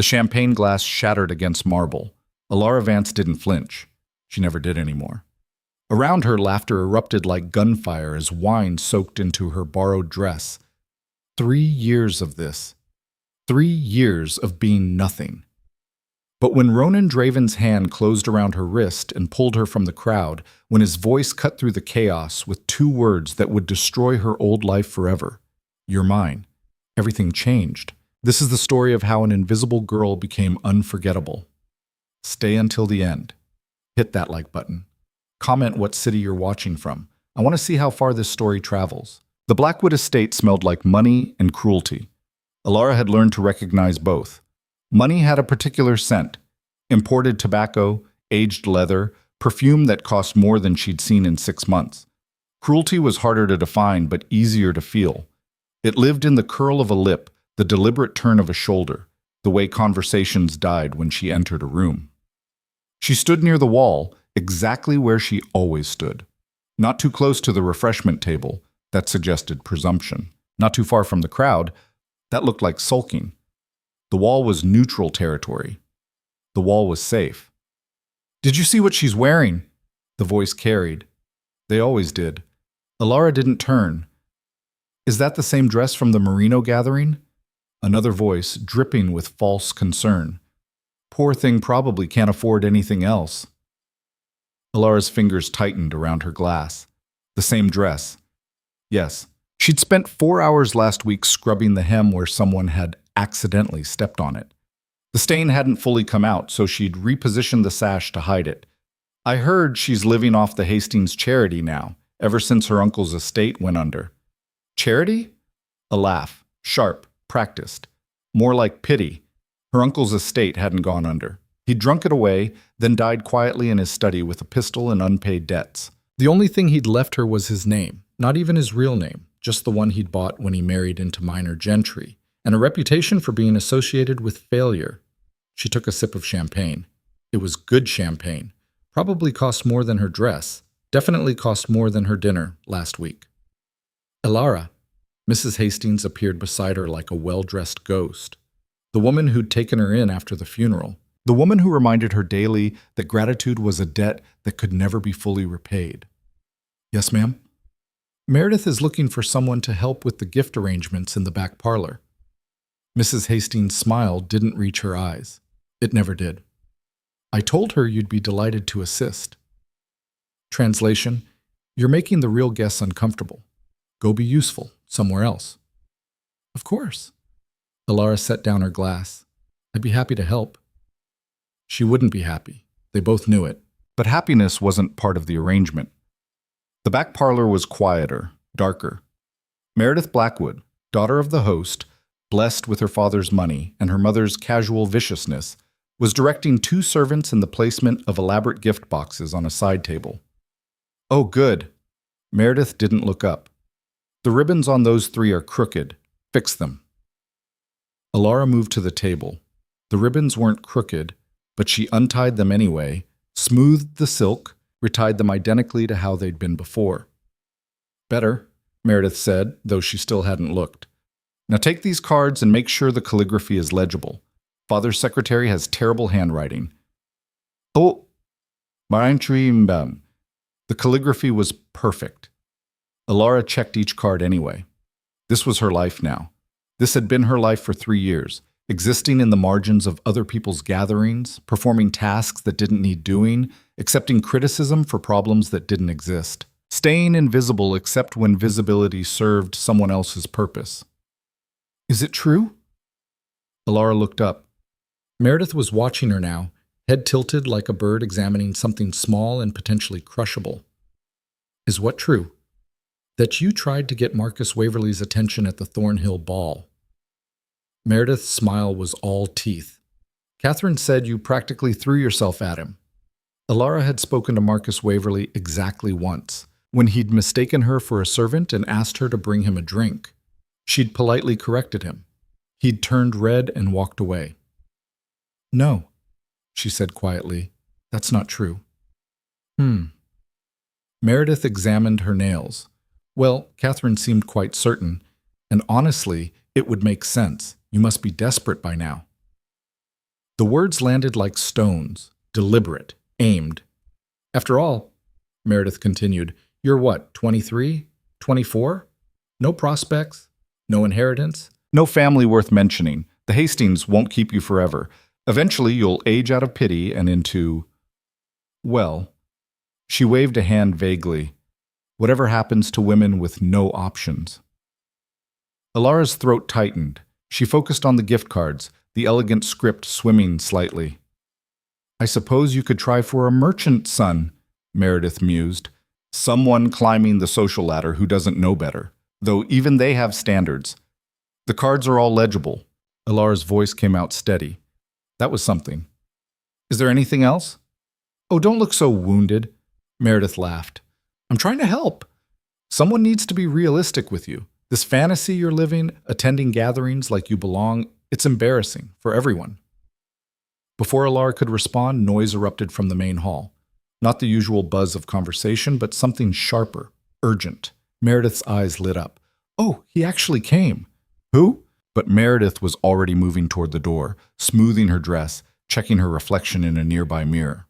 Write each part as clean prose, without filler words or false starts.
The champagne glass shattered against marble. Elara Vance didn't flinch. She never did anymore. Around her, laughter erupted like gunfire as wine soaked into her borrowed dress. 3 years of this. 3 years of being nothing. But when Ronan Draven's hand closed around her wrist and pulled her from the crowd, when his voice cut through the chaos with 2 words that would destroy her old life forever, "You're mine," everything changed. This is the story of how an invisible girl became unforgettable. Stay until the end. Hit that like button. Comment what city you're watching from. I want to see how far this story travels. The Blackwood estate smelled like money and cruelty. Elara had learned to recognize both. Money had a particular scent: imported tobacco, aged leather, perfume that cost more than she'd seen in 6 months. Cruelty was harder to define but easier to feel. It lived in the curl of a lip, the deliberate turn of a shoulder, the way conversations died when she entered a room. She stood near the wall, exactly where she always stood. Not too close to the refreshment table, that suggested presumption. Not too far from the crowd, that looked like sulking. The wall was neutral territory. The wall was safe. "Did you see what she's wearing?" The voice carried. They always did. Elara didn't turn. "Is that the same dress from the Merino gathering?" Another voice, dripping with false concern. "Poor thing probably can't afford anything else." Elara's fingers tightened around her glass. The same dress. Yes, she'd spent 4 hours last week scrubbing the hem where someone had accidentally stepped on it. The stain hadn't fully come out, so she'd repositioned the sash to hide it. "I heard she's living off the Hastings charity now, ever since her uncle's estate went under." "Charity?" A laugh, sharp, practiced. More like pity. Her uncle's estate hadn't gone under. He'd drunk it away, then died quietly in his study with a pistol and unpaid debts. The only thing he'd left her was his name, not even his real name, just the one he'd bought when he married into minor gentry, and a reputation for being associated with failure. She took a sip of champagne. It was good champagne. Probably cost more than her dress. Definitely cost more than her dinner last week. "Elara." Mrs. Hastings appeared beside her like a well-dressed ghost. The woman who'd taken her in after the funeral. The woman who reminded her daily that gratitude was a debt that could never be fully repaid. "Yes, ma'am?" "Meredith is looking for someone to help with the gift arrangements in the back parlor." Mrs. Hastings' smile didn't reach her eyes. It never did. "I told her you'd be delighted to assist." Translation: "You're making the real guests uncomfortable. Go be useful somewhere else." "Of course." Elara set down her glass. "I'd be happy to help." She wouldn't be happy. They both knew it. But happiness wasn't part of the arrangement. The back parlor was quieter, darker. Meredith Blackwood, daughter of the host, blessed with her father's money and her mother's casual viciousness, was directing 2 servants in the placement of elaborate gift boxes on a side table. "Oh, good." Meredith didn't look up. "The ribbons on those 3 are crooked. Fix them." Elara moved to the table. The ribbons weren't crooked, but she untied them anyway, smoothed the silk, retied them identically to how they'd been before. "Better," Meredith said, though she still hadn't looked. "Now take these cards and make sure the calligraphy is legible. Father's secretary has terrible handwriting." "Oh, Marimbam." The calligraphy was perfect. Elara checked each card anyway. This was her life now. This had been her life for 3 years. Existing in the margins of other people's gatherings, performing tasks that didn't need doing, accepting criticism for problems that didn't exist, staying invisible except when visibility served someone else's purpose. "Is it true?" Elara looked up. Meredith was watching her now, head tilted like a bird examining something small and potentially crushable. "Is what true?" "That you tried to get Marcus Waverley's attention at the Thornhill ball." Meredith's smile was all teeth. "Catherine said you practically threw yourself at him." Elara had spoken to Marcus Waverley exactly once, when he'd mistaken her for a servant and asked her to bring him a drink. She'd politely corrected him. He'd turned red and walked away. "No," she said quietly, "that's not true." Meredith examined her nails. Well, Catherine seemed quite certain, and honestly, it would make sense. You must be desperate by now. The words landed like stones, deliberate, aimed. After all, Meredith continued, you're what, 23? 24? No prospects? No inheritance? No family worth mentioning. The Hastings won't keep you forever. Eventually you'll age out of pity and into… Well, she waved a hand vaguely. Whatever happens to women with no options. Elara's throat tightened. She focused on the gift cards, the elegant script swimming slightly. I suppose you could try for a merchant son, Meredith mused. Someone climbing the social ladder who doesn't know better, though even they have standards. The cards are all legible. Elara's voice came out steady. That was something. Is there anything else? Oh, don't look so wounded, Meredith laughed. I'm trying to help. Someone needs to be realistic with you. This fantasy you're living, attending gatherings like you belong, it's embarrassing for everyone. Before Elara could respond, noise erupted from the main hall. Not the usual buzz of conversation, but something sharper, urgent. Meredith's eyes lit up. Oh, he actually came. Who? But Meredith was already moving toward the door, smoothing her dress, checking her reflection in a nearby mirror.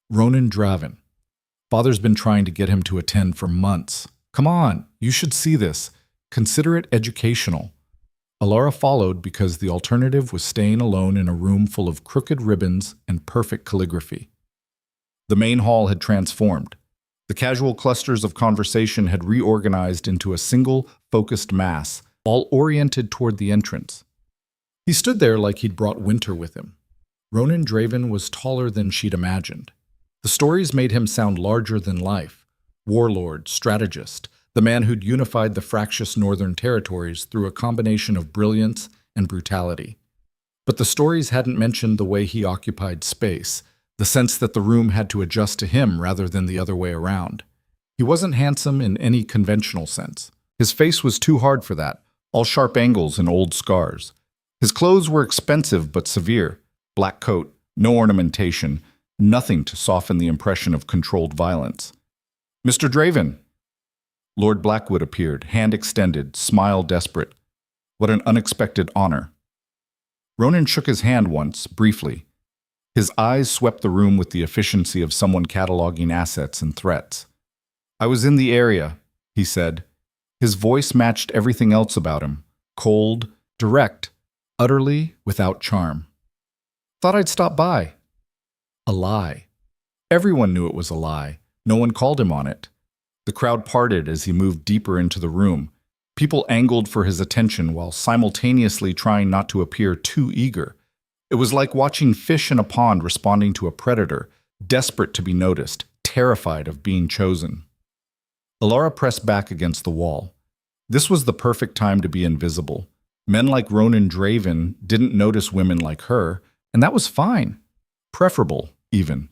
Ronan Draven. Father's been trying to get him to attend for months. Come on, you should see this. Consider it educational. Elara followed because the alternative was staying alone in a room full of crooked ribbons and perfect calligraphy. The main hall had transformed. The casual clusters of conversation had reorganized into a single, focused mass, all oriented toward the entrance. He stood there like he'd brought winter with him. Ronan Draven was taller than she'd imagined. The stories made him sound larger than life. Warlord, strategist, the man who'd unified the fractious northern territories through a combination of brilliance and brutality. But the stories hadn't mentioned the way he occupied space, the sense that the room had to adjust to him rather than the other way around. He wasn't handsome in any conventional sense. His face was too hard for that, all sharp angles and old scars. His clothes were expensive but severe. Black coat, no ornamentation, nothing to soften the impression of controlled violence. Mr. Draven! Lord Blackwood appeared, hand extended, smile desperate. What an unexpected honor. Ronan shook his hand once, briefly. His eyes swept the room with the efficiency of someone cataloging assets and threats. I was in the area, he said. His voice matched everything else about him. Cold, direct, utterly without charm. Thought I'd stop by. A lie. Everyone knew it was a lie. No one called him on it. The crowd parted as he moved deeper into the room. People angled for his attention while simultaneously trying not to appear too eager. It was like watching fish in a pond responding to a predator, desperate to be noticed, terrified of being chosen. Elara pressed back against the wall. This was the perfect time to be invisible. Men like Ronan Draven didn't notice women like her, and that was fine. Preferable, even.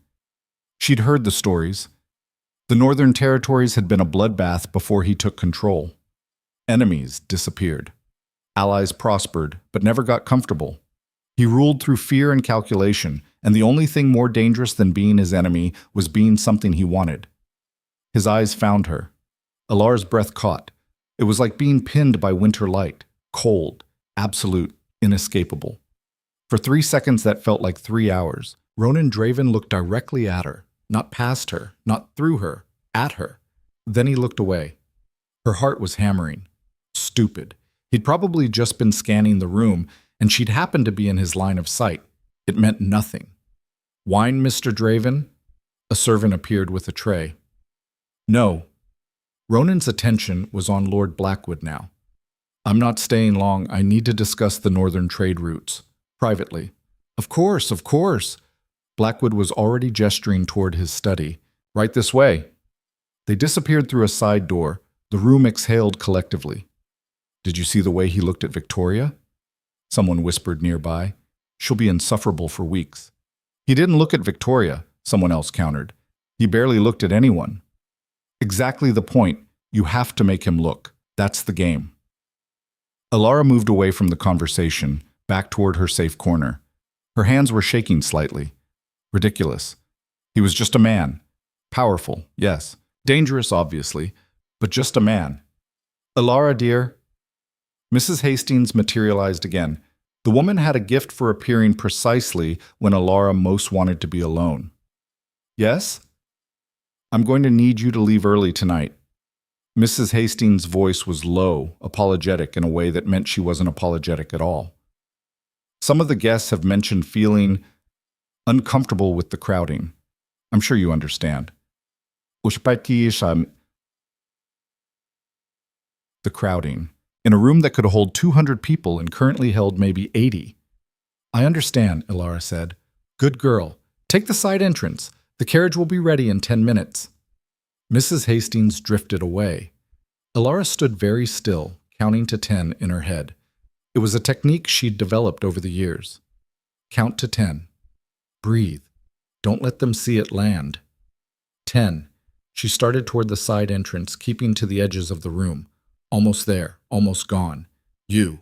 She'd heard the stories. The Northern Territories had been a bloodbath before he took control. Enemies disappeared. Allies prospered, but never got comfortable. He ruled through fear and calculation, and the only thing more dangerous than being his enemy was being something he wanted. His eyes found her. Elara's breath caught. It was like being pinned by winter light, cold, absolute, inescapable. For 3 seconds that felt like 3 hours. Ronan Draven looked directly at her, not past her, not through her, at her. Then he looked away. Her heart was hammering. Stupid. He'd probably just been scanning the room, and she'd happened to be in his line of sight. It meant nothing. Wine, Mr. Draven? A servant appeared with a tray. No. Ronan's attention was on Lord Blackwood now. I'm not staying long. I need to discuss the northern trade routes. Privately. Of course, of course. Blackwood was already gesturing toward his study. Right this way. They disappeared through a side door. The room exhaled collectively. Did you see the way he looked at Victoria? Someone whispered nearby. She'll be insufferable for weeks. He didn't look at Victoria, someone else countered. He barely looked at anyone. Exactly the point. You have to make him look. That's the game. Elara moved away from the conversation, back toward her safe corner. Her hands were shaking slightly. Ridiculous. He was just a man. Powerful, yes. Dangerous, obviously, but just a man. Elara, dear. Mrs. Hastings materialized again. The woman had a gift for appearing precisely when Elara most wanted to be alone. Yes? I'm going to need you to leave early tonight. Mrs. Hastings' voice was low, apologetic in a way that meant she wasn't apologetic at all. Some of the guests have mentioned feeling uncomfortable with the crowding. I'm sure you understand. The crowding. In a room that could hold 200 people and currently held maybe 80. I understand, Elara said. Good girl. Take the side entrance. The carriage will be ready in 10 minutes. Mrs. Hastings drifted away. Elara stood very still, counting to 10 in her head. It was a technique she'd developed over the years. Count to 10. Breathe. Don't let them see it land. 10. She started toward the side entrance, keeping to the edges of the room. Almost there, almost gone. You.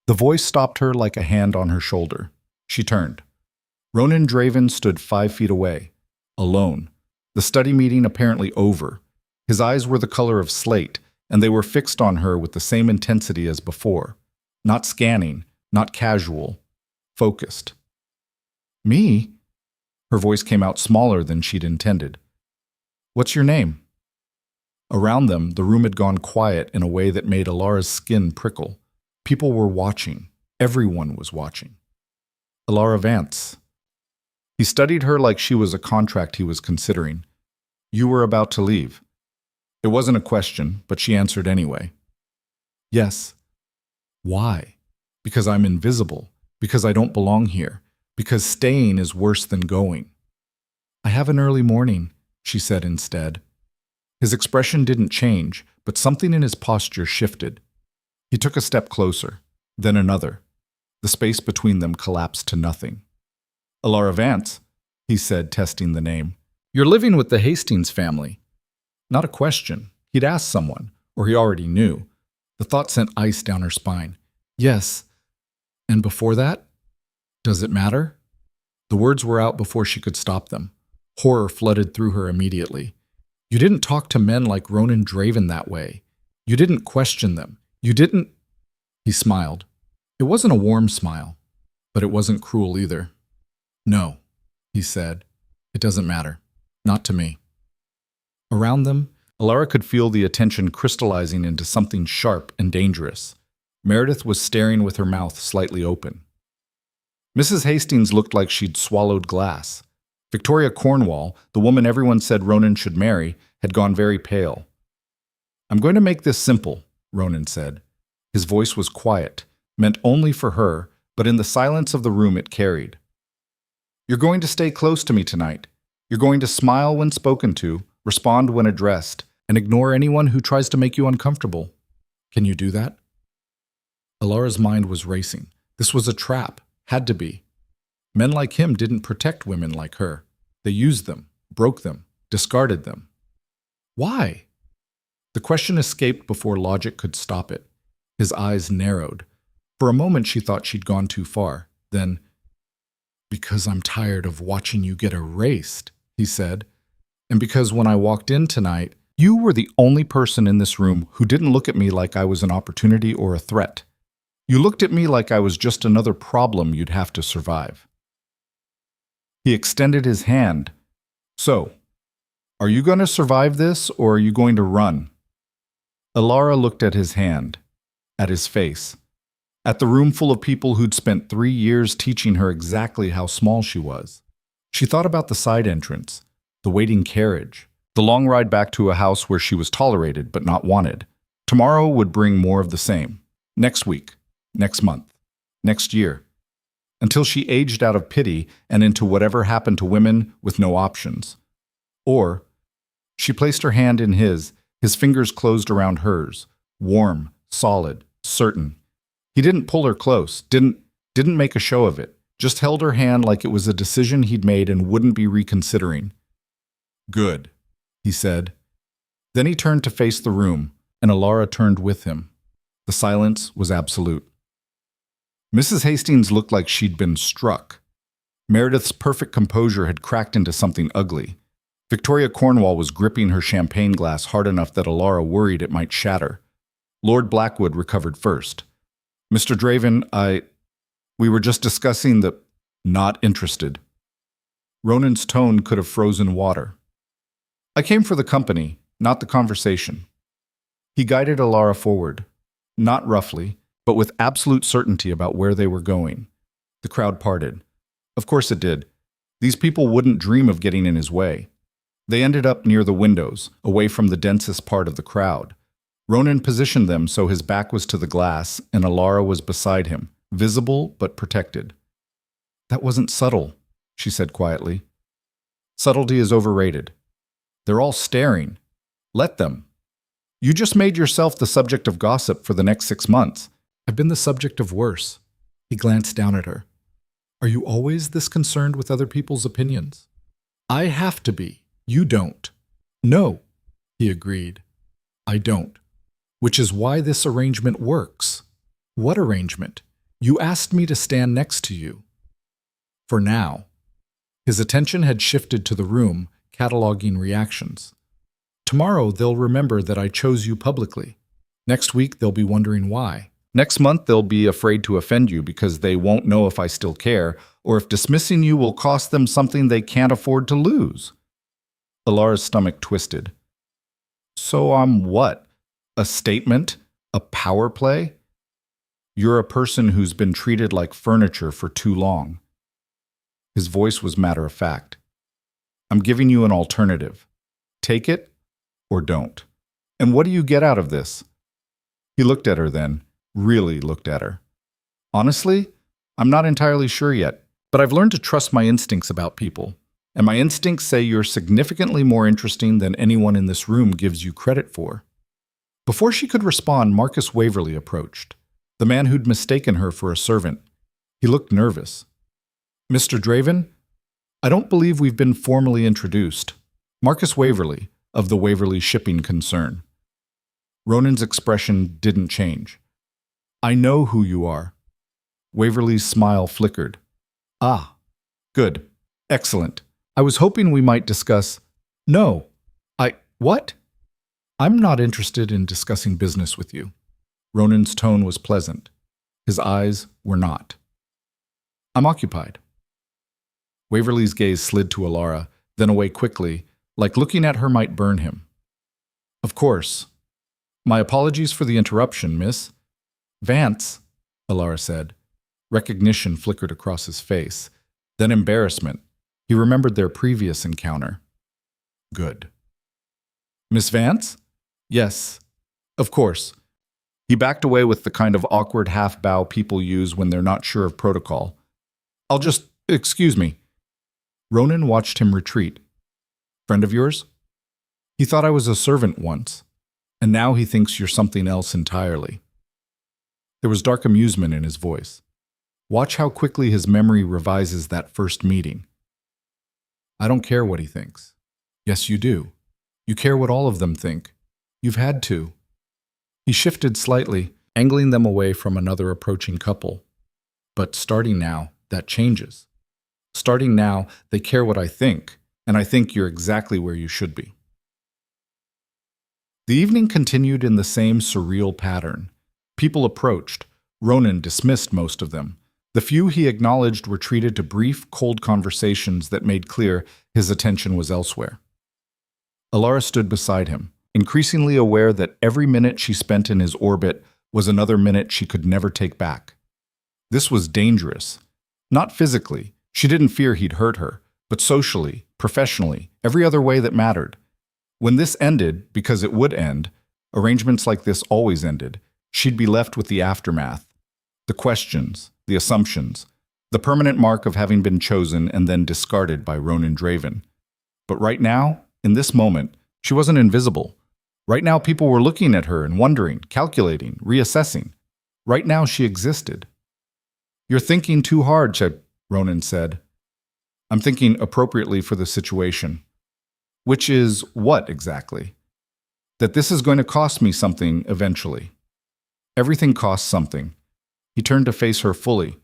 The voice stopped her like a hand on her shoulder. She turned. Ronan Draven stood 5 feet away, alone, the study meeting apparently over. His eyes were the color of slate, and they were fixed on her with the same intensity as before. Not scanning, not casual, focused. Me? Her voice came out smaller than she'd intended. What's your name? Around them, the room had gone quiet in a way that made Elara's skin prickle. People were watching. Everyone was watching. Elara Vance. He studied her like she was a contract he was considering. You were about to leave. It wasn't a question, but she answered anyway. Yes. Why? Because I'm invisible. Because I don't belong here. Because staying is worse than going. I have an early morning, she said instead. His expression didn't change, but something in his posture shifted. He took a step closer, then another. The space between them collapsed to nothing. Elara Vance, he said, testing the name. You're living with the Hastings family. Not a question. He'd asked someone, or he already knew. The thought sent ice down her spine. Yes. And before that? Does it matter? The words were out before she could stop them. Horror flooded through her immediately. You didn't talk to men like Ronan Draven that way. You didn't question them. You didn't... He smiled. It wasn't a warm smile, but it wasn't cruel either. No, he said. It doesn't matter. Not to me. Around them, Elara could feel the attention crystallizing into something sharp and dangerous. Meredith was staring with her mouth slightly open. Mrs. Hastings looked like she'd swallowed glass. Victoria Cornwall, the woman everyone said Ronan should marry, had gone very pale. I'm going to make this simple, Ronan said. His voice was quiet, meant only for her, but in the silence of the room it carried. You're going to stay close to me tonight. You're going to smile when spoken to, respond when addressed, and ignore anyone who tries to make you uncomfortable. Can you do that? Elara's mind was racing. This was a trap. Had to be. Men like him didn't protect women like her. They used them, broke them, discarded them. Why? The question escaped before logic could stop it. His eyes narrowed. For a moment she thought she'd gone too far. Then, because I'm tired of watching you get erased, he said. And because when I walked in tonight, you were the only person in this room who didn't look at me like I was an opportunity or a threat. You looked at me like I was just another problem you'd have to survive. He extended his hand. So, are you going to survive this, or are you going to run? Elara looked at his hand, at his face, at the room full of people who'd spent 3 years teaching her exactly how small she was. She thought about the side entrance, the waiting carriage, the long ride back to a house where she was tolerated but not wanted. Tomorrow would bring more of the same. Next week, next month, next year. Until she aged out of pity and into whatever happened to women with no options. Or, she placed her hand in his fingers closed around hers, warm, solid, certain. He didn't pull her close, didn't make a show of it, just held her hand like it was a decision he'd made and wouldn't be reconsidering. Good, he said. Then he turned to face the room, and Elara turned with him. The silence was absolute. Mrs. Hastings looked like she'd been struck. Meredith's perfect composure had cracked into something ugly. Victoria Cornwall was gripping her champagne glass hard enough that Elara worried it might shatter. Lord Blackwood recovered first. Mr. Draven, We were just discussing the not interested. Ronan's tone could have frozen water. I came for the company, not the conversation. He guided Elara forward, not roughly, but with absolute certainty about where they were going. The crowd parted. Of course it did. These people wouldn't dream of getting in his way. They ended up near the windows, away from the densest part of the crowd. Ronan positioned them so his back was to the glass and Elara was beside him, visible but protected. That wasn't subtle, she said quietly. Subtlety is overrated. They're all staring. Let them. You just made yourself the subject of gossip for the next 6 months. I've been the subject of worse. He glanced down at her. Are you always this concerned with other people's opinions? I have to be. You don't. No, he agreed. I don't. Which is why this arrangement works. What arrangement? You asked me to stand next to you. For now. His attention had shifted to the room, cataloging reactions. Tomorrow they'll remember that I chose you publicly. Next week they'll be wondering why. Next month they'll be afraid to offend you because they won't know if I still care, or if dismissing you will cost them something they can't afford to lose. Elara's stomach twisted. So I'm what? A statement? A power play? You're a person who's been treated like furniture for too long. His voice was matter-of-fact. I'm giving you an alternative. Take it or don't. And what do you get out of this? He looked at her then, really looked at her. Honestly, I'm not entirely sure yet, but I've learned to trust my instincts about people. And my instincts say you're significantly more interesting than anyone in this room gives you credit for. Before she could respond, Marcus Waverly approached, the man who'd mistaken her for a servant. He looked nervous. Mr. Draven, I don't believe we've been formally introduced. Marcus Waverly, of the Waverly Shipping Concern. Ronan's expression didn't change. I know who you are. Waverly's smile flickered. Ah, good. Excellent. I was hoping we might discuss… No. What? I'm not interested in discussing business with you. Ronan's tone was pleasant. His eyes were not. I'm occupied. Waverly's gaze slid to Elara, then away quickly, like looking at her might burn him. Of course. My apologies for the interruption, miss. Vance, Elara said. Recognition flickered across his face, then embarrassment. He remembered their previous encounter. Good. Miss Vance? Yes. Of course. He backed away with the kind of awkward half-bow people use when they're not sure of protocol. Excuse me. Ronan watched him retreat. Friend of yours? He thought I was a servant once, and now he thinks you're something else entirely. There was dark amusement in his voice. Watch how quickly his memory revises that first meeting. I don't care what he thinks. Yes, you do. You care what all of them think. You've had to. He shifted slightly, angling them away from another approaching couple. But starting now, that changes. Starting now, they care what I think, and I think you're exactly where you should be. The evening continued in the same surreal pattern. People approached. Ronan dismissed most of them. The few he acknowledged retreated to brief, cold conversations that made clear his attention was elsewhere. Elara stood beside him, increasingly aware that every minute she spent in his orbit was another minute she could never take back. This was dangerous. Not physically, she didn't fear he'd hurt her, but socially, professionally, every other way that mattered. When this ended, because it would end, arrangements like this always ended, she'd be left with the aftermath. The questions, the assumptions, the permanent mark of having been chosen and then discarded by Ronan Draven. But right now, in this moment, she wasn't invisible. Right now, people were looking at her and wondering, calculating, reassessing. Right now, she existed. You're thinking too hard, Ronan said. I'm thinking appropriately for the situation. Which is what exactly? That this is going to cost me something eventually. Everything costs something. He turned to face her fully.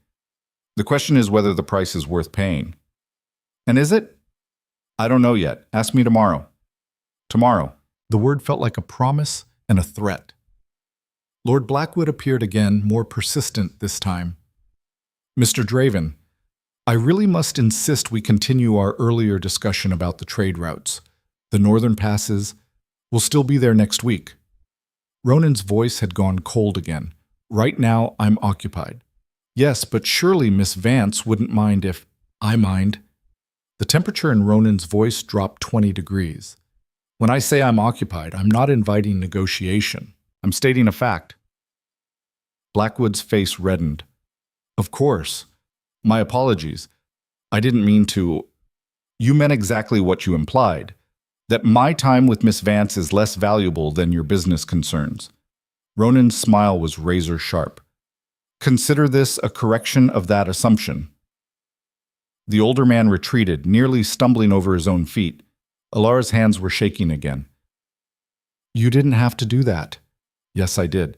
The question is whether the price is worth paying. And is it? I don't know yet. Ask me tomorrow. Tomorrow. The word felt like a promise and a threat. Lord Blackwood appeared again, more persistent this time. Mr. Draven, I really must insist we continue our earlier discussion about the trade routes. The northern passes will still be there next week. Ronan's voice had gone cold again. Right now, I'm occupied. Yes, but surely Miss Vance wouldn't mind if I mind. The temperature in Ronan's voice dropped 20 degrees. When I say I'm occupied, I'm not inviting negotiation. I'm stating a fact. Blackwood's face reddened. Of course. My apologies. I didn't mean to. You meant exactly what you implied. That my time with Miss Vance is less valuable than your business concerns. Ronan's smile was razor sharp. Consider this a correction of that assumption. The older man retreated, nearly stumbling over his own feet. Elara's hands were shaking again. You didn't have to do that. Yes, I did.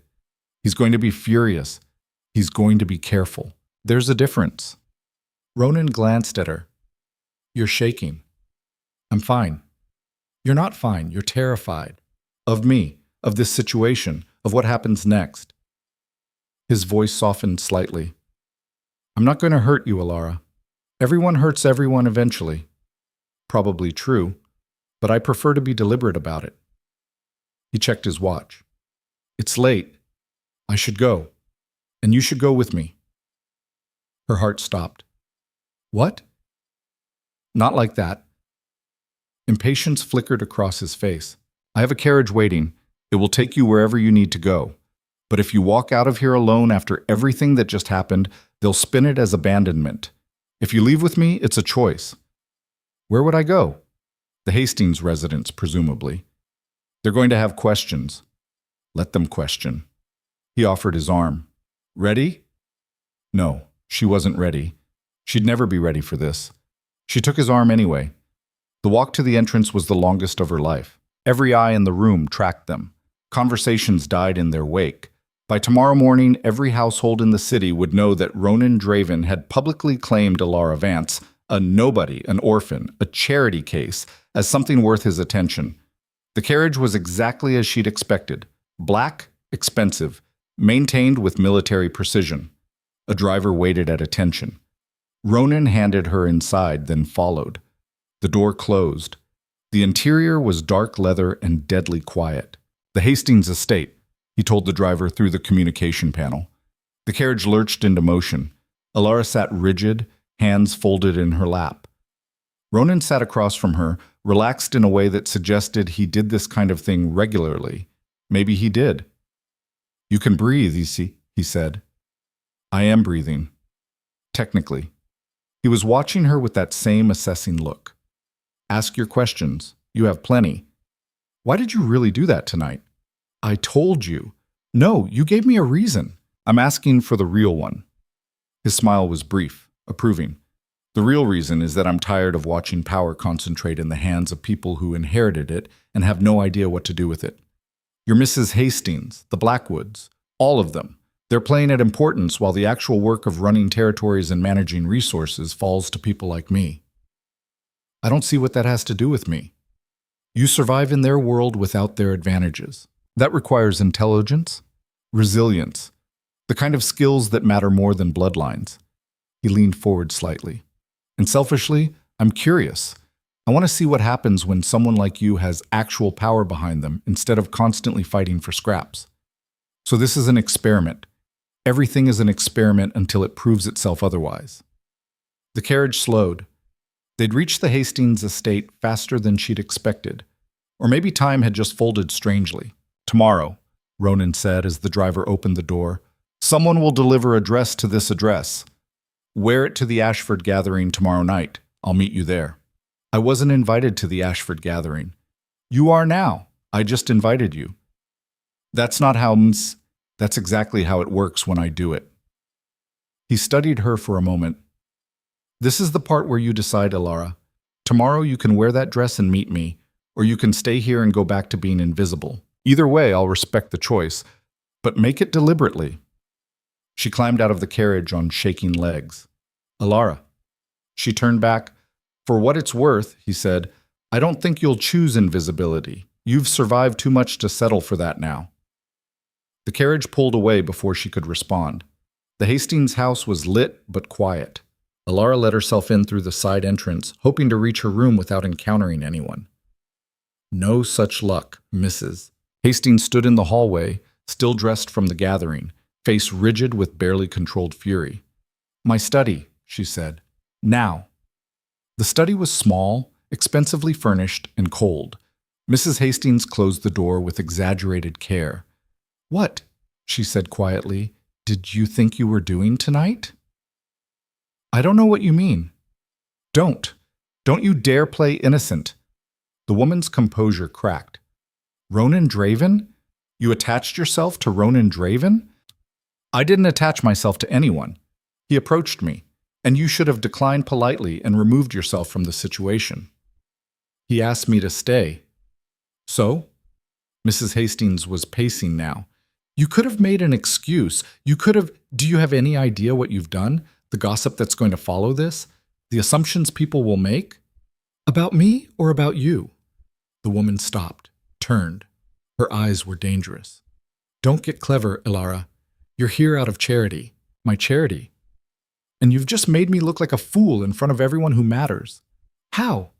He's going to be furious. He's going to be careful. There's a difference. Ronan glanced at her. You're shaking. I'm fine. You're not fine. You're terrified. Of me, of this situation, of what happens next. His voice softened slightly. I'm not going to hurt you, Elara. Everyone hurts everyone eventually. Probably true, but I prefer to be deliberate about it. He checked his watch. It's late. I should go. And you should go with me. Her heart stopped. What? Not like that. Impatience flickered across his face. I have a carriage waiting. It will take you wherever you need to go. But if you walk out of here alone after everything that just happened, they'll spin it as abandonment. If you leave with me, it's a choice. Where would I go? The Hastings residence, presumably. They're going to have questions. Let them question. He offered his arm. Ready? No, she wasn't ready. She'd never be ready for this. She took his arm anyway. The walk to the entrance was the longest of her life. Every eye in the room tracked them. Conversations died in their wake. By tomorrow morning, every household in the city would know that Ronan Draven had publicly claimed Elara Vance, a nobody, an orphan, a charity case, as something worth his attention. The carriage was exactly as she'd expected. Black, expensive, maintained with military precision. A driver waited at attention. Ronan handed her inside, then followed. The door closed. The interior was dark leather and deadly quiet. The Hastings estate, he told the driver through the communication panel. The carriage lurched into motion. Elara sat rigid, hands folded in her lap. Ronan sat across from her, relaxed in a way that suggested he did this kind of thing regularly. Maybe he did. You can breathe, you see, he said. I am breathing. Technically. He was watching her with that same assessing look. Ask your questions. You have plenty. Why did you really do that tonight? I told you. No, you gave me a reason. I'm asking for the real one. His smile was brief, approving. The real reason is that I'm tired of watching power concentrate in the hands of people who inherited it and have no idea what to do with it. You're Mrs. Hastings, the Blackwoods, all of them. They're playing at importance while the actual work of running territories and managing resources falls to people like me. I don't see what that has to do with me. You survive in their world without their advantages. That requires intelligence, resilience, the kind of skills that matter more than bloodlines. He leaned forward slightly. And selfishly, I'm curious. I want to see what happens when someone like you has actual power behind them instead of constantly fighting for scraps. So this is an experiment. Everything is an experiment until it proves itself otherwise. The carriage slowed. They'd reached the Hastings estate faster than she'd expected. Or maybe time had just folded strangely. Tomorrow, Ronan said as the driver opened the door, someone will deliver a dress to this address. Wear it to the Ashford gathering tomorrow night. I'll meet you there. I wasn't invited to the Ashford gathering. You are now. I just invited you. That's not how that's exactly how it works when I do it. He studied her for a moment. This is the part where you decide, Elara. Tomorrow you can wear that dress and meet me, or you can stay here and go back to being invisible. Either way, I'll respect the choice, but make it deliberately. She climbed out of the carriage on shaking legs. Elara. She turned back. For what it's worth, he said, I don't think you'll choose invisibility. You've survived too much to settle for that now. The carriage pulled away before she could respond. The Hastings house was lit but quiet. Elara let herself in through the side entrance, hoping to reach her room without encountering anyone. No such luck, Mrs. Hastings stood in the hallway, still dressed from the gathering, face rigid with barely controlled fury. "My study," she said. "Now." The study was small, expensively furnished, and cold. Mrs. Hastings closed the door with exaggerated care. "What?" she said quietly. "Did you think you were doing tonight?" "I don't know what you mean." "Don't. Don't you dare play innocent." The woman's composure cracked. "Ronan Draven? You attached yourself to Ronan Draven?" "I didn't attach myself to anyone. He approached me, and you should have declined politely and removed yourself from the situation." "He asked me to stay." "So?" Mrs. Hastings was pacing now. "You could have made an excuse. You could have— Do you have any idea what you've done? The gossip that's going to follow this? The assumptions people will make? About me or about you?" The woman stopped, turned. Her eyes were dangerous. "Don't get clever, Elara. You're here out of charity. My charity. And you've just made me look like a fool in front of everyone who matters." "How?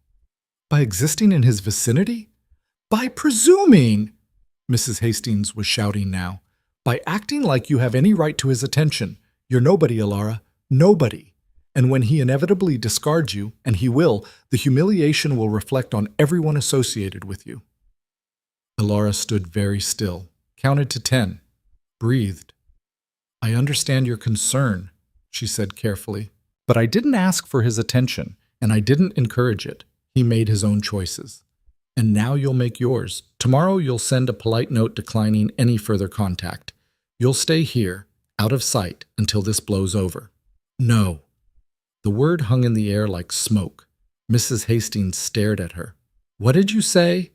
By existing in his vicinity? By presuming!" Mrs. Hastings was shouting now. "By acting like you have any right to his attention. You're nobody, Elara. Nobody. And when he inevitably discards you, and he will, the humiliation will reflect on everyone associated with you." Elara stood very still, counted to 10, breathed. "I understand your concern," she said carefully. "But I didn't ask for his attention, and I didn't encourage it. He made his own choices. And now you'll make yours. Tomorrow you'll send a polite note declining any further contact. You'll stay here, out of sight, until this blows over." "No." The word hung in the air like smoke. Mrs. Hastings stared at her. "What did you say?"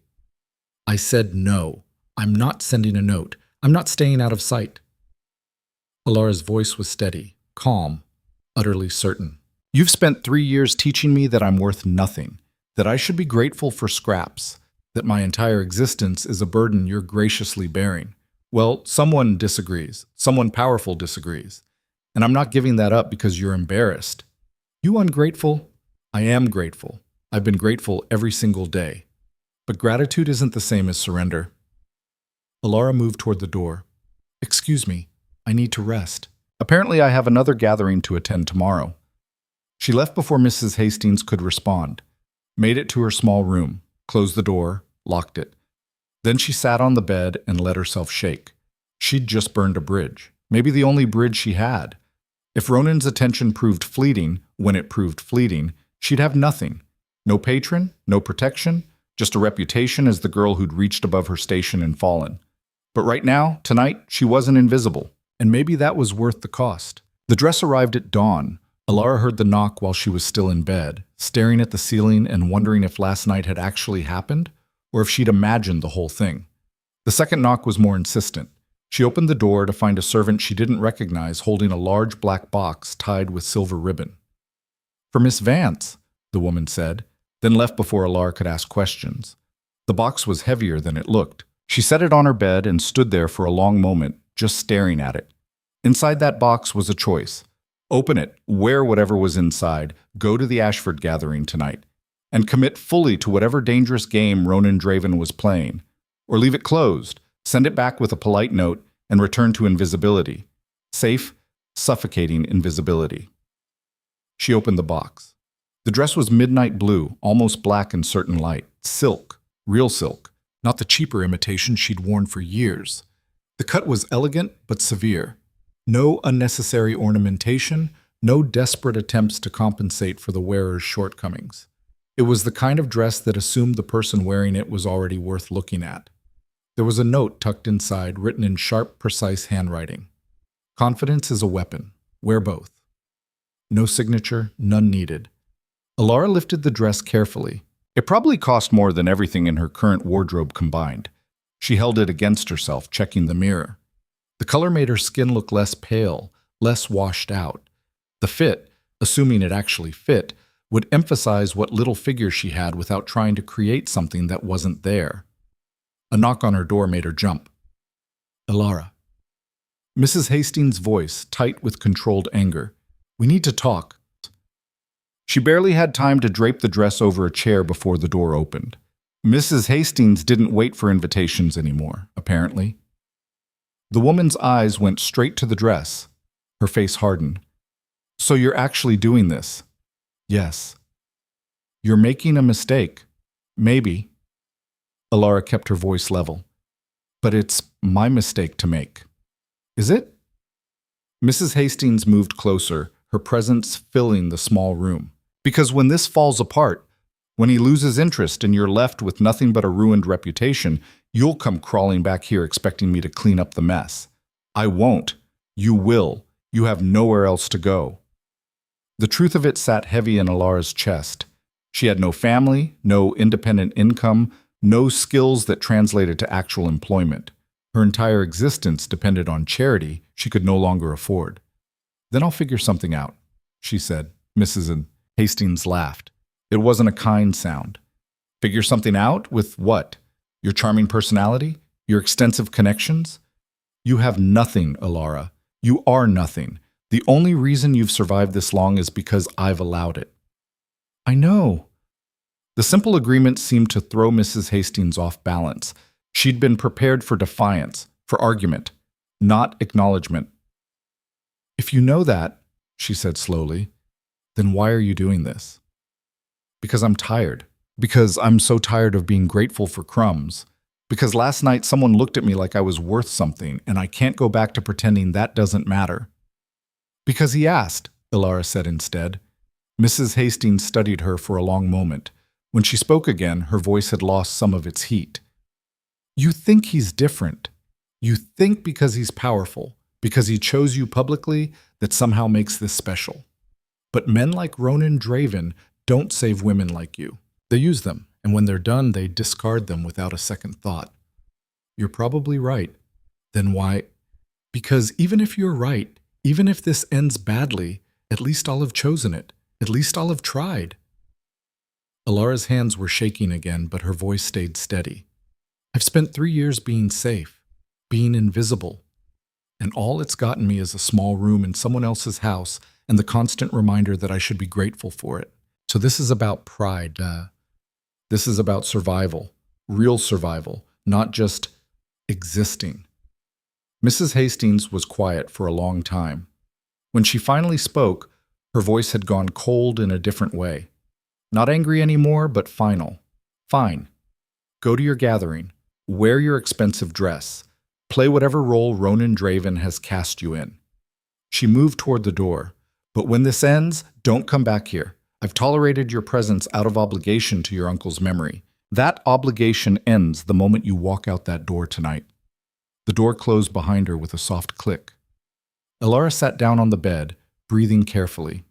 "I said no. I'm not sending a note. I'm not staying out of sight." Elara's voice was steady, calm, utterly certain. "You've spent 3 years teaching me that I'm worth nothing, that I should be grateful for scraps, that my entire existence is a burden you're graciously bearing. Well, someone disagrees. Someone powerful disagrees. And I'm not giving that up because you're embarrassed. You ungrateful? I am grateful. I've been grateful every single day. But gratitude isn't the same as surrender." Elara moved toward the door. "Excuse me, I need to rest. Apparently I have another gathering to attend tomorrow." She left before Mrs. Hastings could respond, made it to her small room, closed the door, locked it. Then she sat on the bed and let herself shake. She'd just burned a bridge, maybe the only bridge she had. If Ronan's attention proved fleeting, when it proved fleeting, she'd have nothing. No patron, no protection, just a reputation as the girl who'd reached above her station and fallen. But right now, tonight, she wasn't invisible, and maybe that was worth the cost. The dress arrived at dawn. Elara heard the knock while she was still in bed, staring at the ceiling and wondering if last night had actually happened, or if she'd imagined the whole thing. The second knock was more insistent. She opened the door to find a servant she didn't recognize holding a large black box tied with silver ribbon. "For Miss Vance," the woman said, then left before Elara could ask questions. The box was heavier than it looked. She set it on her bed and stood there for a long moment, just staring at it. Inside that box was a choice. Open it, wear whatever was inside, go to the Ashford gathering tonight, and commit fully to whatever dangerous game Ronan Draven was playing. Or leave it closed, send it back with a polite note, and return to invisibility. Safe, suffocating invisibility. She opened the box. The dress was midnight blue, almost black in certain light. Silk, real silk, not the cheaper imitation she'd worn for years. The cut was elegant but severe. No unnecessary ornamentation, no desperate attempts to compensate for the wearer's shortcomings. It was the kind of dress that assumed the person wearing it was already worth looking at. There was a note tucked inside, written in sharp, precise handwriting. "Confidence is a weapon. Wear both." No signature, none needed. Elara lifted the dress carefully. It probably cost more than everything in her current wardrobe combined. She held it against herself, checking the mirror. The color made her skin look less pale, less washed out. The fit, assuming it actually fit, would emphasize what little figure she had without trying to create something that wasn't there. A knock on her door made her jump. "Elara." Mrs. Hastings' voice, tight with controlled anger. "We need to talk." She barely had time to drape the dress over a chair before the door opened. Mrs. Hastings didn't wait for invitations anymore, apparently. The woman's eyes went straight to the dress. Her face hardened. "So you're actually doing this?" "Yes." "You're making a mistake." "Maybe." Elara kept her voice level. "But it's my mistake to make." "Is it?" Mrs. Hastings moved closer, her presence filling the small room. "Because when this falls apart, when he loses interest and you're left with nothing but a ruined reputation, you'll come crawling back here expecting me to clean up the mess. I won't. You will. You have nowhere else to go." The truth of it sat heavy in Elara's chest. She had no family, no independent income, no skills that translated to actual employment. Her entire existence depended on charity she could no longer afford. "Then I'll figure something out," she said. Mrs. Hastings laughed. It wasn't a kind sound. "Figure something out? With what? Your charming personality? Your extensive connections?" "You have nothing, Elara. You are nothing. The only reason you've survived this long is because I've allowed it." "I know." The simple agreement seemed to throw Mrs. Hastings off balance. She'd been prepared for defiance, for argument, not acknowledgement. "If you know that," she said slowly, "then why are you doing this?" "Because I'm tired. Because I'm so tired of being grateful for crumbs. Because last night someone looked at me like I was worth something, and I can't go back to pretending that doesn't matter." "Because he asked," Elara said instead. Mrs. Hastings studied her for a long moment. When she spoke again, her voice had lost some of its heat. "You think he's different. You think because he's powerful, because he chose you publicly, that somehow makes this special. But men like Ronan Draven don't save women like you. They use them, and when they're done, they discard them without a second thought." "You're probably right." "Then why?" "Because even if you're right, even if this ends badly, at least I'll have chosen it. At least I'll have tried." Elara's hands were shaking again, but her voice stayed steady. "I've spent 3 years being safe, being invisible, and all it's gotten me is a small room in someone else's house and the constant reminder that I should be grateful for it. So this is about pride. This is about survival, real survival, not just existing." Mrs. Hastings was quiet for a long time. When she finally spoke, her voice had gone cold in a different way. Not angry anymore, but final. "Fine. Go to your gathering. Wear your expensive dress. Play whatever role Ronan Draven has cast you in." She moved toward the door. "But when this ends, don't come back here. I've tolerated your presence out of obligation to your uncle's memory. That obligation ends the moment you walk out that door tonight." The door closed behind her with a soft click. Elara sat down on the bed, breathing carefully.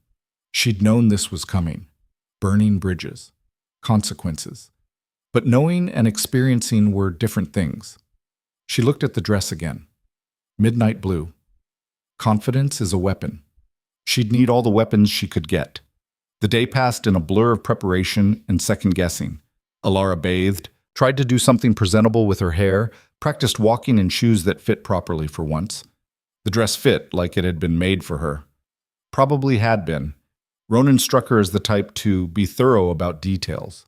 She'd known this was coming. Burning bridges. Consequences. But knowing and experiencing were different things. She looked at the dress again. Midnight blue. Confidence is a weapon. She'd need all the weapons she could get. The day passed in a blur of preparation and second-guessing. Elara bathed, tried to do something presentable with her hair, practiced walking in shoes that fit properly for once. The dress fit like it had been made for her. Probably had been. Ronan struck her as the type to be thorough about details.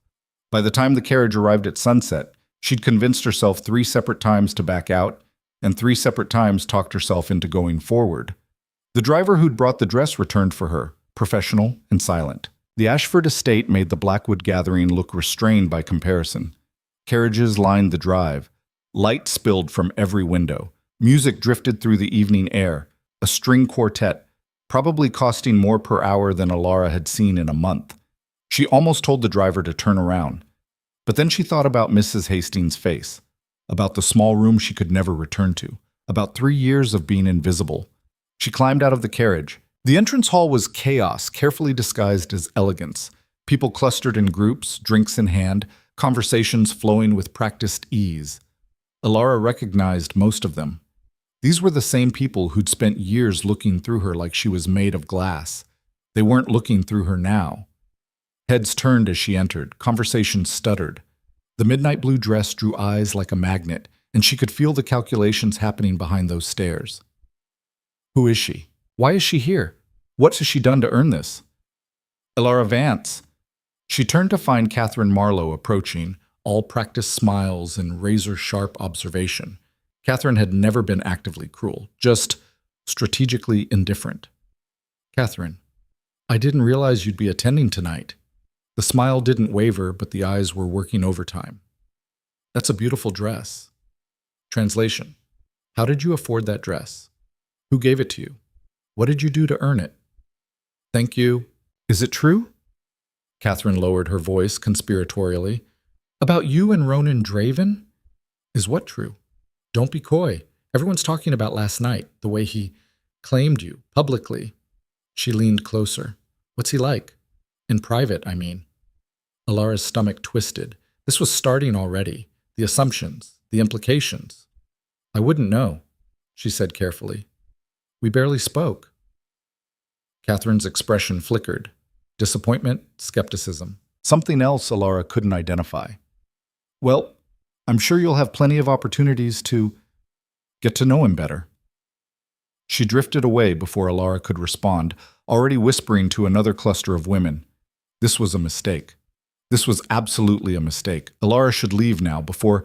By the time the carriage arrived at sunset, she'd convinced herself 3 separate times to back out, and 3 separate times talked herself into going forward. The driver who'd brought the dress returned for her, professional and silent. The Ashford estate made the Blackwood gathering look restrained by comparison. Carriages lined the drive. Light spilled from every window. Music drifted through the evening air. A string quartet, probably costing more per hour than Elara had seen in a month. She almost told the driver to turn around. But then she thought about Mrs. Hastings' face, about the small room she could never return to, about 3 years of being invisible. She climbed out of the carriage. The entrance hall was chaos, carefully disguised as elegance. People clustered in groups, drinks in hand, conversations flowing with practiced ease. Elara recognized most of them. These were the same people who'd spent years looking through her like she was made of glass. They weren't looking through her now. Heads turned as she entered. Conversations stuttered. The midnight blue dress drew eyes like a magnet, and she could feel the calculations happening behind those stares. Who is she? Why is she here? What has she done to earn this? Elara Vance. She turned to find Catherine Marlowe approaching, all practiced smiles and razor-sharp observation. Catherine had never been actively cruel, just strategically indifferent. Catherine, I didn't realize you'd be attending tonight. The smile didn't waver, but the eyes were working overtime. That's a beautiful dress. Translation. How did you afford that dress? Who gave it to you? What did you do to earn it? Thank you. Is it true? Catherine lowered her voice conspiratorially. About you and Ronan Draven? Is what true? Don't be coy. Everyone's talking about last night, the way he claimed you, publicly. She leaned closer. What's he like? In private, I mean. Elara's stomach twisted. This was starting already. The assumptions, the implications. I wouldn't know, she said carefully. We barely spoke. Catherine's expression flickered. Disappointment, skepticism. Something else Elara couldn't identify. Well, I'm sure you'll have plenty of opportunities to get to know him better. She drifted away before Elara could respond, already whispering to another cluster of women. This was a mistake. This was absolutely a mistake. Elara should leave now before...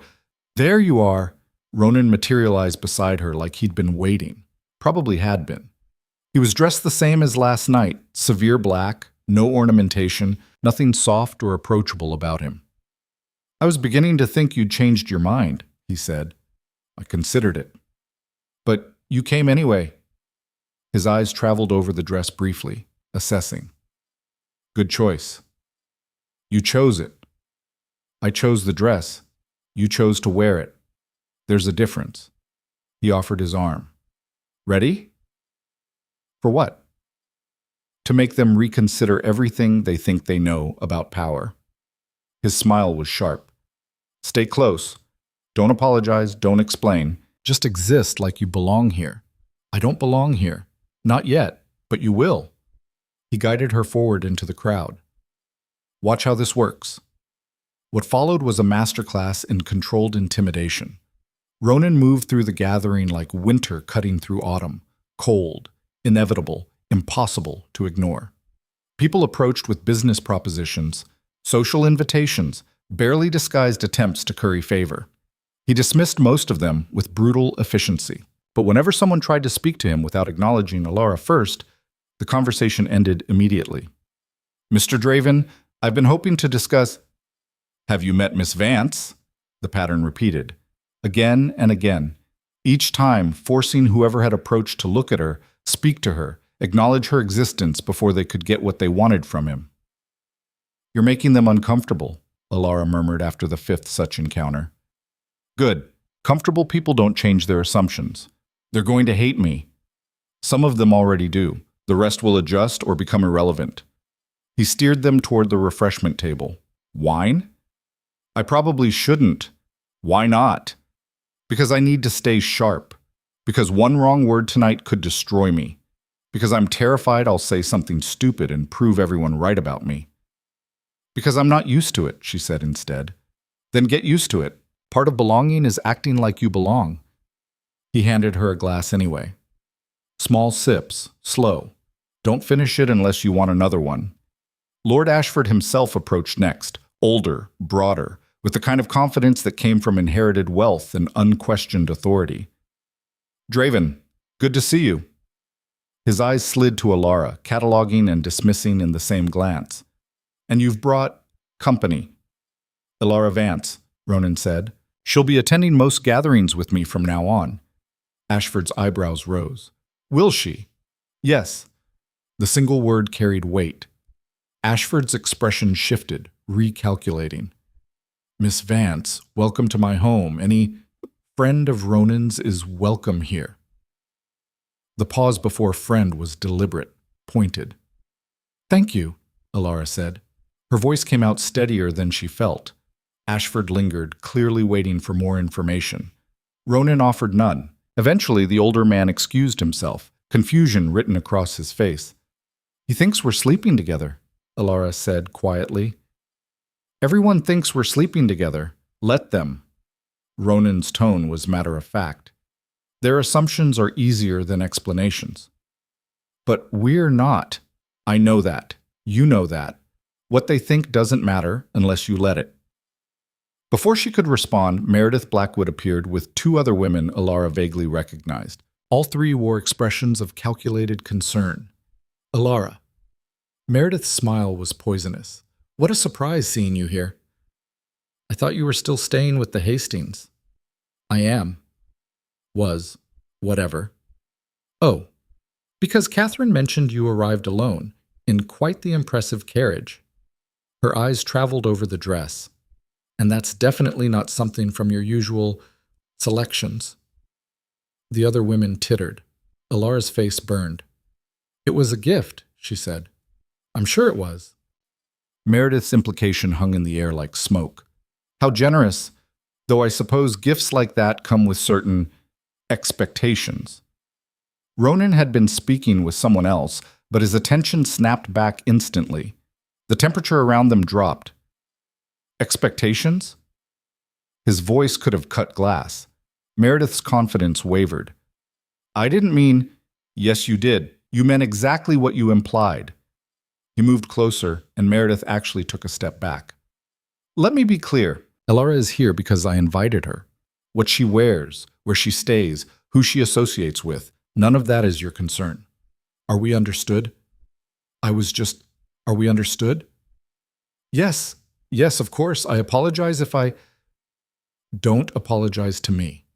There you are! Ronan materialized beside her like he'd been waiting. Probably had been. He was dressed the same as last night, severe black, no ornamentation, nothing soft or approachable about him. I was beginning to think you'd changed your mind, he said. I considered it. But you came anyway. His eyes traveled over the dress briefly, assessing. Good choice. You chose it. I chose the dress. You chose to wear it. There's a difference. He offered his arm. Ready? For what? To make them reconsider everything they think they know about power. His smile was sharp. Stay close. Don't apologize, don't explain. Just exist like you belong here. I don't belong here. Not yet, but you will. He guided her forward into the crowd. Watch how this works. What followed was a masterclass in controlled intimidation. Ronan moved through the gathering like winter cutting through autumn, cold, inevitable, impossible to ignore. People approached with business propositions, social invitations, barely disguised attempts to curry favor. He dismissed most of them with brutal efficiency. But whenever someone tried to speak to him without acknowledging Elara first, the conversation ended immediately. Mr. Draven, I've been hoping to discuss... Have you met Miss Vance? The pattern repeated. Again and again, each time forcing whoever had approached to look at her, speak to her, acknowledge her existence before they could get what they wanted from him. You're making them uncomfortable, Elara murmured after the fifth such encounter. Good. Comfortable people don't change their assumptions. They're going to hate me. Some of them already do. The rest will adjust or become irrelevant. He steered them toward the refreshment table. Wine? I probably shouldn't. Why not? Because I need to stay sharp. Because one wrong word tonight could destroy me. Because I'm terrified I'll say something stupid and prove everyone right about me. Because I'm not used to it, she said instead. Then get used to it. Part of belonging is acting like you belong. He handed her a glass anyway. Small sips, slow. Don't finish it unless you want another one. Lord Ashford himself approached next, older, broader, with the kind of confidence that came from inherited wealth and unquestioned authority. Draven, good to see you. His eyes slid to Elara, cataloging and dismissing in the same glance. And you've brought company. Elara Vance, Ronan said. She'll be attending most gatherings with me from now on. Ashford's eyebrows rose. Will she? Yes. The single word carried weight. Ashford's expression shifted, recalculating. Miss Vance, welcome to my home. Any friend of Ronan's is welcome here. The pause before friend was deliberate, pointed. Thank you, Elara said. Her voice came out steadier than she felt. Ashford lingered, clearly waiting for more information. Ronan offered none. Eventually, the older man excused himself, confusion written across his face. He thinks we're sleeping together, Elara said quietly. Everyone thinks we're sleeping together. Let them. Ronan's tone was matter of fact. Their assumptions are easier than explanations. But we're not. I know that. You know that. What they think doesn't matter unless you let it. Before she could respond, Meredith Blackwood appeared with two other women Elara vaguely recognized. All three wore expressions of calculated concern. Elara. Meredith's smile was poisonous. What a surprise seeing you here. I thought you were still staying with the Hastings. I am. Was. Whatever. Oh, because Catherine mentioned you arrived alone, in quite the impressive carriage. Her eyes traveled over the dress. And that's definitely not something from your usual selections. The other women tittered. Elara's face burned. It was a gift, she said. I'm sure it was. Meredith's implication hung in the air like smoke. How generous, though I suppose gifts like that come with certain expectations. Ronan had been speaking with someone else, but his attention snapped back instantly. The temperature around them dropped. Expectations? His voice could have cut glass. Meredith's confidence wavered. I didn't mean, yes, you did. You meant exactly what you implied. He moved closer, and Meredith actually took a step back. Let me be clear. Elara is here because I invited her. What she wears, where she stays, who she associates with, none of that is your concern. Are we understood? Are we understood? Yes. Yes, of course. I apologize if I... Don't apologize to me.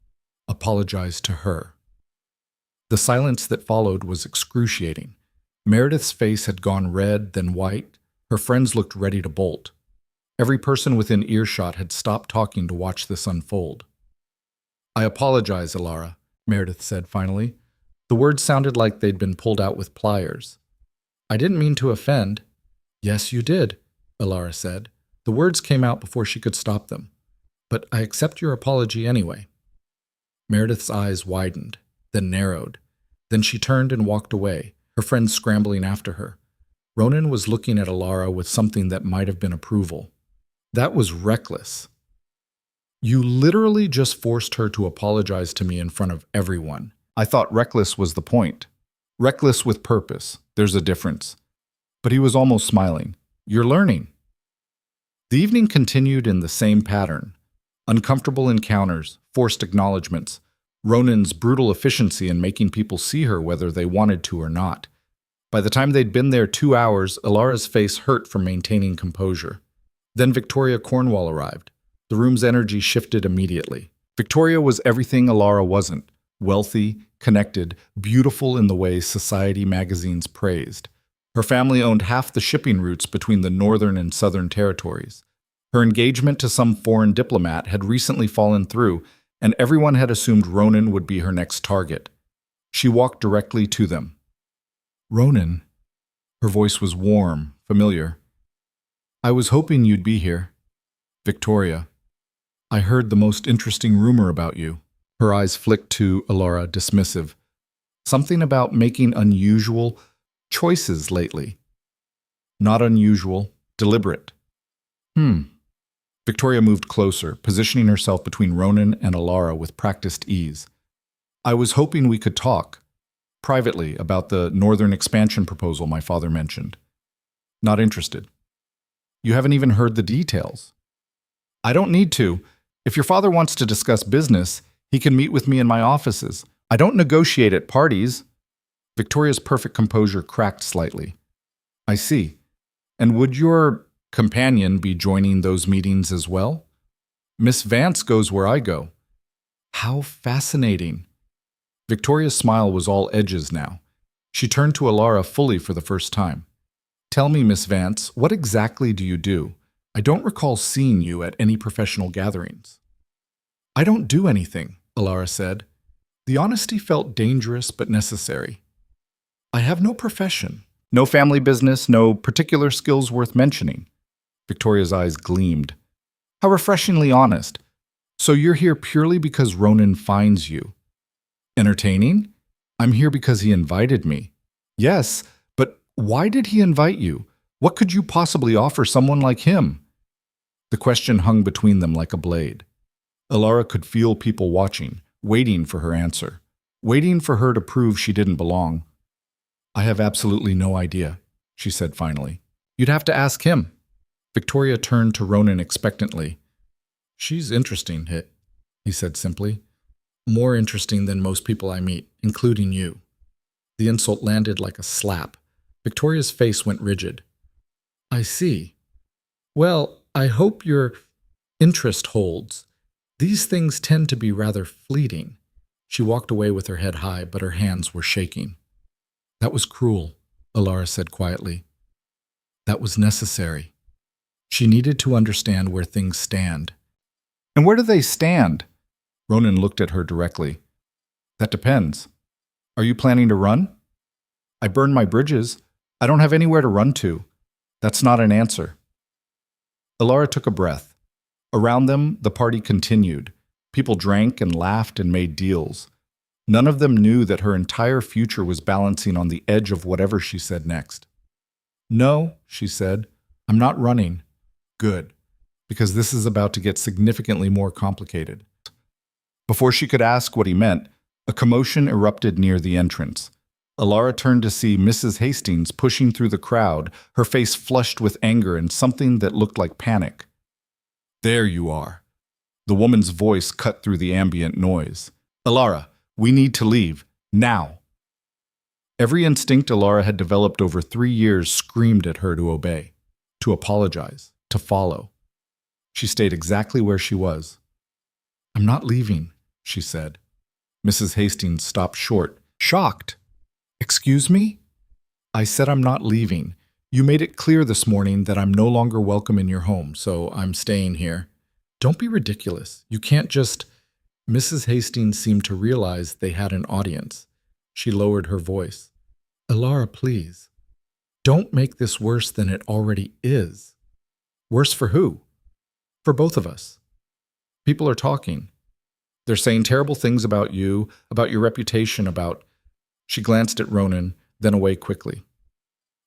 Apologize to her. The silence that followed was excruciating. Meredith's face had gone red, then white. Her friends looked ready to bolt. Every person within earshot had stopped talking to watch this unfold. I apologize, Elara, Meredith said finally. The words sounded like they'd been pulled out with pliers. I didn't mean to offend. Yes, you did, Elara said. The words came out before she could stop them. But I accept your apology anyway. Meredith's eyes widened, then narrowed. Then she turned and walked away, her friends scrambling after her. Ronan was looking at Elara with something that might have been approval. That was reckless. You literally just forced her to apologize to me in front of everyone. I thought reckless was the point. Reckless with purpose. There's a difference. But he was almost smiling. You're learning. The evening continued in the same pattern. Uncomfortable encounters, forced acknowledgments, Ronan's brutal efficiency in making people see her whether they wanted to or not. By the time they'd been there 2 hours, Elara's face hurt from maintaining composure. Then Victoria Cornwall arrived. The room's energy shifted immediately. Victoria was everything Elara wasn't. Wealthy, connected, beautiful in the way society magazines praised. Her family owned half the shipping routes between the northern and southern territories. Her engagement to some foreign diplomat had recently fallen through, and everyone had assumed Ronan would be her next target. She walked directly to them. Ronan. Her voice was warm, familiar. I was hoping you'd be here. Victoria. I heard the most interesting rumor about you. Her eyes flicked to Elara, dismissive. Something about making unusual choices lately. Not unusual, deliberate. Victoria moved closer, positioning herself between Ronan and Elara with practiced ease. I was hoping we could talk, privately, about the northern expansion proposal my father mentioned. Not interested. You haven't even heard the details. I don't need to. If your father wants to discuss business, he can meet with me in my offices. I don't negotiate at parties. Victoria's perfect composure cracked slightly. I see. And would your companion be joining those meetings as well? Miss Vance goes where I go. How fascinating. Victoria's smile was all edges now. She turned to Elara fully for the first time. Tell me, Miss Vance, what exactly do you do? I don't recall seeing you at any professional gatherings. I don't do anything, Elara said. The honesty felt dangerous but necessary. I have no profession, no family business, no particular skills worth mentioning. Victoria's eyes gleamed. How refreshingly honest. So you're here purely because Ronan finds you. Entertaining? I'm here because he invited me. Yes, but why did he invite you? What could you possibly offer someone like him? The question hung between them like a blade. Elara could feel people watching, waiting for her answer. waiting for her to prove she didn't belong. I have absolutely no idea, she said finally. You'd have to ask him. Victoria turned to Ronan expectantly. She's interesting, he said simply. More interesting than most people I meet, including you. The insult landed like a slap. Victoria's face went rigid. I see. Well, I hope your interest holds. These things tend to be rather fleeting. She walked away with her head high, but her hands were shaking. That was cruel, Elara said quietly. That was necessary. She needed to understand where things stand. And where do they stand? Ronan looked at her directly. That depends. Are you planning to run? I burned my bridges. I don't have anywhere to run to. That's not an answer. Elara took a breath. Around them, the party continued. People drank and laughed and made deals. None of them knew that her entire future was balancing on the edge of whatever she said next. No, she said, I'm not running. Good, because this is about to get significantly more complicated. Before she could ask what he meant, a commotion erupted near the entrance. Elara turned to see Mrs. Hastings pushing through the crowd, her face flushed with anger and something that looked like panic. There you are. The woman's voice cut through the ambient noise. Elara, we need to leave. Now. Every instinct Elara had developed over 3 years screamed at her to obey, to apologize, to follow. She stayed exactly where she was. I'm not leaving, she said. Mrs. Hastings stopped short, shocked. Excuse me? I said I'm not leaving. You made it clear this morning that I'm no longer welcome in your home, so I'm staying here. Don't be ridiculous. You can't just... Mrs. Hastings seemed to realize they had an audience. She lowered her voice. Elara, please. Don't make this worse than it already is. Worse for who? For both of us. People are talking. They're saying terrible things about you, about your reputation, about... She glanced at Ronan, then away quickly.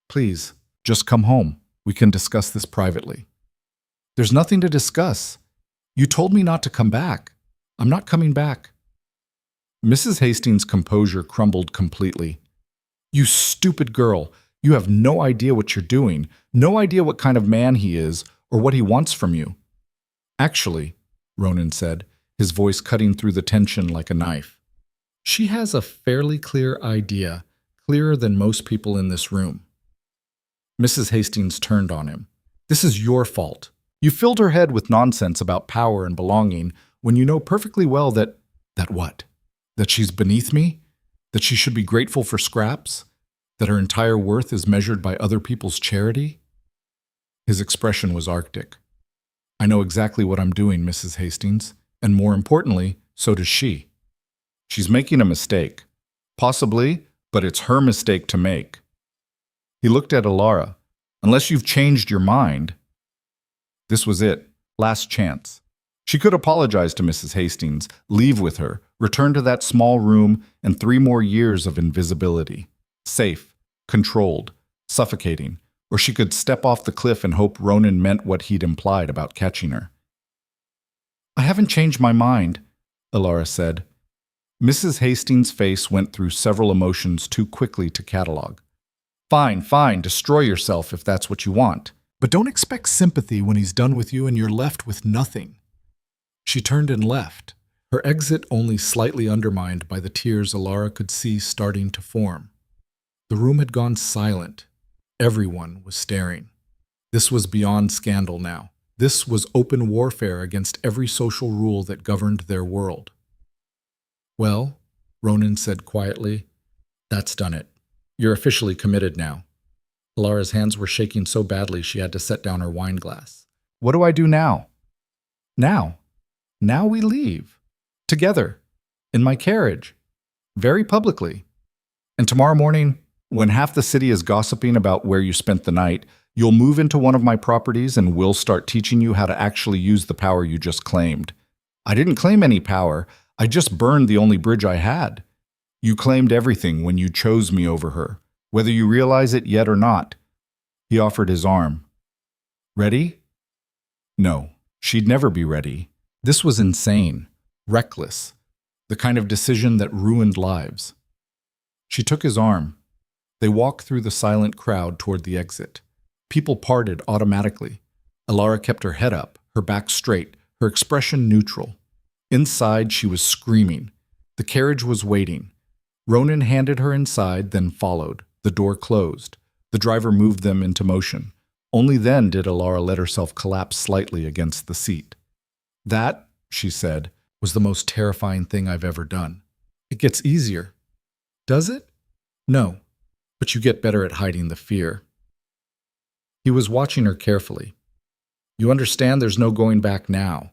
Please, just come home. We can discuss this privately. There's nothing to discuss. You told me not to come back. I'm not coming back. Mrs. Hastings' composure crumbled completely. You stupid girl. You have no idea what you're doing, no idea what kind of man he is or what he wants from you. Actually, Ronan said, his voice cutting through the tension like a knife. She has a fairly clear idea, clearer than most people in this room. Mrs. Hastings turned on him. This is your fault. You filled her head with nonsense about power and belonging when you know perfectly well that what? That she's beneath me? That she should be grateful for scraps? That her entire worth is measured by other people's charity? His expression was arctic. I know exactly what I'm doing, Mrs. Hastings, and more importantly, so does she. She's making a mistake. Possibly, but it's her mistake to make. He looked at Elara. Unless you've changed your mind. This was it. Last chance. She could apologize to Mrs. Hastings, leave with her, return to that small room, and 3 more years of invisibility. Safe, controlled, suffocating. Or she could step off the cliff and hope Ronan meant what he'd implied about catching her. I haven't changed my mind, Elara said. Mrs. Hastings' face went through several emotions too quickly to catalog. Fine, destroy yourself if that's what you want. But don't expect sympathy when he's done with you and you're left with nothing. She turned and left, her exit only slightly undermined by the tears Elara could see starting to form. The room had gone silent. Everyone was staring. This was beyond scandal now. This was open warfare against every social rule that governed their world. Well, Ronan said quietly, that's done it. You're officially committed now. Elara's hands were shaking so badly she had to set down her wine glass. What do I do now? Now we leave. Together. In my carriage. Very publicly. And tomorrow morning, when half the city is gossiping about where you spent the night, you'll move into one of my properties and we'll start teaching you how to actually use the power you just claimed. I didn't claim any power. I just burned the only bridge I had. You claimed everything when you chose me over her, whether you realize it yet or not. He offered his arm. Ready? No, she'd never be ready. This was insane, reckless. the kind of decision that ruined lives. She took his arm. They walked through the silent crowd toward the exit. People parted automatically. Elara kept her head up, her back straight, her expression neutral. Inside, she was screaming. The carriage was waiting. Ronan handed her inside, then followed. The door closed. The driver moved them into motion. Only then did Elara let herself collapse slightly against the seat. That, she said, was the most terrifying thing I've ever done. It gets easier. Does it? No, but you get better at hiding the fear. He was watching her carefully. You understand there's no going back now.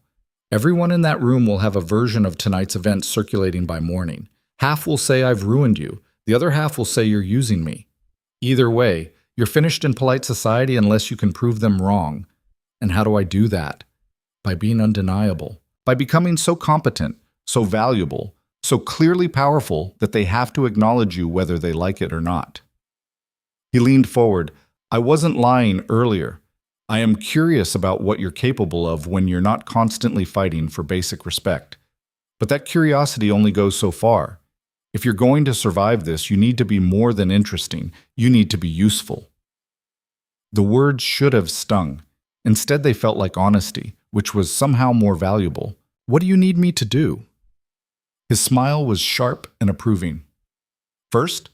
Everyone in that room will have a version of tonight's event circulating by morning. Half will say I've ruined you. The other half will say you're using me. Either way, you're finished in polite society unless you can prove them wrong. And how do I do that? By being undeniable. By becoming so competent, so valuable, so clearly powerful that they have to acknowledge you whether they like it or not. He leaned forward. I wasn't lying earlier. I am curious about what you're capable of when you're not constantly fighting for basic respect. But that curiosity only goes so far. If you're going to survive this, you need to be more than interesting. You need to be useful. The words should have stung. Instead, they felt like honesty, which was somehow more valuable. What do you need me to do? His smile was sharp and approving. First,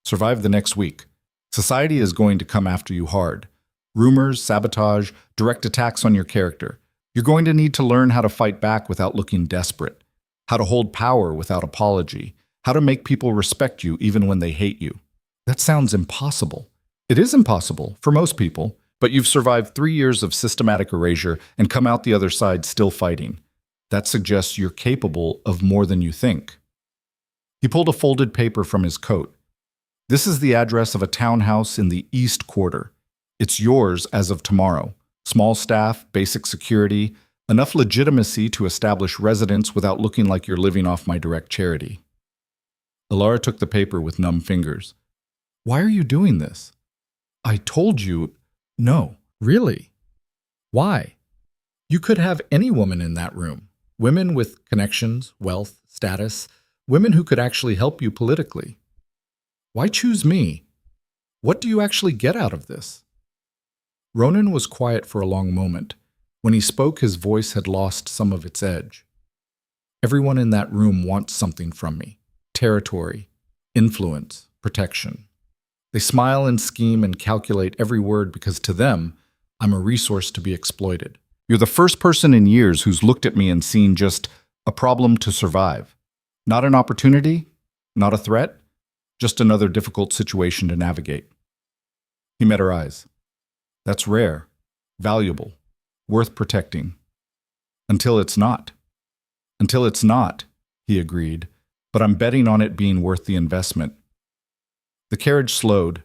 survive the next week. Society is going to come after you hard. Rumors, sabotage, direct attacks on your character. You're going to need to learn how to fight back without looking desperate, how to hold power without apology, how to make people respect you even when they hate you. That sounds impossible. It is impossible for most people, but you've survived 3 years of systematic erasure and come out the other side still fighting. That suggests you're capable of more than you think. He pulled a folded paper from his coat. This is the address of a townhouse in the East Quarter. It's yours as of tomorrow. Small staff, basic security, enough legitimacy to establish residence without looking like you're living off my direct charity. Elara took the paper with numb fingers. Why are you doing this? I told you. No, really. Why? You could have any woman in that room. Women with connections, wealth, status, women who could actually help you politically. Why choose me? What do you actually get out of this? Ronan was quiet for a long moment. When he spoke, his voice had lost some of its edge. Everyone in that room wants something from me. Territory, influence, protection. They smile and scheme and calculate every word because to them, I'm a resource to be exploited. You're the first person in years who's looked at me and seen just a problem to survive. Not an opportunity, not a threat, just another difficult situation to navigate. He met her eyes. That's rare, valuable, worth protecting. Until it's not. Until it's not, he agreed, but I'm betting on it being worth the investment. The carriage slowed.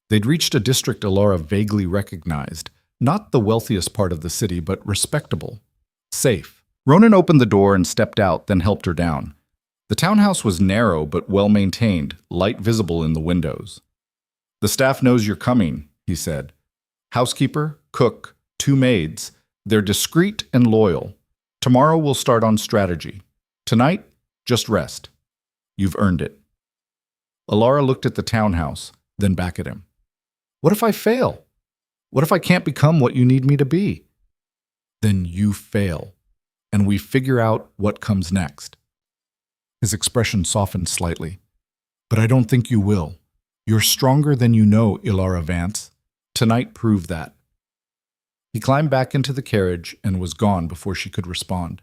They'd reached a district Elara vaguely recognized, not the wealthiest part of the city, but respectable, safe. Ronan opened the door and stepped out, then helped her down. The townhouse was narrow but well-maintained, light visible in the windows. The staff knows you're coming, he said. Housekeeper, cook, 2 maids. They're discreet and loyal. Tomorrow we'll start on strategy. Tonight, just rest. You've earned it. Elara looked at the townhouse, then back at him. What if I fail? What if I can't become what you need me to be? Then you fail, and we figure out what comes next. His expression softened slightly. But I don't think you will. You're stronger than you know, Elara Vance. Tonight proved that. He climbed back into the carriage and was gone before she could respond.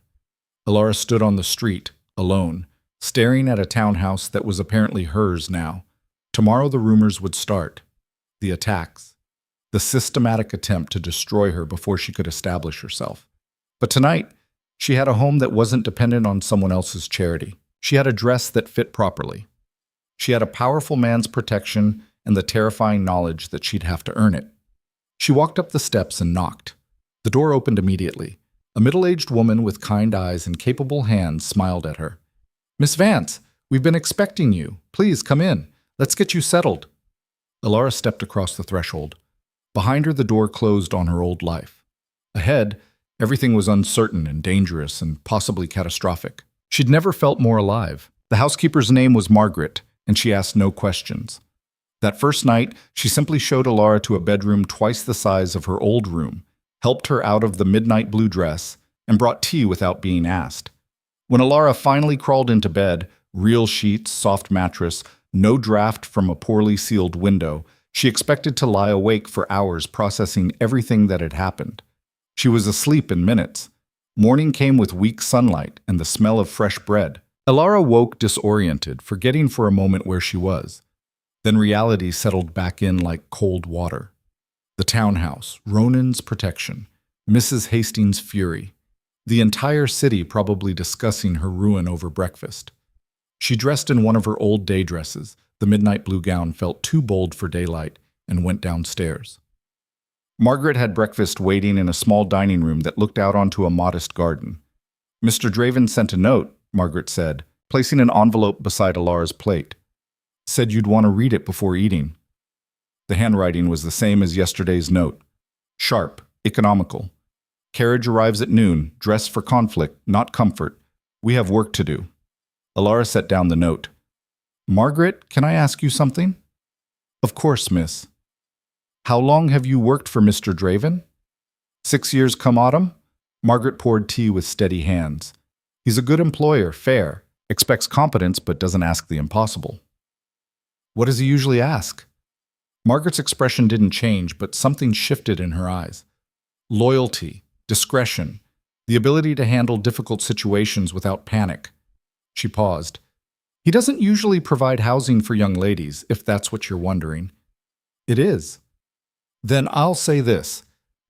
Elara stood on the street, alone, staring at a townhouse that was apparently hers now. Tomorrow the rumors would start. The attacks. The systematic attempt to destroy her before she could establish herself. But tonight, she had a home that wasn't dependent on someone else's charity. She had a dress that fit properly. She had a powerful man's protection and the terrifying knowledge that she'd have to earn it. She walked up the steps and knocked. The door opened immediately. A middle-aged woman with kind eyes and capable hands smiled at her. Miss Vance, we've been expecting you. Please come in. Let's get you settled. Elara stepped across the threshold. Behind her, the door closed on her old life. Ahead, everything was uncertain and dangerous and possibly catastrophic. She'd never felt more alive. The housekeeper's name was Margaret, and she asked no questions. That first night, she simply showed Elara to a bedroom twice the size of her old room, helped her out of the midnight blue dress, and brought tea without being asked. When Elara finally crawled into bed, real sheets, soft mattress, no draft from a poorly sealed window, she expected to lie awake for hours processing everything that had happened. She was asleep in minutes. Morning came with weak sunlight and the smell of fresh bread. Elara woke disoriented, forgetting for a moment where she was. Then reality settled back in like cold water. The townhouse, Ronan's protection, Mrs. Hastings' fury, the entire city probably discussing her ruin over breakfast. She dressed in one of her old day dresses. The midnight blue gown felt too bold for daylight and went downstairs. Margaret had breakfast waiting in a small dining room that looked out onto a modest garden. "Mr. Draven sent a note," Margaret said, placing an envelope beside Elara's plate. "Said you'd want to read it before eating." The handwriting was the same as yesterday's note. Sharp, economical. "Carriage arrives at noon. Dress for conflict, not comfort. We have work to do." Elara set down the note. "Margaret, can I ask you something?" "Of course, miss." "How long have you worked for Mr. Draven?" 6 years come autumn." Margaret poured tea with steady hands. "He's a good employer, fair, expects competence but doesn't ask the impossible." "What does he usually ask?" Margaret's expression didn't change, but something shifted in her eyes. Loyalty, discretion, the ability to handle difficult situations without panic. She paused. "He doesn't usually provide housing for young ladies, if that's what you're wondering." "It is." "Then I'll say this.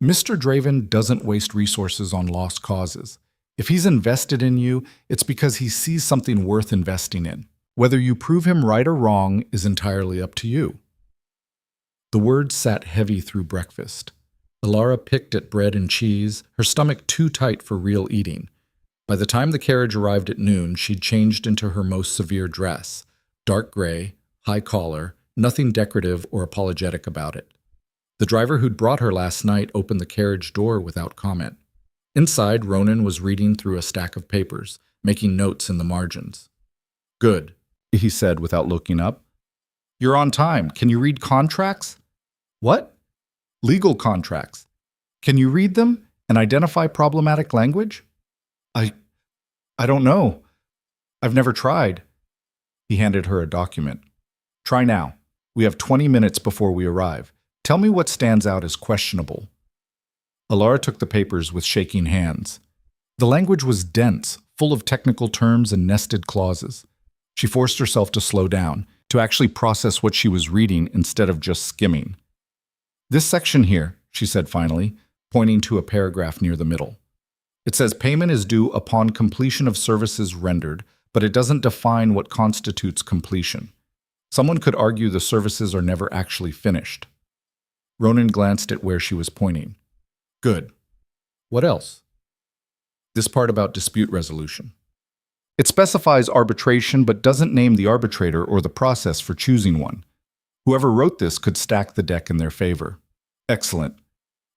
Mr. Draven doesn't waste resources on lost causes. If he's invested in you, it's because he sees something worth investing in. Whether you prove him right or wrong is entirely up to you." The words sat heavy through breakfast. Elara picked at bread and cheese, her stomach too tight for real eating. By the time the carriage arrived at noon, she'd changed into her most severe dress, dark gray, high collar, nothing decorative or apologetic about it. The driver who'd brought her last night opened the carriage door without comment. Inside, Ronan was reading through a stack of papers, making notes in the margins. "Good," he said without looking up. "You're on time. Can you read contracts?" "What?" "Legal contracts. Can you read them and identify problematic language?" I don't know. I've never tried." He handed her a document. "Try now. We have 20 minutes before we arrive. Tell me what stands out as questionable." Elara took the papers with shaking hands. The language was dense, full of technical terms and nested clauses. She forced herself to slow down, to actually process what she was reading instead of just skimming. "This section here," she said finally, pointing to a paragraph near the middle. "It says payment is due upon completion of services rendered, but it doesn't define what constitutes completion. Someone could argue the services are never actually finished." Ronan glanced at where she was pointing. "Good. What else?" "This part about dispute resolution. It specifies arbitration but doesn't name the arbitrator or the process for choosing one. Whoever wrote this could stack the deck in their favor." "Excellent."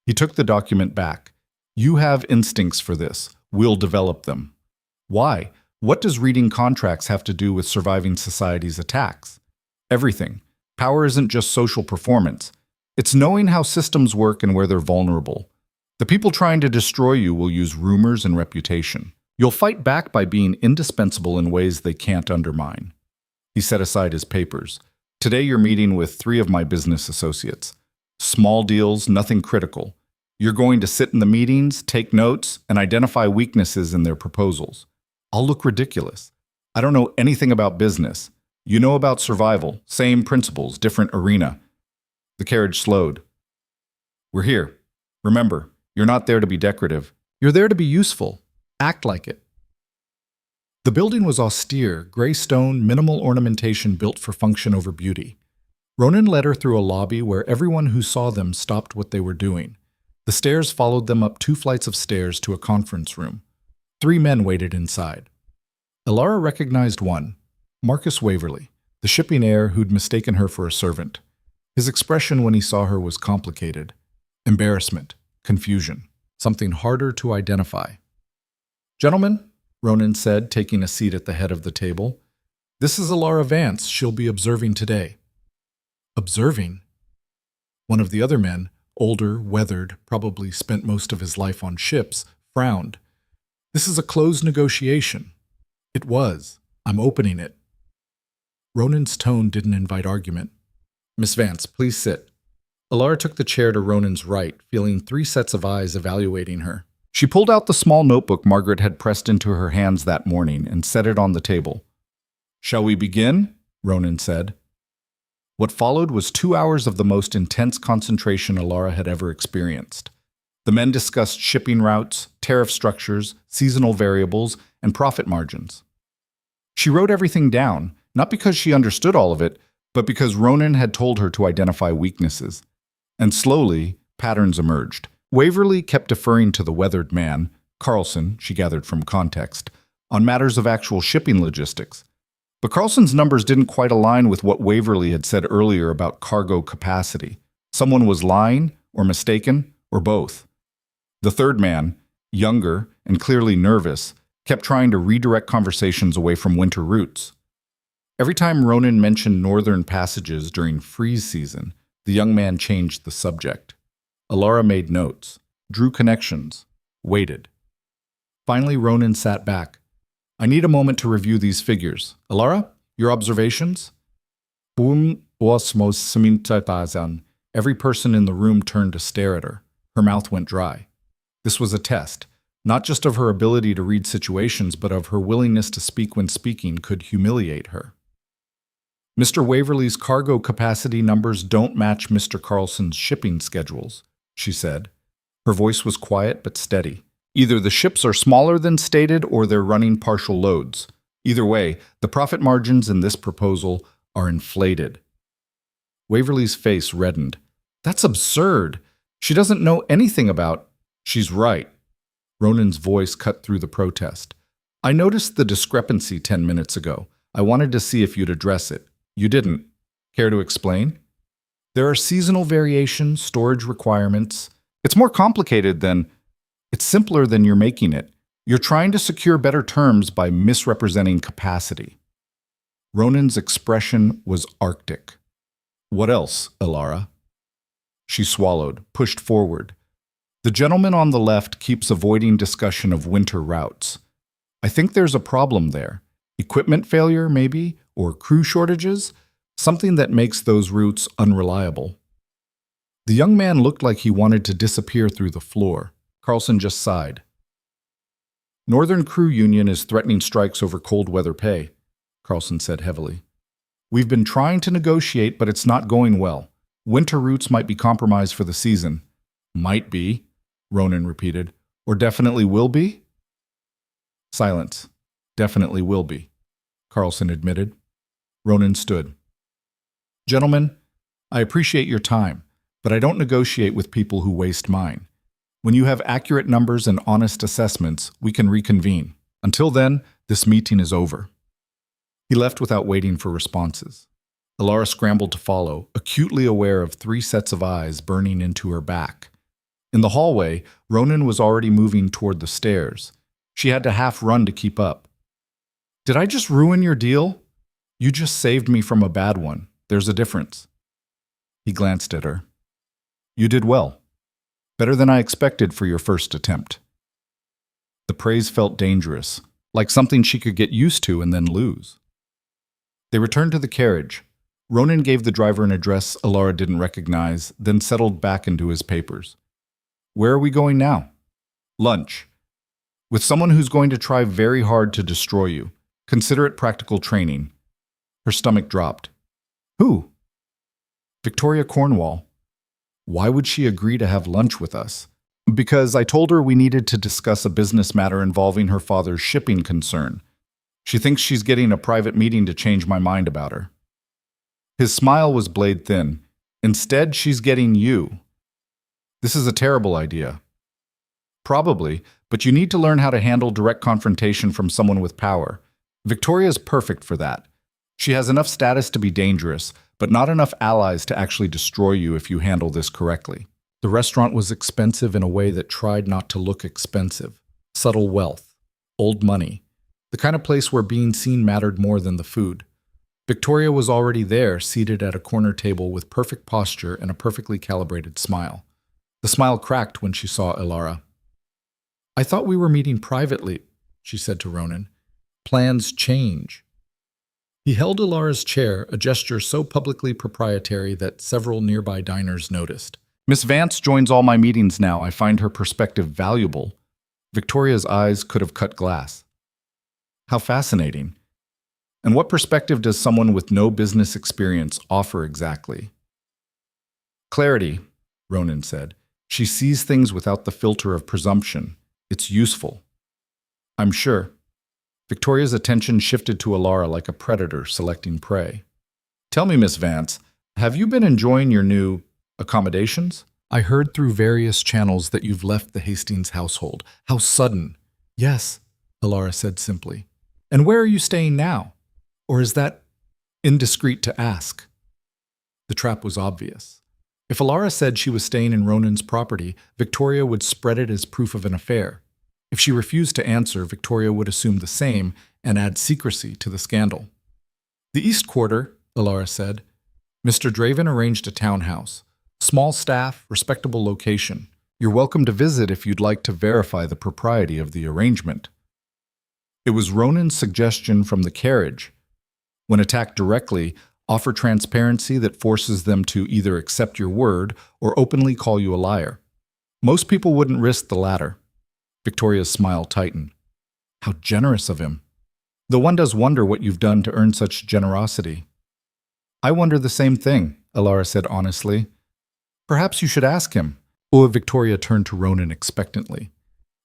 He took the document back. "You have instincts for this. We'll develop them." "Why? What does reading contracts have to do with surviving society's attacks?" "Everything. Power isn't just social performance. It's knowing how systems work and where they're vulnerable. The people trying to destroy you will use rumors and reputation. You'll fight back by being indispensable in ways they can't undermine." He set aside his papers. "Today you're meeting with 3 of my business associates. Small deals, nothing critical. You're going to sit in the meetings, take notes, and identify weaknesses in their proposals. I'll look ridiculous. I don't know anything about business. You know about survival, same principles, different arena." The carriage slowed. "We're here. Remember, you're not there to be decorative. You're there to be useful. Act like it." The building was austere, gray stone, minimal ornamentation built for function over beauty. Ronan led her through a lobby where everyone who saw them stopped what they were doing. The stairs followed them up 2 flights of stairs to a conference room. 3 men waited inside. Elara recognized one, Marcus Waverley, the shipping heir who'd mistaken her for a servant. His expression when he saw her was complicated. Embarrassment, confusion, something harder to identify. "Gentlemen," Ronan said, taking a seat at the head of the table. "This is Elara Vance. She'll be observing today." Observing? One of the other men, older, weathered, probably spent most of his life on ships, frowned. "This is a closed negotiation." "It was. I'm opening it." Ronan's tone didn't invite argument. "Miss Vance, please sit." Elara took the chair to Ronan's right, feeling 3 sets of eyes evaluating her. She pulled out the small notebook Margaret had pressed into her hands that morning and set it on the table. "Shall we begin?" Ronan said. What followed was 2 hours of the most intense concentration Elara had ever experienced. The men discussed shipping routes, tariff structures, seasonal variables, and profit margins. She wrote everything down, not because she understood all of it, but because Ronan had told her to identify weaknesses. And slowly, patterns emerged. Waverly kept deferring to the weathered man, Carlson, she gathered from context, on matters of actual shipping logistics. But Carlson's numbers didn't quite align with what Waverly had said earlier about cargo capacity. Someone was lying, or mistaken, or both. The third man, younger and clearly nervous, kept trying to redirect conversations away from winter routes. Every time Ronan mentioned northern passages during freeze season, the young man changed the subject. Elara made notes, drew connections, waited. Finally, Ronan sat back. "I need a moment to review these figures. Elara, your observations?" Every person in the room turned to stare at her. Her mouth went dry. This was a test, not just of her ability to read situations, but of her willingness to speak when speaking could humiliate her. "Mr. Waverly's cargo capacity numbers don't match Mr. Carlson's shipping schedules," she said. Her voice was quiet but steady. "Either the ships are smaller than stated or they're running partial loads. Either way, the profit margins in this proposal are inflated." Waverly's face reddened. "That's absurd. She doesn't know anything about—" "She's right." Ronan's voice cut through the protest. "I noticed the discrepancy 10 minutes ago. I wanted to see if you'd address it. You didn't. Care to explain?" "There are seasonal variations, storage requirements. It's more complicated than— It's simpler than you're making it. You're trying to secure better terms by misrepresenting capacity." Ronan's expression was arctic. "What else, Elara?" She swallowed, pushed forward. "The gentleman on the left keeps avoiding discussion of winter routes. I think there's a problem there. Equipment failure, maybe, or crew shortages, something that makes those routes unreliable." The young man looked like he wanted to disappear through the floor. Carlson just sighed. "Northern Crew Union is threatening strikes over cold weather pay," Carlson said heavily. "We've been trying to negotiate, but it's not going well. Winter routes might be compromised for the season." "Might be," Ronan repeated. "Or definitely will be?" Silence. "Definitely will be," Carlson admitted. Ronan stood. "Gentlemen, I appreciate your time, but I don't negotiate with people who waste mine. When you have accurate numbers and honest assessments, we can reconvene. Until then, this meeting is over." He left without waiting for responses. Elara scrambled to follow, acutely aware of 3 sets of eyes burning into her back. In the hallway, Ronan was already moving toward the stairs. She had to half run to keep up. "Did I just ruin your deal?" "You just saved me from a bad one. There's a difference." He glanced at her. "You did well. Better than I expected for your first attempt." The praise felt dangerous, like something she could get used to and then lose. They returned to the carriage. Ronan gave the driver an address Elara didn't recognize, then settled back into his papers. "Where are we going now?" "Lunch. With someone who's going to try very hard to destroy you. Consider it practical training." Her stomach dropped. "Who?" "Victoria Cornwall." "Why would she agree to have lunch with us?" "Because I told her we needed to discuss a business matter involving her father's shipping concern. She thinks she's getting a private meeting to change my mind about her." His smile was blade thin. "Instead, she's getting you." "This is a terrible idea." "Probably, but you need to learn how to handle direct confrontation from someone with power. Victoria's perfect for that. She has enough status to be dangerous, but not enough allies to actually destroy you if you handle this correctly." The restaurant was expensive in a way that tried not to look expensive. Subtle wealth. Old money. The kind of place where being seen mattered more than the food. Victoria was already there, seated at a corner table with perfect posture and a perfectly calibrated smile. The smile cracked when she saw Elara. "I thought we were meeting privately," she said to Ronan. "Plans change." He held Elara's chair, a gesture so publicly proprietary that several nearby diners noticed. "Miss Vance joins all my meetings now. I find her perspective valuable." Victoria's eyes could have cut glass. "How fascinating. And what perspective does someone with no business experience offer exactly?" "Clarity," Ronan said. "She sees things without the filter of presumption. It's useful." "I'm sure." Victoria's attention shifted to Elara like a predator selecting prey. "Tell me, Miss Vance, have you been enjoying your new accommodations? I heard through various channels that you've left the Hastings household. How sudden." "Yes," Elara said simply. "And where are you staying now? Or is that indiscreet to ask?" The trap was obvious. If Elara said she was staying in Ronan's property, Victoria would spread it as proof of an affair. If she refused to answer, Victoria would assume the same and add secrecy to the scandal. "The East Quarter," Elara said. "Mr. Draven arranged a townhouse. Small staff, respectable location. You're welcome to visit if you'd like to verify the propriety of the arrangement." It was Ronan's suggestion from the carriage. When attacked directly, offer transparency that forces them to either accept your word or openly call you a liar. Most people wouldn't risk the latter. Victoria's smile tightened. "How generous of him. Though one does wonder what you've done to earn such generosity." "I wonder the same thing," Elara said honestly. "Perhaps you should ask him." Victoria turned to Ronan expectantly.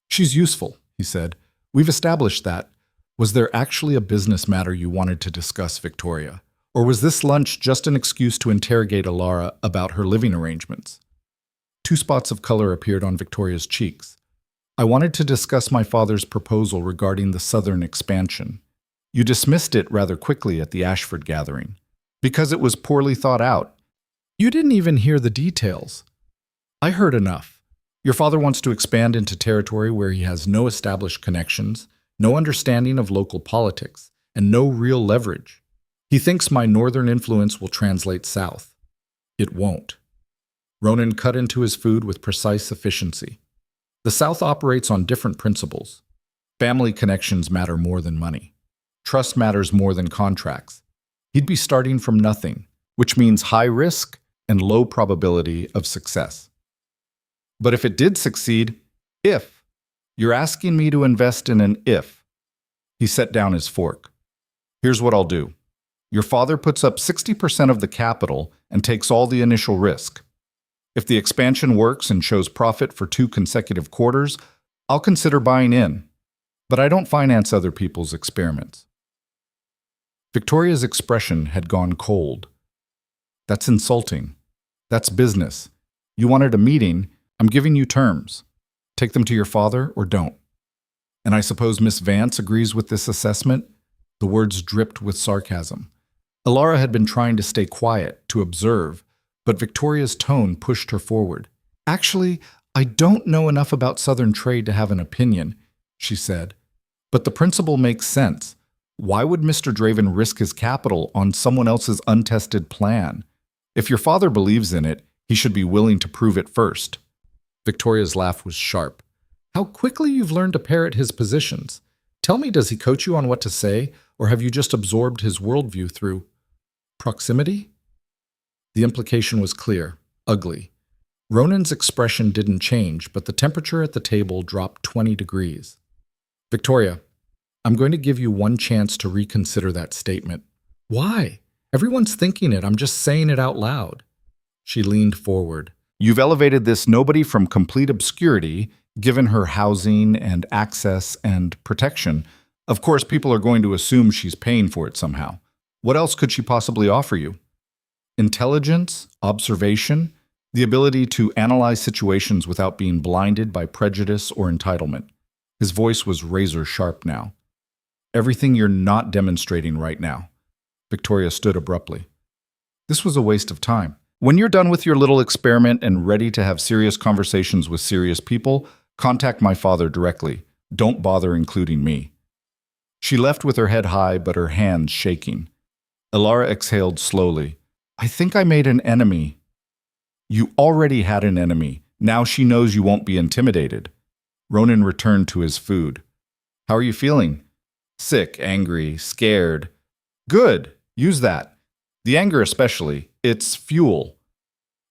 "She's useful," he said. "We've established that. Was there actually a business matter you wanted to discuss, Victoria? Or was this lunch just an excuse to interrogate Elara about her living arrangements?" 2 spots of color appeared on Victoria's cheeks. "I wanted to discuss my father's proposal regarding the southern expansion. You dismissed it rather quickly at the Ashford gathering. Because it was poorly thought out. You didn't even hear the details." "I heard enough. Your father wants to expand into territory where he has no established connections, no understanding of local politics, and no real leverage. He thinks my northern influence will translate south. It won't." Ronan cut into his food with precise efficiency. "The South operates on different principles. Family connections matter more than money. Trust matters more than contracts. He'd be starting from nothing, which means high risk and low probability of success. But if it did succeed, if. You're asking me to invest in an if." He set down his fork. "Here's what I'll do. Your father puts up 60% of the capital and takes all the initial risk. If the expansion works and shows profit for 2 consecutive quarters, I'll consider buying in. But I don't finance other people's experiments." Victoria's expression had gone cold. "That's insulting. That's business. You wanted a meeting. I'm giving you terms. Take them to your father or don't. And I suppose Miss Vance agrees with this assessment?" The words dripped with sarcasm. Elara had been trying to stay quiet, to observe, but Victoria's tone pushed her forward. "Actually, I don't know enough about Southern trade to have an opinion," she said. "But the principle makes sense. Why would Mr. Draven risk his capital on someone else's untested plan? If your father believes in it, he should be willing to prove it first." Victoria's laugh was sharp. "How quickly you've learned to parrot his positions. Tell me, does he coach you on what to say, or have you just absorbed his worldview through proximity?" The implication was clear, ugly. Ronan's expression didn't change, but the temperature at the table dropped 20 degrees. "Victoria, I'm going to give you one chance to reconsider that statement." "Why? Everyone's thinking it. I'm just saying it out loud." She leaned forward. "You've elevated this nobody from complete obscurity, given her housing and access and protection. Of course, people are going to assume she's paying for it somehow. What else could she possibly offer you? Intelligence, observation, the ability to analyze situations without being blinded by prejudice or entitlement." His voice was razor sharp now. "Everything you're not demonstrating right now." Victoria stood abruptly. This was a waste of time. When you're done with your little experiment and ready to have serious conversations with serious people, contact my father directly. Don't bother including me." She left with her head high but her hands shaking. Elara exhaled slowly. I think I made an enemy. You already had an enemy. Now she knows you won't be intimidated. Ronan returned to his food. How are you feeling? Sick, angry, scared. Good. Use that. The anger especially. It's fuel.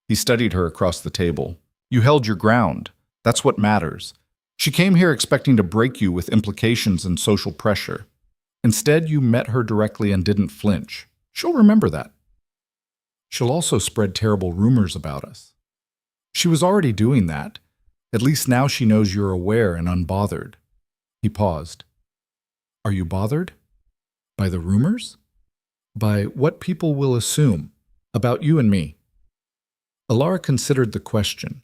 He studied her across the table. You held your ground. That's what matters. She came here expecting to break you with implications and social pressure. Instead, you met her directly and didn't flinch. She'll remember that. She'll also spread terrible rumors about us. She was already doing that. At least now she knows you're aware and unbothered. He paused. Are you bothered? By the rumors? By what people will assume about you and me? Elara considered the question.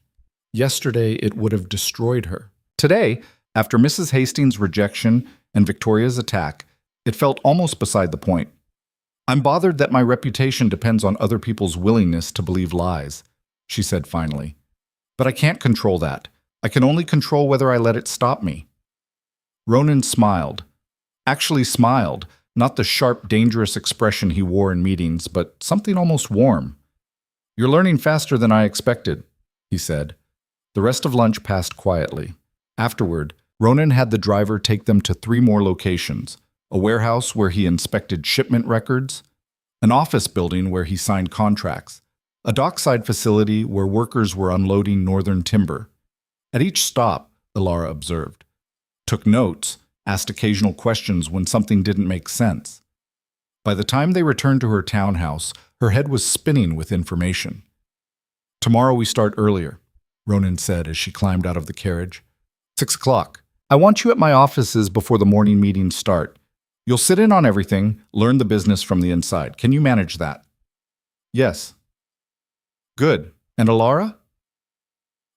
Yesterday, it would have destroyed her. Today, after Mrs. Hastings' rejection and Victoria's attack, it felt almost beside the point. I'm bothered that my reputation depends on other people's willingness to believe lies, she said finally. But I can't control that. I can only control whether I let it stop me. Ronan smiled. Actually smiled, not the sharp, dangerous expression he wore in meetings, but something almost warm. You're learning faster than I expected, he said. The rest of lunch passed quietly. Afterward, Ronan had the driver take them to 3 more locations: a warehouse where he inspected shipment records, an office building where he signed contracts, a dockside facility where workers were unloading northern timber. At each stop, Elara observed, took notes, asked occasional questions when something didn't make sense. By the time they returned to her townhouse, her head was spinning with information. Tomorrow we start earlier, Ronan said as she climbed out of the carriage. 6 o'clock. I want you at my offices before the morning meetings start. You'll sit in on everything, learn the business from the inside. Can you manage that? Yes. Good. And Elara?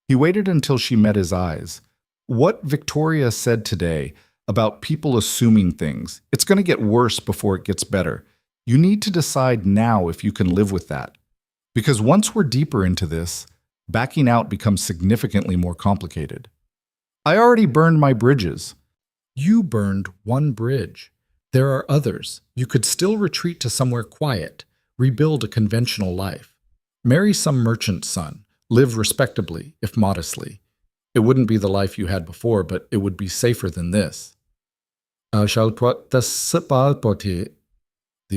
He waited until she met his eyes. What Victoria said today about people assuming things, it's going to get worse before it gets better. You need to decide now if you can live with that. Because once we're deeper into this, backing out becomes significantly more complicated. I already burned my bridges. You burned one bridge. There are others. You could still retreat to somewhere quiet, rebuild a conventional life. Marry some merchant's son, live respectably, if modestly. It wouldn't be the life you had before, but it would be safer than this. The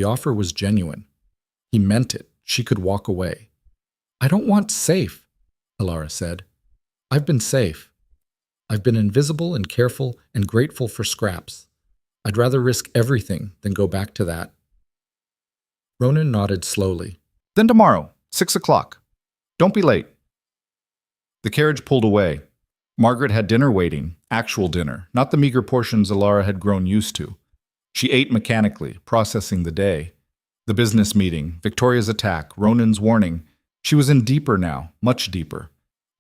offer was genuine. He meant it. She could walk away. I don't want safe, Elara said. I've been safe. I've been invisible and careful and grateful for scraps. I'd rather risk everything than go back to that. Ronan nodded slowly. Then tomorrow, 6 o'clock. Don't be late. The carriage pulled away. Margaret had dinner waiting, actual dinner, not the meager portions Elara had grown used to. She ate mechanically, processing the day. The business meeting, Victoria's attack, Ronan's warning. She was in deeper now, much deeper.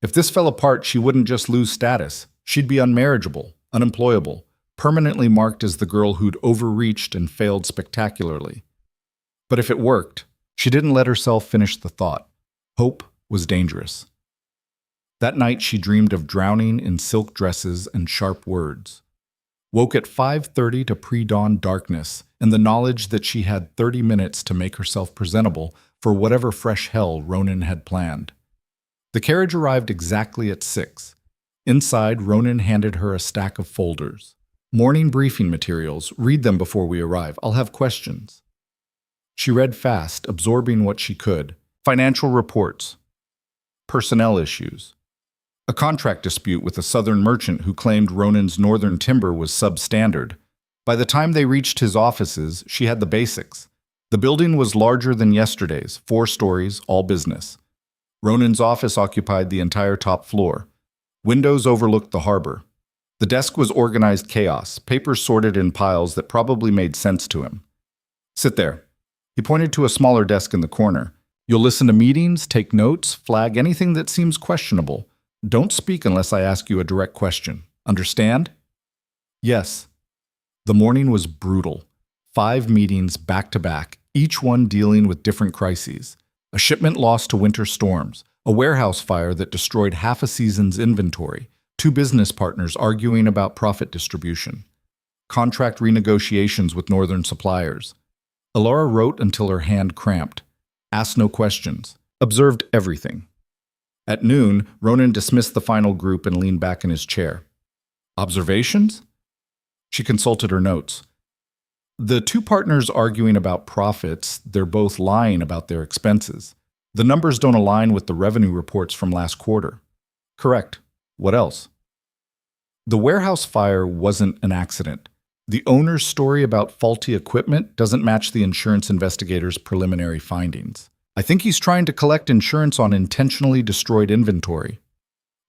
If this fell apart, she wouldn't just lose status. She'd be unmarriageable, unemployable, permanently marked as the girl who'd overreached and failed spectacularly. But if it worked, she didn't let herself finish the thought. Hope was dangerous. That night she dreamed of drowning in silk dresses and sharp words. Woke at 5:30 to pre-dawn darkness and the knowledge that she had 30 minutes to make herself presentable for whatever fresh hell Ronan had planned. The carriage arrived exactly at 6. Inside, Ronan handed her a stack of folders. Morning briefing materials. Read them before we arrive. I'll have questions. She read fast, absorbing what she could. Financial reports. Personnel issues. A contract dispute with a southern merchant who claimed Ronan's northern timber was substandard. By the time they reached his offices, she had the basics. The building was larger than yesterday's, 4 stories, all business. Ronan's office occupied the entire top floor. Windows overlooked the harbor. The desk was organized chaos, papers sorted in piles that probably made sense to him. Sit there. He pointed to a smaller desk in the corner. You'll listen to meetings, take notes, flag anything that seems questionable. Don't speak unless I ask you a direct question. Understand? Yes. The morning was brutal. 5 meetings back to back, each one dealing with different crises. A shipment lost to winter storms, a warehouse fire that destroyed half a season's inventory, 2 business partners arguing about profit distribution. contract renegotiations with northern suppliers. Elara wrote until her hand cramped, asked no questions, observed everything. At noon, Ronan dismissed the final group and leaned back in his chair. Observations? She consulted her notes. The two partners arguing about profits, they're both lying about their expenses. The numbers don't align with the revenue reports from last quarter. Correct. What else? The warehouse fire wasn't an accident. The owner's story about faulty equipment doesn't match the insurance investigator's preliminary findings. I think he's trying to collect insurance on intentionally destroyed inventory.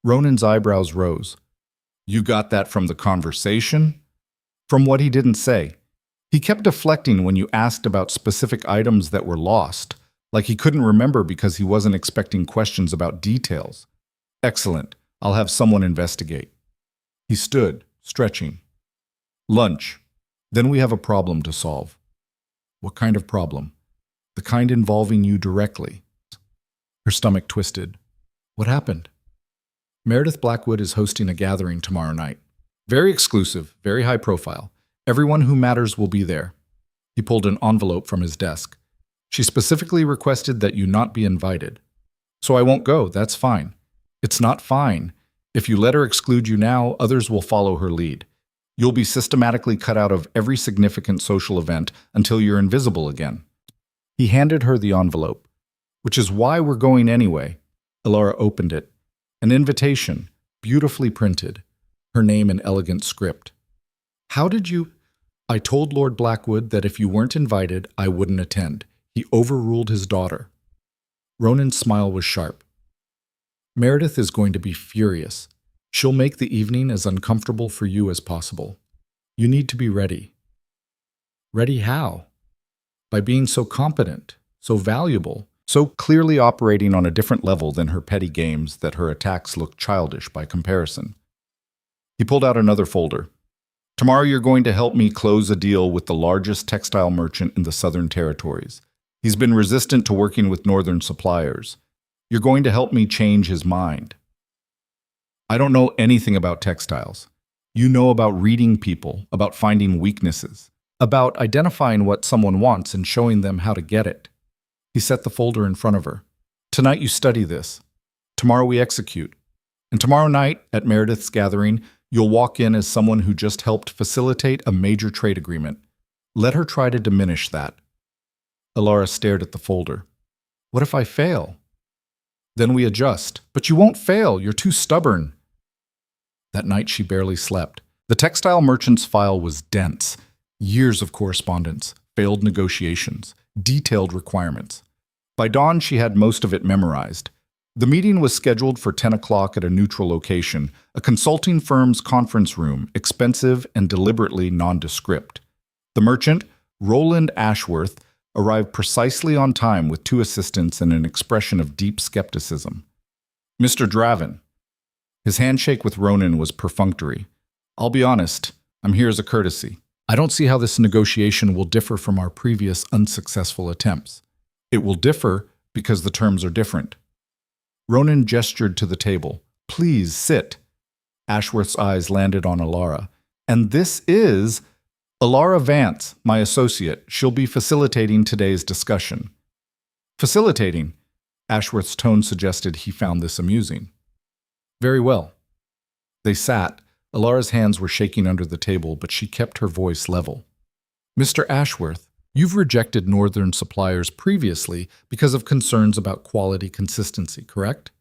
Ronan's eyebrows rose. You got that from the conversation? From what he didn't say. He kept deflecting when you asked about specific items that were lost, like he couldn't remember because he wasn't expecting questions about details. Excellent. I'll have someone investigate. He stood, stretching. Lunch. Then we have a problem to solve. What kind of problem? The kind involving you directly. Her stomach twisted. What happened? Meredith Blackwood is hosting a gathering tomorrow night. Very exclusive, very high profile. Everyone who matters will be there. He pulled an envelope from his desk. She specifically requested that you not be invited. So I won't go, that's fine. It's not fine. If you let her exclude you now, others will follow her lead. You'll be systematically cut out of every significant social event until you're invisible again. He handed her the envelope. Which is why we're going anyway. Elara opened it. An invitation, beautifully printed. Her name in elegant script. How did you... I told Lord Blackwood that if you weren't invited, I wouldn't attend. He overruled his daughter. Ronan's smile was sharp. Meredith is going to be furious. She'll make the evening as uncomfortable for you as possible. You need to be ready. Ready how? By being so competent, so valuable, so clearly operating on a different level than her petty games that her attacks look childish by comparison. He pulled out another folder. Tomorrow you're going to help me close a deal with the largest textile merchant in the Southern Territories. He's been resistant to working with northern suppliers. You're going to help me change his mind. I don't know anything about textiles. You know about reading people, about finding weaknesses, about identifying what someone wants and showing them how to get it. He set the folder in front of her. Tonight you study this. Tomorrow we execute. And tomorrow night, at Meredith's gathering, you'll walk in as someone who just helped facilitate a major trade agreement. Let her try to diminish that. Elara stared at the folder. What if I fail? Then we adjust. But you won't fail. You're too stubborn. That night she barely slept. The textile merchant's file was dense. Years of correspondence, failed negotiations, detailed requirements. By dawn, she had most of it memorized. The meeting was scheduled for 10 o'clock at a neutral location, a consulting firm's conference room, expensive and deliberately nondescript. The merchant, Roland Ashworth, arrived precisely on time with two assistants and an expression of deep skepticism. Mr. Draven. His handshake with Ronan was perfunctory. I'll be honest, I'm here as a courtesy. I don't see how this negotiation will differ from our previous unsuccessful attempts. It will differ because the terms are different. Ronan gestured to the table. Please sit. Ashworth's eyes landed on Elara. And this is Elara Vance, my associate. She'll be facilitating today's discussion. Facilitating? Ashworth's tone suggested he found this amusing. Very well. They sat. Elara's hands were shaking under the table, but she kept her voice level. Mr. Ashworth, you've rejected northern suppliers previously because of concerns about quality consistency, correct?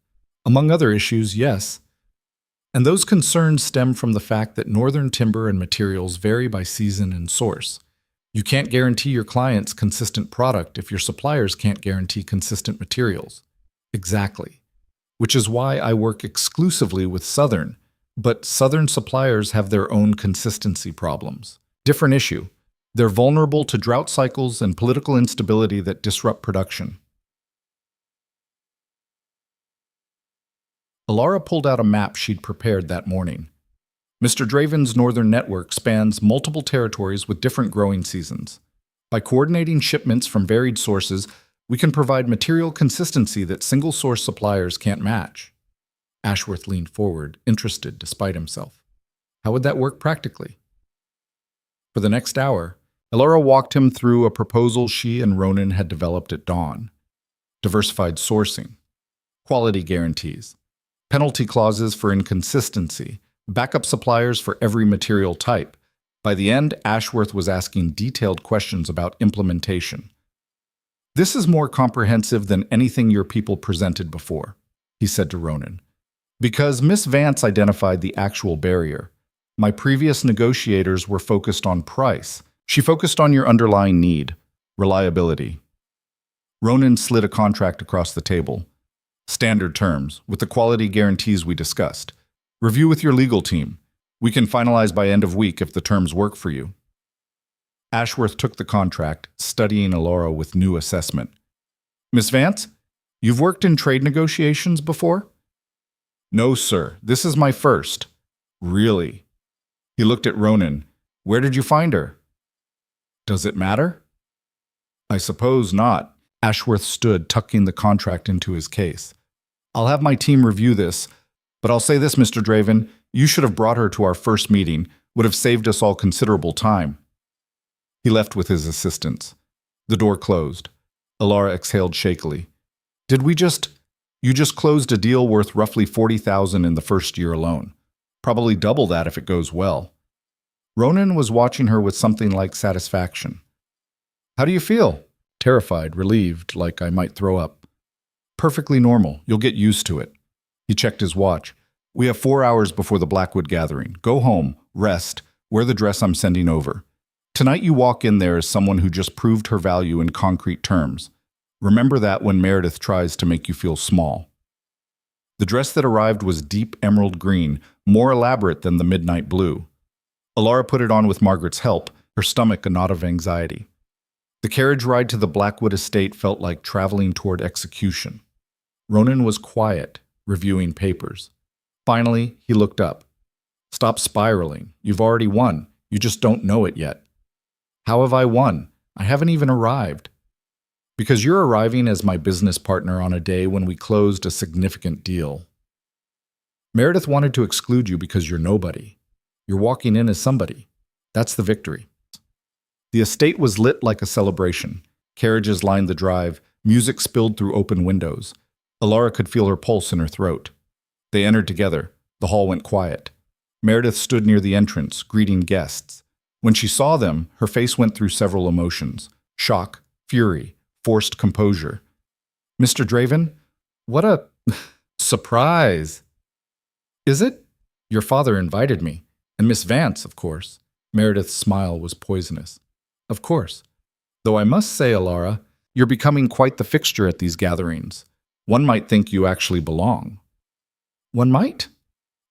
Among other issues, yes. And those concerns stem from the fact that northern timber and materials vary by season and source. You can't guarantee your clients consistent product if your suppliers can't guarantee consistent materials. Exactly. Which is why I work exclusively with Southern, but Southern suppliers have their own consistency problems. Different issue. They're vulnerable to drought cycles and political instability that disrupt production. Elara pulled out a map she'd prepared that morning. Mr. Draven's northern network spans multiple territories with different growing seasons. By coordinating shipments from varied sources, we can provide material consistency that single-source suppliers can't match. Ashworth leaned forward, interested despite himself. How would that work practically? For the next hour, Elara walked him through a proposal she and Ronan had developed at dawn. Diversified sourcing, quality guarantees, penalty clauses for inconsistency, backup suppliers for every material type. By the end, Ashworth was asking detailed questions about implementation. "This is more comprehensive than anything your people presented before," he said to Ronan. "Because Miss Vance identified the actual barrier. My previous negotiators were focused on price. She focused on your underlying need, reliability." Ronan slid a contract across the table. "Standard terms, with the quality guarantees we discussed. Review with your legal team. We can finalize by end of week if the terms work for you." Ashworth took the contract, studying Elara with new assessment. "Miss Vance, you've worked in trade negotiations before?" "No, sir. This is my first." "Really?" He looked at Ronan. "Where did you find her?" "Does it matter?" "I suppose not." Ashworth stood, tucking the contract into his case. "I'll have my team review this, but I'll say this, Mr. Draven, you should have brought her to our first meeting. Would have saved us all considerable time." He left with his assistants. The door closed. Elara exhaled shakily. You just closed a deal worth roughly $40,000 in the first year alone. Probably double that if it goes well." Ronan was watching her with something like satisfaction. "How do you feel?" "Terrified, relieved, like I might throw up." "Perfectly normal. You'll get used to it." He checked his watch. "We have 4 hours before the Blackwood gathering. Go home, rest, wear the dress I'm sending over. Tonight you walk in there as someone who just proved her value in concrete terms. Remember that when Meredith tries to make you feel small." The dress that arrived was deep emerald green, more elaborate than the midnight blue. Elara put it on with Margaret's help, her stomach a knot of anxiety. The carriage ride to the Blackwood estate felt like traveling toward execution. Ronan was quiet, reviewing papers. Finally, he looked up. "Stop spiraling. You've already won. You just don't know it yet." "How have I won? I haven't even arrived." "Because you're arriving as my business partner on a day when we closed a significant deal. Meredith wanted to exclude you because you're nobody. You're walking in as somebody. That's the victory." The estate was lit like a celebration. Carriages lined the drive, music spilled through open windows. Elara could feel her pulse in her throat. They entered together. The hall went quiet. Meredith stood near the entrance, greeting guests. When she saw them, her face went through several emotions: shock, fury, forced composure. "Mr. Draven, what a surprise." "Is it? Your father invited me. And Miss Vance, of course." Meredith's smile was poisonous. "Of course. Though I must say, Elara, you're becoming quite the fixture at these gatherings. One might think you actually belong." "One might?"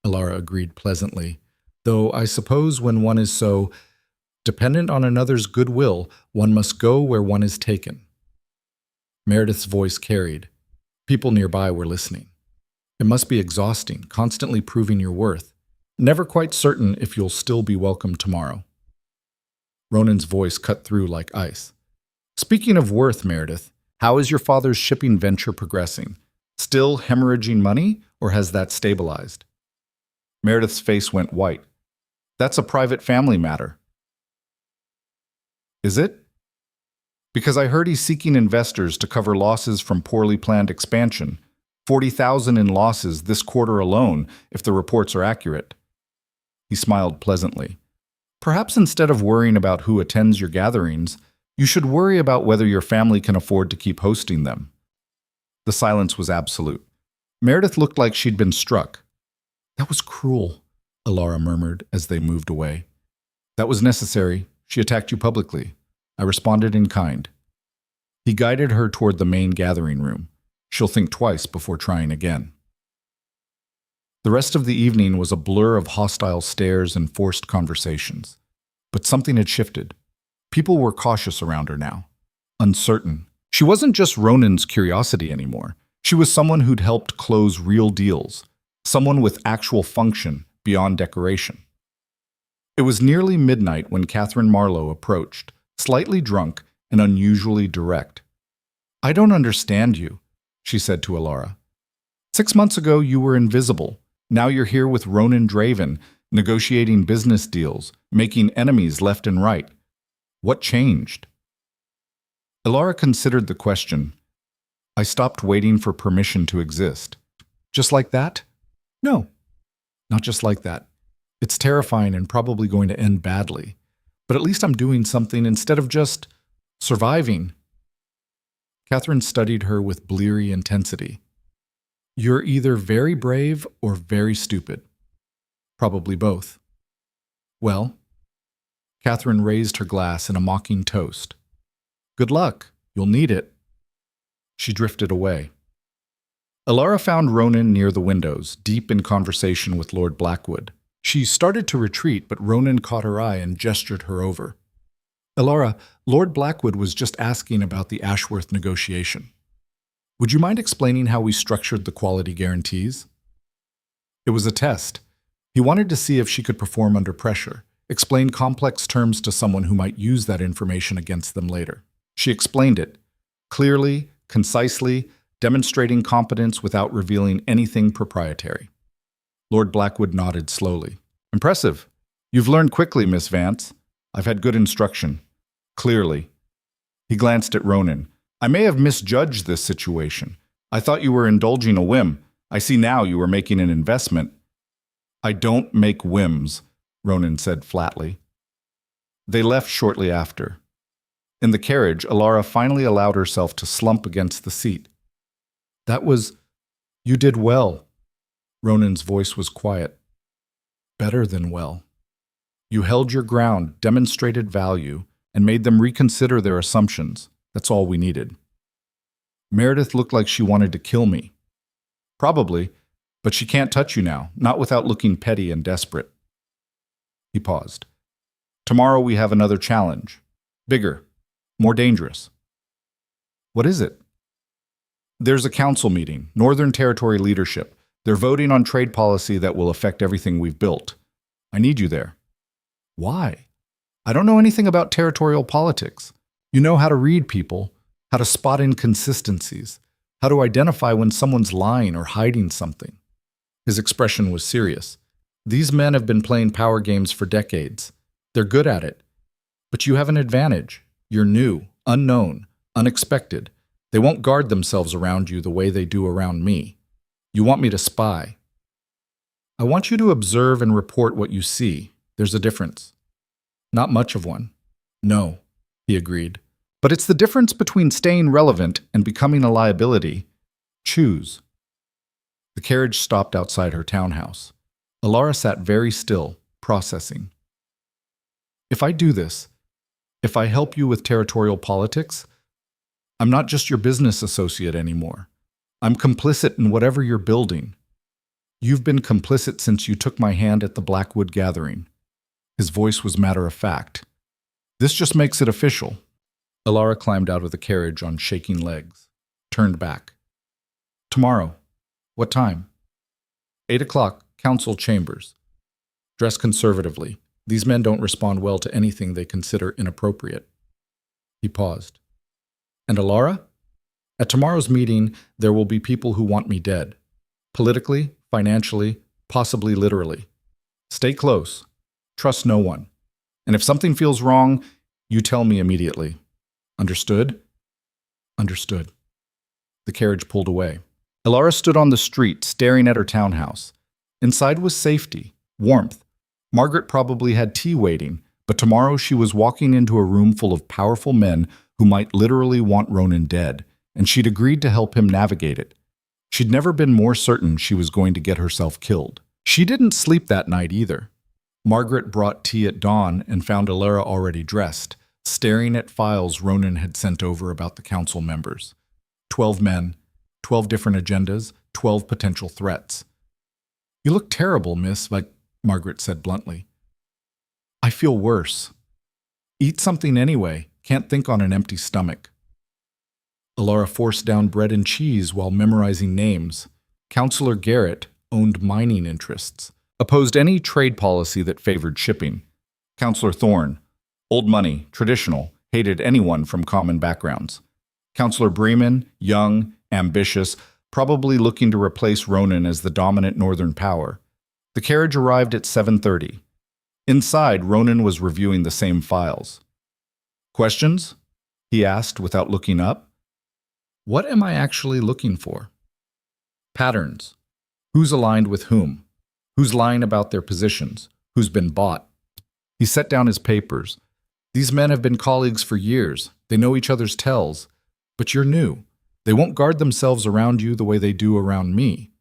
Elara agreed pleasantly. "Though I suppose when one is so dependent on another's goodwill, one must go where one is taken." Meredith's voice carried. People nearby were listening. "It must be exhausting, constantly proving your worth. Never quite certain if you'll still be welcome tomorrow." Ronan's voice cut through like ice. "Speaking of worth, Meredith, how is your father's shipping venture progressing? Still hemorrhaging money, or has that stabilized?" Meredith's face went white. "That's a private family matter." "Is it?" "Because I heard he's seeking investors to cover losses from poorly planned expansion. 40,000 in losses this quarter alone, if the reports are accurate." He smiled pleasantly. "Perhaps instead of worrying about who attends your gatherings, you should worry about whether your family can afford to keep hosting them." The silence was absolute. Meredith looked like she'd been struck. "That was cruel," Elara murmured as they moved away. "That was necessary. She attacked you publicly. I responded in kind." He guided her toward the main gathering room. She'll think twice before trying again. The rest of the evening was a blur of hostile stares and forced conversations. But something had shifted. People were cautious around her now, uncertain. She wasn't just Ronan's curiosity anymore. She was someone who'd helped close real deals, someone with actual function beyond decoration. It was nearly midnight when Catherine Marlowe approached, slightly drunk and unusually direct. "I don't understand you," she said to Elara. 6 months ago you were invisible. Now you're here with Ronan Draven. negotiating business deals, making enemies left and right. What changed? Elara considered the question. I stopped waiting for permission to exist. Just like that? No, not just like that. It's terrifying and probably going to end badly. But at least I'm doing something instead of just surviving. Catherine studied her with bleary intensity. You're either very brave or very stupid. Probably both. Well, Catherine raised her glass in a mocking toast. Good luck. You'll need it. She drifted away. Elara found Ronan near the windows, deep in conversation with Lord Blackwood. She started to retreat, but Ronan caught her eye and gestured her over. Elara, Lord Blackwood was just asking about the Ashworth negotiation. Would you mind explaining how we structured the quality guarantees? It was a test. He wanted to see if she could perform under pressure, explain complex terms to someone who might use that information against them later. She explained it, clearly, concisely, demonstrating competence without revealing anything proprietary. Lord Blackwood nodded slowly. Impressive. You've learned quickly, Miss Vance. I've had good instruction. Clearly. He glanced at Ronan. I may have misjudged this situation. I thought you were indulging a whim. I see now you were making an investment. I don't make whims, Ronan said flatly. They left shortly after. In the carriage, Elara finally allowed herself to slump against the seat. You did well. Ronan's voice was quiet. Better than well. You held your ground, demonstrated value, and made them reconsider their assumptions. That's all we needed. Meredith looked like she wanted to kill me. Probably, but she can't touch you now, not without looking petty and desperate. He paused. Tomorrow we have another challenge. Bigger, more dangerous. What is it? There's a council meeting, Northern Territory leadership. They're voting on trade policy that will affect everything we've built. I need you there. Why? I don't know anything about territorial politics. You know how to read people, how to spot inconsistencies, how to identify when someone's lying or hiding something. His expression was serious. These men have been playing power games for decades. They're good at it. But you have an advantage. You're new, unknown, unexpected. They won't guard themselves around you the way they do around me. You want me to spy. I want you to observe and report what you see. There's a difference. Not much of one. No, he agreed. But it's the difference between staying relevant and becoming a liability. Choose. The carriage stopped outside her townhouse. Elara sat very still, processing. If I do this, if I help you with territorial politics, I'm not just your business associate anymore. I'm complicit in whatever you're building. You've been complicit since you took my hand at the Blackwood gathering. His voice was matter-of-fact. This just makes it official. Elara climbed out of the carriage on shaking legs, turned back. Tomorrow. What time? 8 o'clock, council chambers. Dress conservatively. These men don't respond well to anything they consider inappropriate. He paused. And Elara? At tomorrow's meeting, there will be people who want me dead. Politically, financially, possibly literally. Stay close. Trust no one. And if something feels wrong, you tell me immediately. Understood? Understood. The carriage pulled away. Elara stood on the street, staring at her townhouse. Inside was safety, warmth. Margaret probably had tea waiting, but tomorrow she was walking into a room full of powerful men who might literally want Ronan dead, and she'd agreed to help him navigate it. She'd never been more certain she was going to get herself killed. She didn't sleep that night either. Margaret brought tea at dawn and found Elara already dressed, staring at files Ronan had sent over about the council members. 12 men, 12 different agendas, 12 potential threats. You look terrible, miss, Margaret said bluntly. I feel worse. Eat something anyway. Can't think on an empty stomach. Elara forced down bread and cheese while memorizing names. Councillor Garrett owned mining interests, opposed any trade policy that favored shipping. Councillor Thorne, old money, traditional, hated anyone from common backgrounds. Councillor Bremen, young, ambitious, probably looking to replace Ronan as the dominant northern power. The carriage arrived at 7:30. Inside, Ronan was reviewing the same files. Questions? He asked without looking up. What am I actually looking for? Patterns. Who's aligned with whom? Who's lying about their positions? Who's been bought? He set down his papers. These men have been colleagues for years. They know each other's tells. But you're new. They won't guard themselves around you the way they do around me.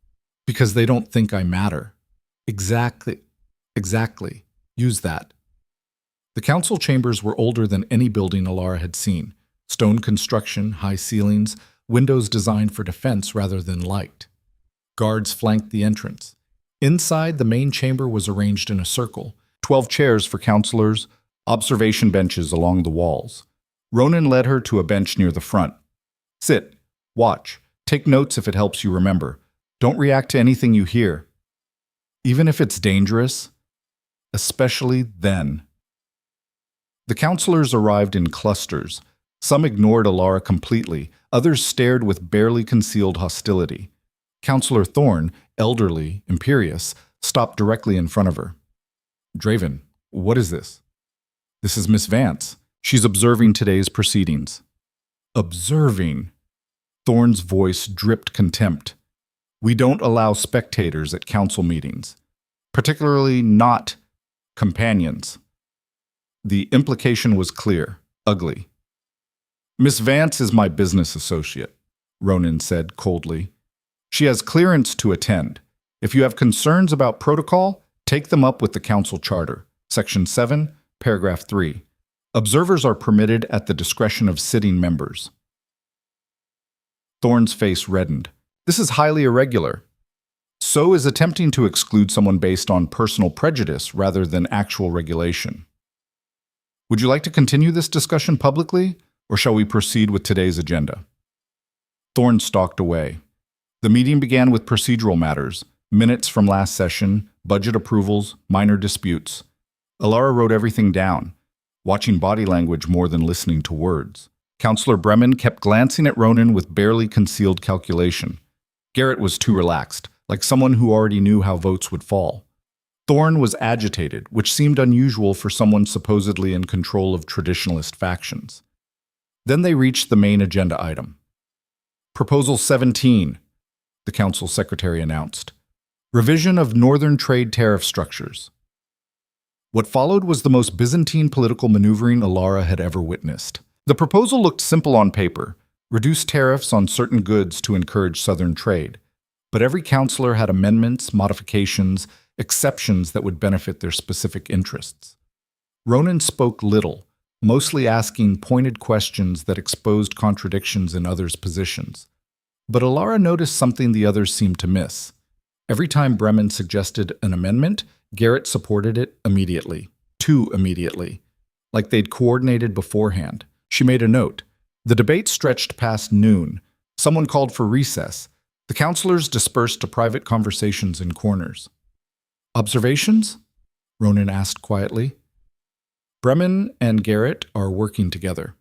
Because they don't think I matter. Exactly. Use that. The council chambers were older than any building Elara had seen. Stone construction, high ceilings, windows designed for defense rather than light. Guards flanked the entrance. Inside, the main chamber was arranged in a circle. 12 chairs for counselors, observation benches along the walls. Ronan led her to a bench near the front. Sit, watch, take notes if it helps you remember. Don't react to anything you hear. Even if it's dangerous, especially then. The counselors arrived in clusters. Some ignored Elara completely, others stared with barely concealed hostility. Counselor Thorne, elderly, imperious, stopped directly in front of her. Draven, what is this? This is Miss Vance. She's observing today's proceedings. Observing? Thorne's voice dripped contempt. We don't allow spectators at council meetings, particularly not companions. The implication was clear, ugly. Miss Vance is my business associate, Ronan said coldly. She has clearance to attend. If you have concerns about protocol, take them up with the council charter. Section 7, paragraph 3. Observers are permitted at the discretion of sitting members. Thorne's face reddened. This is highly irregular. So is attempting to exclude someone based on personal prejudice rather than actual regulation. Would you like to continue this discussion publicly, or shall we proceed with today's agenda? Thorne stalked away. The meeting began with procedural matters, minutes from last session, budget approvals, minor disputes. Elara wrote everything down, watching body language more than listening to words. Counselor Bremen kept glancing at Ronan with barely concealed calculation. Garrett was too relaxed, like someone who already knew how votes would fall. Thorne was agitated, which seemed unusual for someone supposedly in control of traditionalist factions. Then they reached the main agenda item. Proposal 17, the council secretary announced. Revision of Northern trade tariff structures. What followed was the most Byzantine political maneuvering Elara had ever witnessed. The proposal looked simple on paper, reduce tariffs on certain goods to encourage Southern trade. But every counselor had amendments, modifications, exceptions that would benefit their specific interests. Ronan spoke little, mostly asking pointed questions that exposed contradictions in others' positions. But Elara noticed something the others seemed to miss. Every time Bremen suggested an amendment, Garrett supported it immediately, too immediately, like they'd coordinated beforehand. She made a note. The debate stretched past noon. Someone called for recess. The counselors dispersed to private conversations in corners. Observations? Ronan asked quietly. Bremen and Garrett are working together.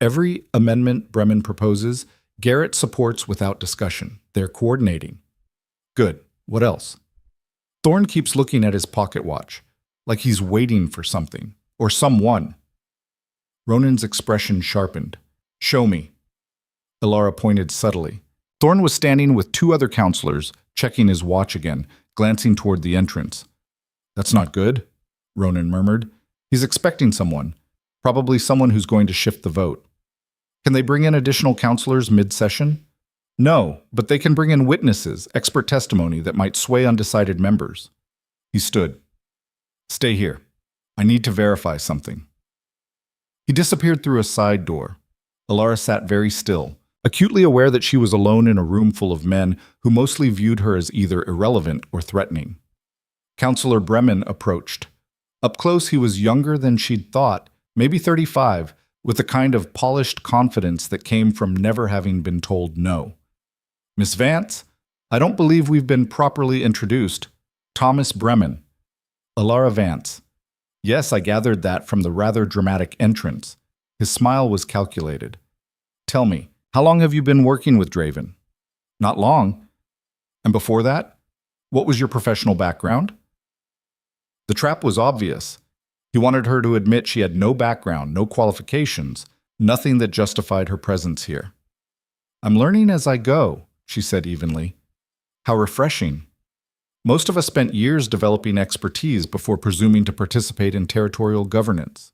Every amendment Bremen proposes, Garrett supports without discussion. They're coordinating. Good. What else? Thorne keeps looking at his pocket watch, like he's waiting for something, or someone. Ronan's expression sharpened. Show me. Elara pointed subtly. Thorne was standing with two other counselors, checking his watch again, glancing toward the entrance. That's not good, Ronan murmured. He's expecting someone, probably someone who's going to shift the vote. Can they bring in additional counselors mid-session? No, but they can bring in witnesses, expert testimony that might sway undecided members. He stood. Stay here. I need to verify something. He disappeared through a side door. Elara sat very still, acutely aware that she was alone in a room full of men who mostly viewed her as either irrelevant or threatening. Counselor Bremen approached. Up close, he was younger than she'd thought, maybe 35, with a kind of polished confidence that came from never having been told no. Miss Vance, I don't believe we've been properly introduced. Thomas Bremen. Elara Vance. Yes, I gathered that from the rather dramatic entrance. His smile was calculated. Tell me, how long have you been working with Draven? Not long. And before that? What was your professional background? The trap was obvious. He wanted her to admit she had no background, no qualifications, nothing that justified her presence here. "I'm learning as I go," she said evenly. "How refreshing. Most of us spent years developing expertise before presuming to participate in territorial governance."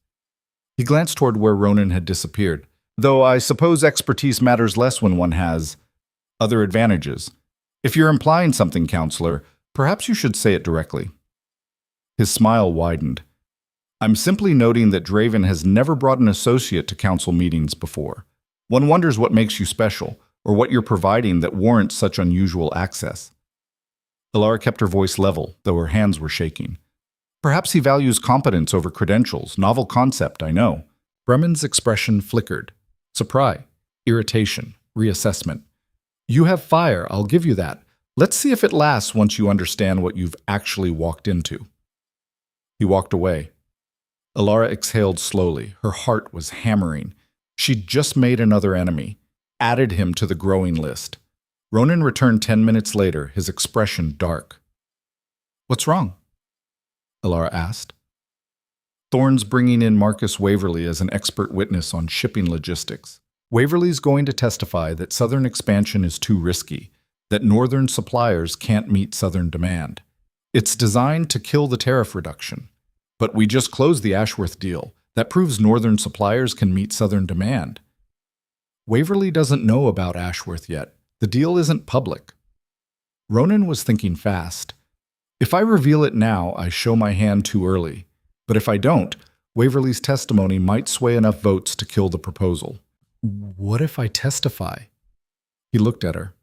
He glanced toward where Ronan had disappeared. "Though I suppose expertise matters less when one has other advantages. If you're implying something, counselor, perhaps you should say it directly." His smile widened. "I'm simply noting that Draven has never brought an associate to council meetings before. One wonders what makes you special, or what you're providing that warrants such unusual access." Elara kept her voice level, though her hands were shaking. "Perhaps he values competence over credentials. Novel concept, I know." Bremen's expression flickered. Surprise, irritation, reassessment. "You have fire, I'll give you that. Let's see if it lasts once you understand what you've actually walked into." He walked away. Elara exhaled slowly. Her heart was hammering. She'd just made another enemy, added him to the growing list. Ronan returned 10 minutes later, his expression dark. "What's wrong?" Elara asked. "Thorne's bringing in Marcus Waverly as an expert witness on shipping logistics. Waverly's going to testify that Southern expansion is too risky, that Northern suppliers can't meet Southern demand. It's designed to kill the tariff reduction. But we just closed the Ashworth deal. That proves Northern suppliers can meet Southern demand. Waverly doesn't know about Ashworth yet. The deal isn't public." Ronan was thinking fast. "If I reveal it now, I show my hand too early. But if I don't, Waverly's testimony might sway enough votes to kill the proposal." "What if I testify?" He looked at her.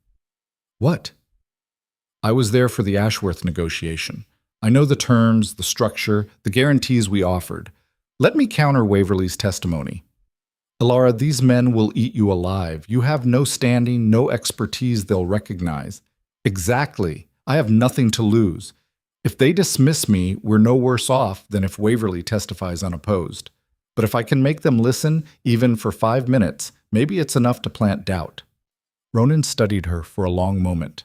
"What?" "I was there for the Ashworth negotiation. I know the terms, the structure, the guarantees we offered. Let me counter Waverly's testimony. Elara, these men will eat you alive. You have no standing, no expertise they'll recognize." "Exactly. I have nothing to lose. If they dismiss me, we're no worse off than if Waverly testifies unopposed. But if I can make them listen, even for 5 minutes, maybe it's enough to plant doubt." Ronan studied her for a long moment.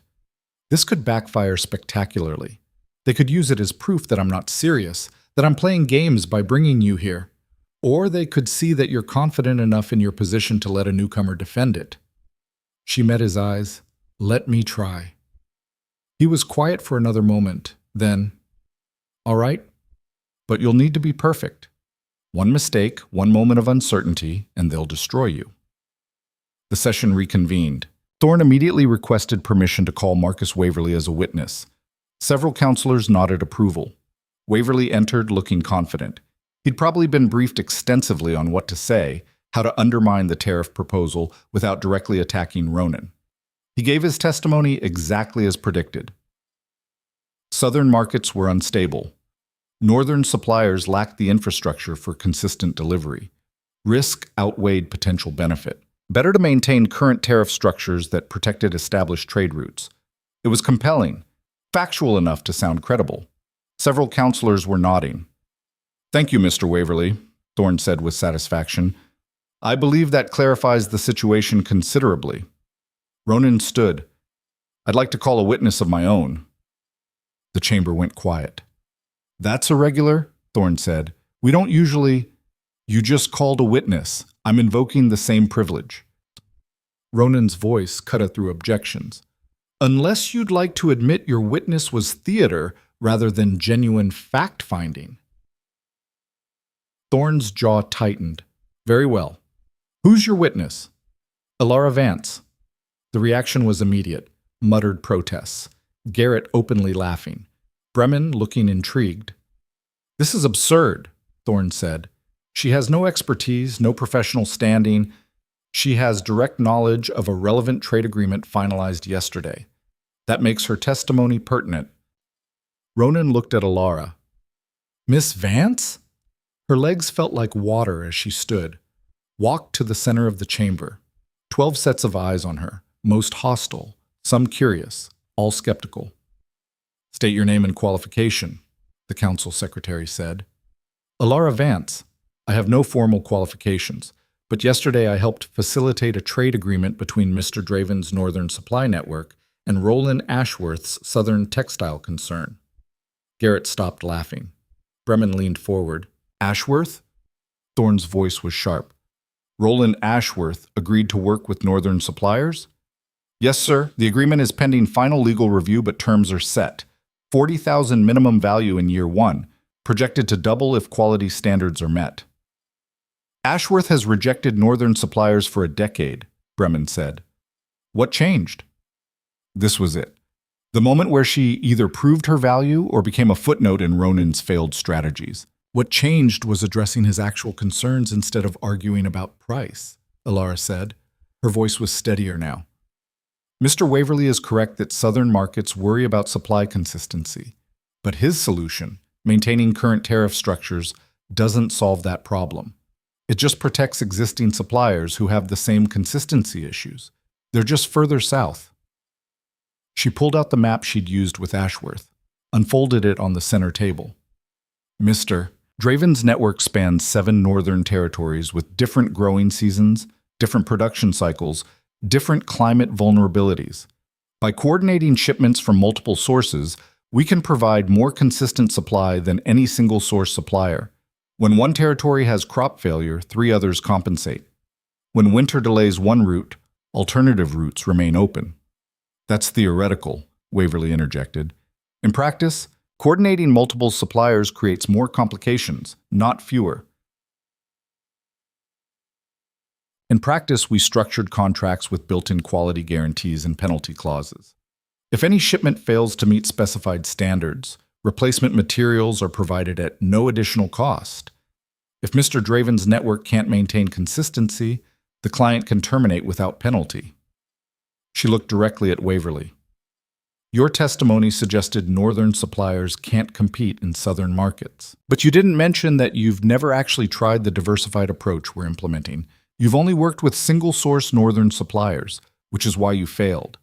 "This could backfire spectacularly. They could use it as proof that I'm not serious, that I'm playing games by bringing you here. Or they could see that you're confident enough in your position to let a newcomer defend it." She met his eyes. "Let me try." He was quiet for another moment. Then, "All right, but you'll need to be perfect. One mistake, one moment of uncertainty, and they'll destroy you." The session reconvened. Thorne immediately requested permission to call Marcus Waverly as a witness. Several counselors nodded approval. Waverly entered looking confident. He'd probably been briefed extensively on what to say, how to undermine the tariff proposal without directly attacking Ronan. He gave his testimony exactly as predicted. Southern markets were unstable. Northern suppliers lacked the infrastructure for consistent delivery. Risk outweighed potential benefit. Better to maintain current tariff structures that protected established trade routes. It was compelling, factual enough to sound credible. Several counselors were nodding. "Thank you, Mr. Waverly," Thorne said with satisfaction. "I believe that clarifies the situation considerably." Ronan stood. "I'd like to call a witness of my own." The chamber went quiet. "That's irregular," Thorne said. "We don't usually—" "You just called a witness. I'm invoking the same privilege." Ronan's voice cut through objections. "Unless you'd like to admit your witness was theater rather than genuine fact-finding." Thorne's jaw tightened. "Very well. Who's your witness?" "Elara Vance." The reaction was immediate. Muttered protests. Garrett openly laughing. Bremen looking intrigued. "This is absurd," Thorne said. "She has no expertise, no professional standing. She has direct knowledge of a relevant trade agreement finalized yesterday. That makes her testimony pertinent." Ronan looked at Elara. "Miss Vance?" Her legs felt like water as she stood, walked to the center of the chamber. 12 sets of eyes on her, most hostile, some curious, all skeptical. "State your name and qualification," the council secretary said. "Elara Vance. I have no formal qualifications, but yesterday I helped facilitate a trade agreement between Mr. Draven's Northern Supply Network and Roland Ashworth's Southern Textile Concern." Garrett stopped laughing. Bremen leaned forward. Ashworth? Thorne's voice was sharp. Roland Ashworth agreed to work with Northern Suppliers? Yes, sir. The agreement is pending final legal review, but terms are set. 40,000 minimum value in year 1, projected to double if quality standards are met. Ashworth has rejected Northern Suppliers for a decade, Bremen said. What changed? This was it. The moment where she either proved her value or became a footnote in Ronan's failed strategies. What changed was addressing his actual concerns instead of arguing about price, Elara said. Her voice was steadier now. Mr. Waverly is correct that southern markets worry about supply consistency, but his solution, maintaining current tariff structures, doesn't solve that problem. It just protects existing suppliers who have the same consistency issues. They're just further south. She pulled out the map she'd used with Ashworth, unfolded it on the center table. Mr. Draven's network spans 7 northern territories with different growing seasons, different production cycles, different climate vulnerabilities. By coordinating shipments from multiple sources, we can provide more consistent supply than any single source supplier. When one territory has crop failure, 3 others compensate. When winter delays one route, alternative routes remain open. That's theoretical, Waverly interjected. In practice, coordinating multiple suppliers creates more complications, not fewer. In practice, we structured contracts with built-in quality guarantees and penalty clauses. If any shipment fails to meet specified standards, replacement materials are provided at no additional cost. If Mr. Draven's network can't maintain consistency, the client can terminate without penalty. She looked directly at Waverly. Your testimony suggested northern suppliers can't compete in southern markets. But you didn't mention that you've never actually tried the diversified approach we're implementing. You've only worked with single-source northern suppliers, which is why you failed.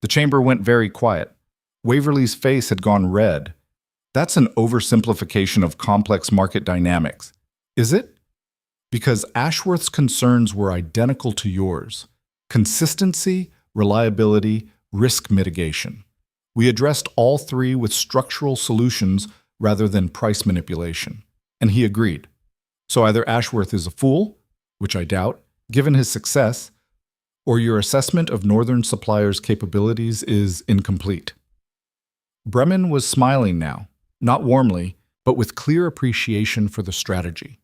The chamber went very quiet. Waverly's face had gone red. That's an oversimplification of complex market dynamics. Is it? Because Ashworth's concerns were identical to yours. Consistency, reliability, risk mitigation. We addressed all 3 with structural solutions rather than price manipulation. And he agreed. So either Ashworth is a fool, which I doubt, given his success, or your assessment of Northern Suppliers' capabilities is incomplete. Bremen was smiling now, not warmly, but with clear appreciation for the strategy.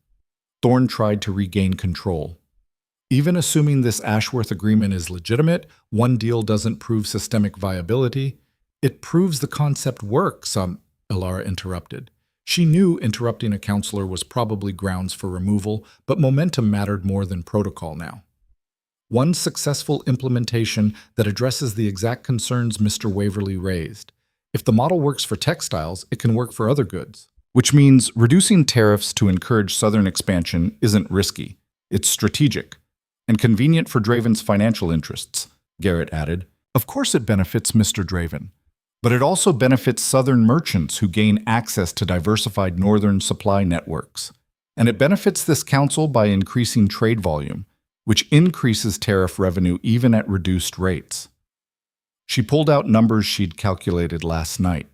Thorne tried to regain control. Even assuming this Ashworth agreement is legitimate, one deal doesn't prove systemic viability. It proves the concept works, Elara interrupted. She knew interrupting a counselor was probably grounds for removal, but momentum mattered more than protocol now. One successful implementation that addresses the exact concerns Mr. Waverly raised. If the model works for textiles, it can work for other goods. Which means reducing tariffs to encourage southern expansion isn't risky. It's strategic. And convenient for Draven's financial interests, Garrett added. Of course it benefits Mr. Draven. But it also benefits southern merchants who gain access to diversified northern supply networks. And it benefits this council by increasing trade volume, which increases tariff revenue even at reduced rates. She pulled out numbers she'd calculated last night.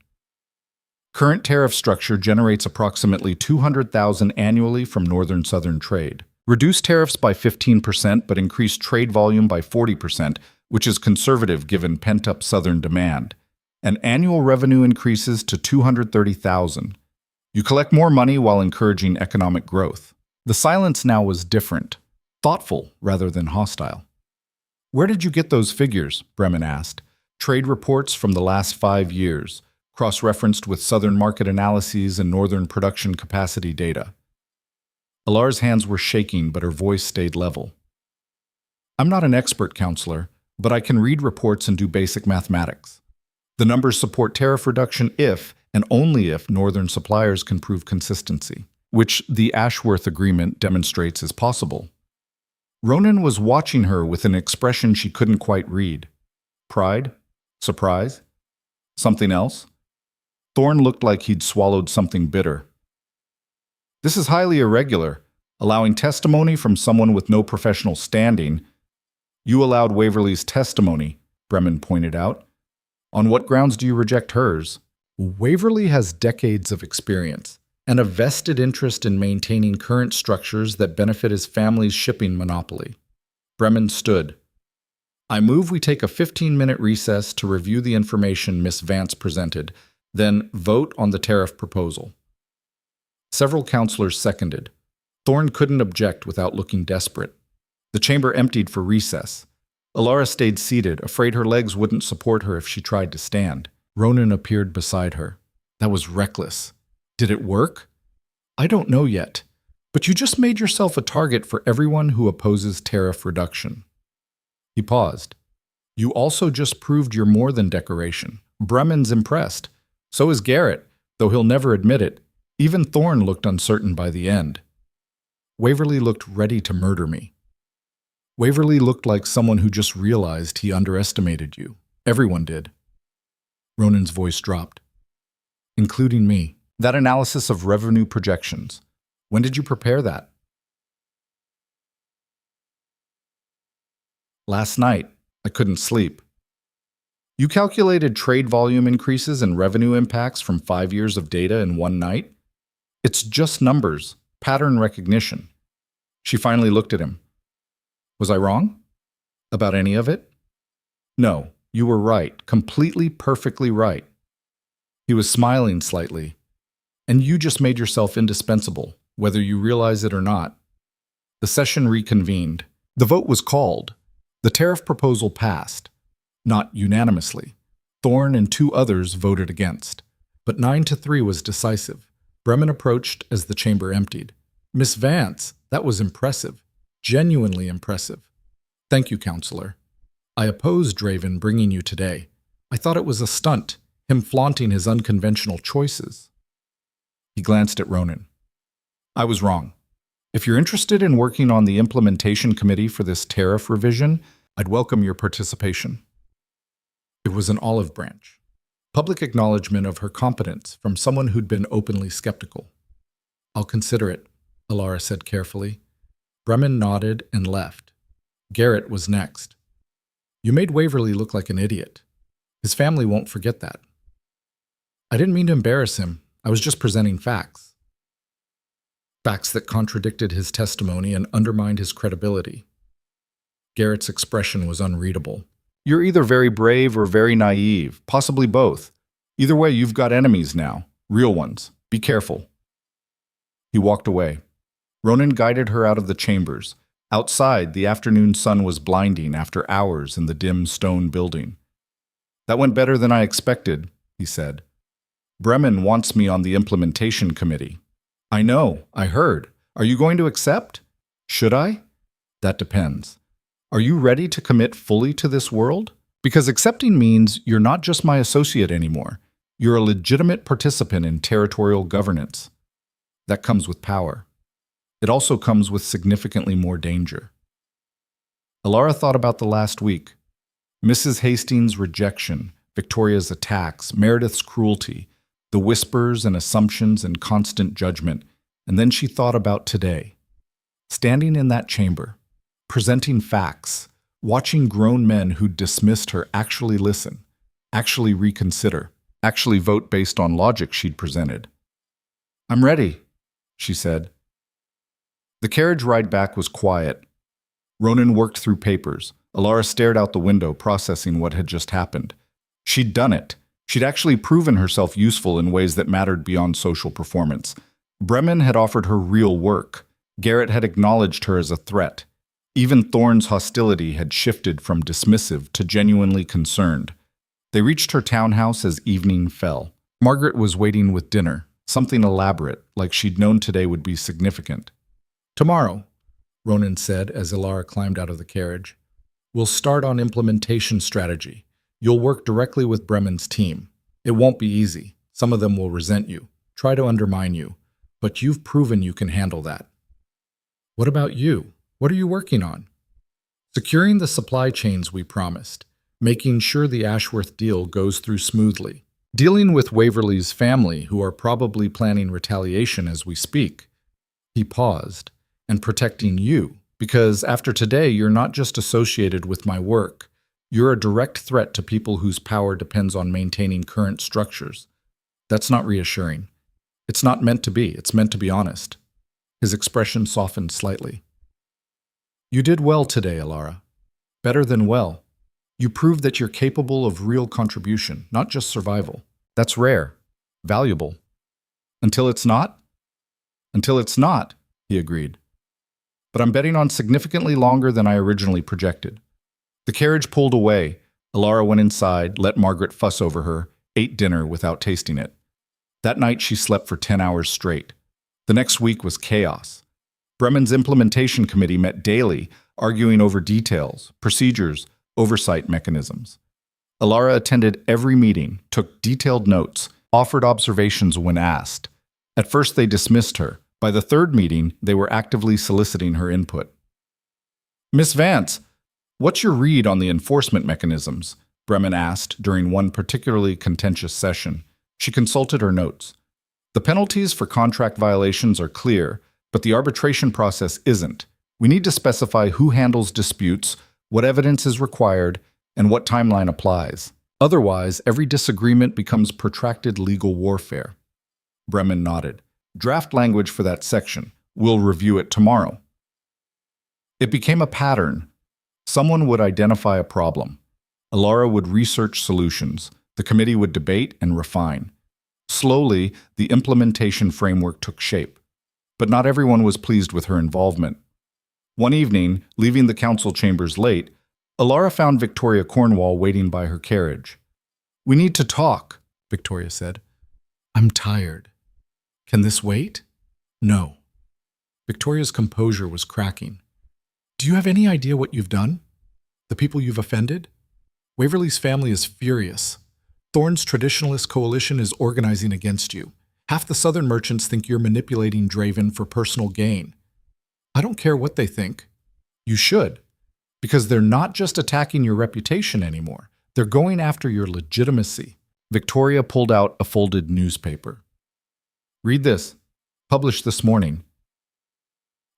Current tariff structure generates approximately $200,000 annually from northern-southern trade. Reduce tariffs by 15% but increase trade volume by 40%, which is conservative given pent-up southern demand. And annual revenue increases to $230,000. You collect more money while encouraging economic growth. The silence now was different, thoughtful rather than hostile. Where did you get those figures? Bremen asked. Trade reports from the last 5 years, cross-referenced with southern market analyses and northern production capacity data. Elara's hands were shaking, but her voice stayed level. I'm not an expert counselor, but I can read reports and do basic mathematics. The numbers support tariff reduction if, and only if, northern suppliers can prove consistency, which the Ashworth Agreement demonstrates is possible. Ronan was watching her with an expression she couldn't quite read. Pride? Surprise? Something else? Thorne looked like he'd swallowed something bitter. This is highly irregular, allowing testimony from someone with no professional standing. You allowed Waverly's testimony, Bremen pointed out. On what grounds do you reject hers? Waverly has decades of experience and a vested interest in maintaining current structures that benefit his family's shipping monopoly. Bremen stood. I move we take a 15-minute recess to review the information Miss Vance presented, then vote on the tariff proposal. Several counselors seconded. Thorne couldn't object without looking desperate. The chamber emptied for recess. Elara stayed seated, afraid her legs wouldn't support her if she tried to stand. Ronan appeared beside her. That was reckless. Did it work? I don't know yet, but you just made yourself a target for everyone who opposes tariff reduction. He paused. You also just proved you're more than decoration. Bremen's impressed. So is Garrett, though he'll never admit it. Even Thorne looked uncertain by the end. Waverly looked ready to murder me. Waverly looked like someone who just realized he underestimated you. Everyone did. Ronan's voice dropped. Including me. That analysis of revenue projections. When did you prepare that? Last night. I couldn't sleep. You calculated trade volume increases and revenue impacts from 5 years of data in one night? It's just numbers, pattern recognition. She finally looked at him. Was I wrong? About any of it? No, you were right, completely, perfectly right. He was smiling slightly. And you just made yourself indispensable, whether you realize it or not. The session reconvened. The vote was called. The tariff proposal passed. Not unanimously. Thorne and 2 others voted against. But 9-3 was decisive. Bremen approached as the chamber emptied. Miss Vance, that was impressive. Genuinely impressive. Thank you, counselor. I opposed Draven bringing you today. I thought it was a stunt, him flaunting his unconventional choices. He glanced at Ronan. I was wrong. If you're interested in working on the implementation committee for this tariff revision, I'd welcome your participation. It was an olive branch. Public acknowledgement of her competence from someone who'd been openly skeptical. I'll consider it, Elara said carefully. Bremen nodded and left. Garrett was next. You made Waverly look like an idiot. His family won't forget that. I didn't mean to embarrass him. I was just presenting facts. Facts that contradicted his testimony and undermined his credibility. Garrett's expression was unreadable. You're either very brave or very naive, possibly both. Either way, you've got enemies now. Real ones. Be careful. He walked away. Ronan guided her out of the chambers. Outside, the afternoon sun was blinding after hours in the dim stone building. That went better than I expected, he said. Bremen wants me on the implementation committee. I know, I heard. Are you going to accept? Should I? That depends. Are you ready to commit fully to this world? Because accepting means you're not just my associate anymore. You're a legitimate participant in territorial governance. That comes with power. It also comes with significantly more danger. Elara thought about the last week. Mrs. Hastings' rejection, Victoria's attacks, Meredith's cruelty, the whispers and assumptions and constant judgment, and then she thought about today. Standing in that chamber, presenting facts, watching grown men who dismissed her actually listen, actually reconsider, actually vote based on logic she'd presented. I'm ready, she said. The carriage ride back was quiet. Ronan worked through papers. Elara stared out the window, processing what had just happened. She'd done it. She'd actually proven herself useful in ways that mattered beyond social performance. Bremen had offered her real work. Garrett had acknowledged her as a threat. Even Thorne's hostility had shifted from dismissive to genuinely concerned. They reached her townhouse as evening fell. Margaret was waiting with dinner, something elaborate, like she'd known today would be significant. Tomorrow, Ronan said as Elara climbed out of the carriage, we'll start on implementation strategy. You'll work directly with Bremen's team. It won't be easy. Some of them will resent you, try to undermine you, but you've proven you can handle that. What about you? What are you working on? Securing the supply chains we promised, making sure the Ashworth deal goes through smoothly, dealing with Waverly's family who are probably planning retaliation as we speak. He paused, and protecting you, because after today you're not just associated with my work. You're a direct threat to people whose power depends on maintaining current structures. That's not reassuring. It's not meant to be. It's meant to be honest. His expression softened slightly. You did well today, Elara. Better than well. You proved that you're capable of real contribution, not just survival. That's rare. Valuable. Until it's not? Until it's not, he agreed. But I'm betting on significantly longer than I originally projected. The carriage pulled away. Elara went inside, let Margaret fuss over her, ate dinner without tasting it. That night she slept for 10 hours straight. The next week was chaos. Bremen's implementation committee met daily, arguing over details, procedures, oversight mechanisms. Elara attended every meeting, took detailed notes, offered observations when asked. At first they dismissed her. By the third meeting, they were actively soliciting her input. Miss Vance, what's your read on the enforcement mechanisms? Bremen asked during one particularly contentious session. She consulted her notes. The penalties for contract violations are clear, but the arbitration process isn't. We need to specify who handles disputes, what evidence is required, and what timeline applies. Otherwise, every disagreement becomes protracted legal warfare. Bremen nodded. Draft language for that section. We'll review it tomorrow. It became a pattern. Someone would identify a problem. Elara would research solutions. The committee would debate and refine. Slowly, the implementation framework took shape. But not everyone was pleased with her involvement. One evening, leaving the council chambers late, Elara found Victoria Cornwall waiting by her carriage. We need to talk, Victoria said. I'm tired. Can this wait? No. Victoria's composure was cracking. Do you have any idea what you've done? The people you've offended? Waverley's family is furious. Thorne's traditionalist coalition is organizing against you. Half the southern merchants think you're manipulating Draven for personal gain. I don't care what they think. You should, because they're not just attacking your reputation anymore. They're going after your legitimacy. Victoria pulled out a folded newspaper. Read this. Published this morning.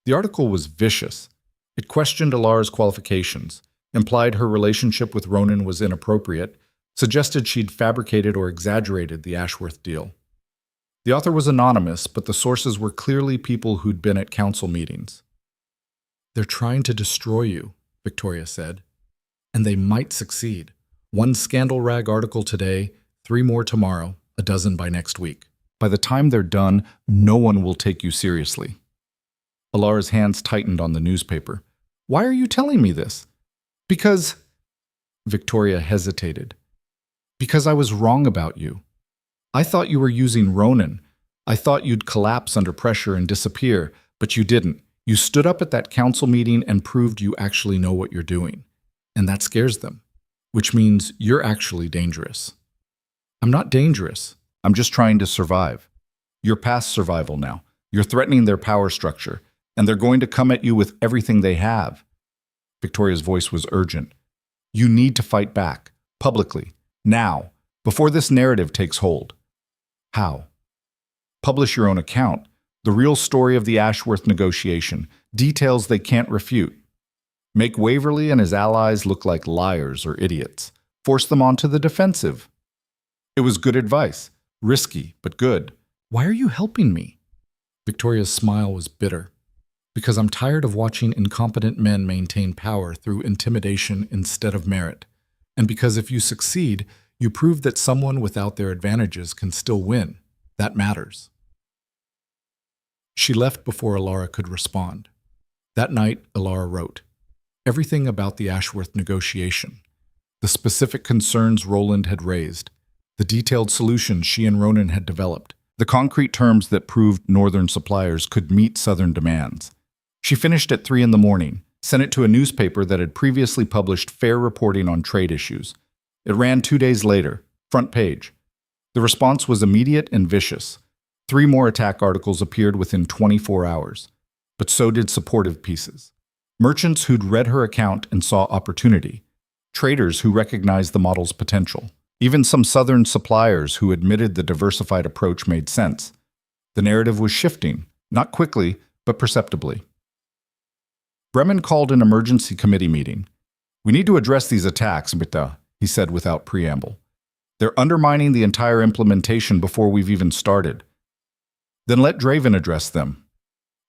The article was vicious. It questioned Elara's qualifications, implied her relationship with Ronan was inappropriate, suggested she'd fabricated or exaggerated the Ashworth deal. The author was anonymous, but the sources were clearly people who'd been at council meetings. They're trying to destroy you, Victoria said. And they might succeed. 1 scandal rag article today, 3 more tomorrow, a dozen by next week. By the time they're done, no one will take you seriously. Elara's hands tightened on the newspaper. Why are you telling me this? Because... Victoria hesitated. Because I was wrong about you. I thought you were using Ronan. I thought you'd collapse under pressure and disappear, but you didn't. You stood up at that council meeting and proved you actually know what you're doing. And that scares them, which means you're actually dangerous. I'm not dangerous. I'm just trying to survive. You're past survival now. You're threatening their power structure, and they're going to come at you with everything they have. Victoria's voice was urgent. You need to fight back, publicly, now, before this narrative takes hold. How? Publish your own account, the real story of the Ashworth negotiation, details they can't refute. Make Waverley and his allies look like liars or idiots. Force them onto the defensive. It was good advice. Risky, but good. Why are you helping me? Victoria's smile was bitter. Because I'm tired of watching incompetent men maintain power through intimidation instead of merit. And because if you succeed, you prove that someone without their advantages can still win. That matters. She left before Elara could respond. That night, Elara wrote, everything about the Ashworth negotiation, the specific concerns Roland had raised, the detailed solutions she and Ronan had developed, the concrete terms that proved northern suppliers could meet southern demands. She finished at 3 a.m, sent it to a newspaper that had previously published fair reporting on trade issues. It ran 2 days later, front page. The response was immediate and vicious. 3 more attack articles appeared within 24 hours, but so did supportive pieces. Merchants who'd read her account and saw opportunity. Traders who recognized the model's potential. Even some southern suppliers who admitted the diversified approach made sense. The narrative was shifting, not quickly, but perceptibly. Bremen called an emergency committee meeting. We need to address these attacks, bitte, he said without preamble. They're undermining the entire implementation before we've even started. Then let Draven address them,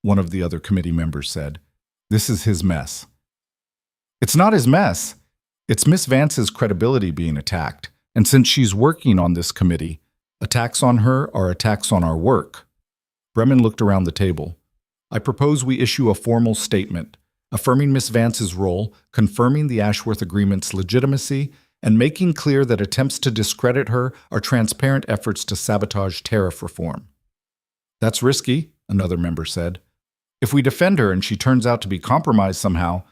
one of the other committee members said. This is his mess. It's not his mess. It's Miss Vance's credibility being attacked. And since she's working on this committee, attacks on her are attacks on our work. Bremen looked around the table. I propose we issue a formal statement, affirming Miss Vance's role, confirming the Ashworth Agreement's legitimacy, and making clear that attempts to discredit her are transparent efforts to sabotage tariff reform. That's risky, another member said. If we defend her and she turns out to be compromised somehow,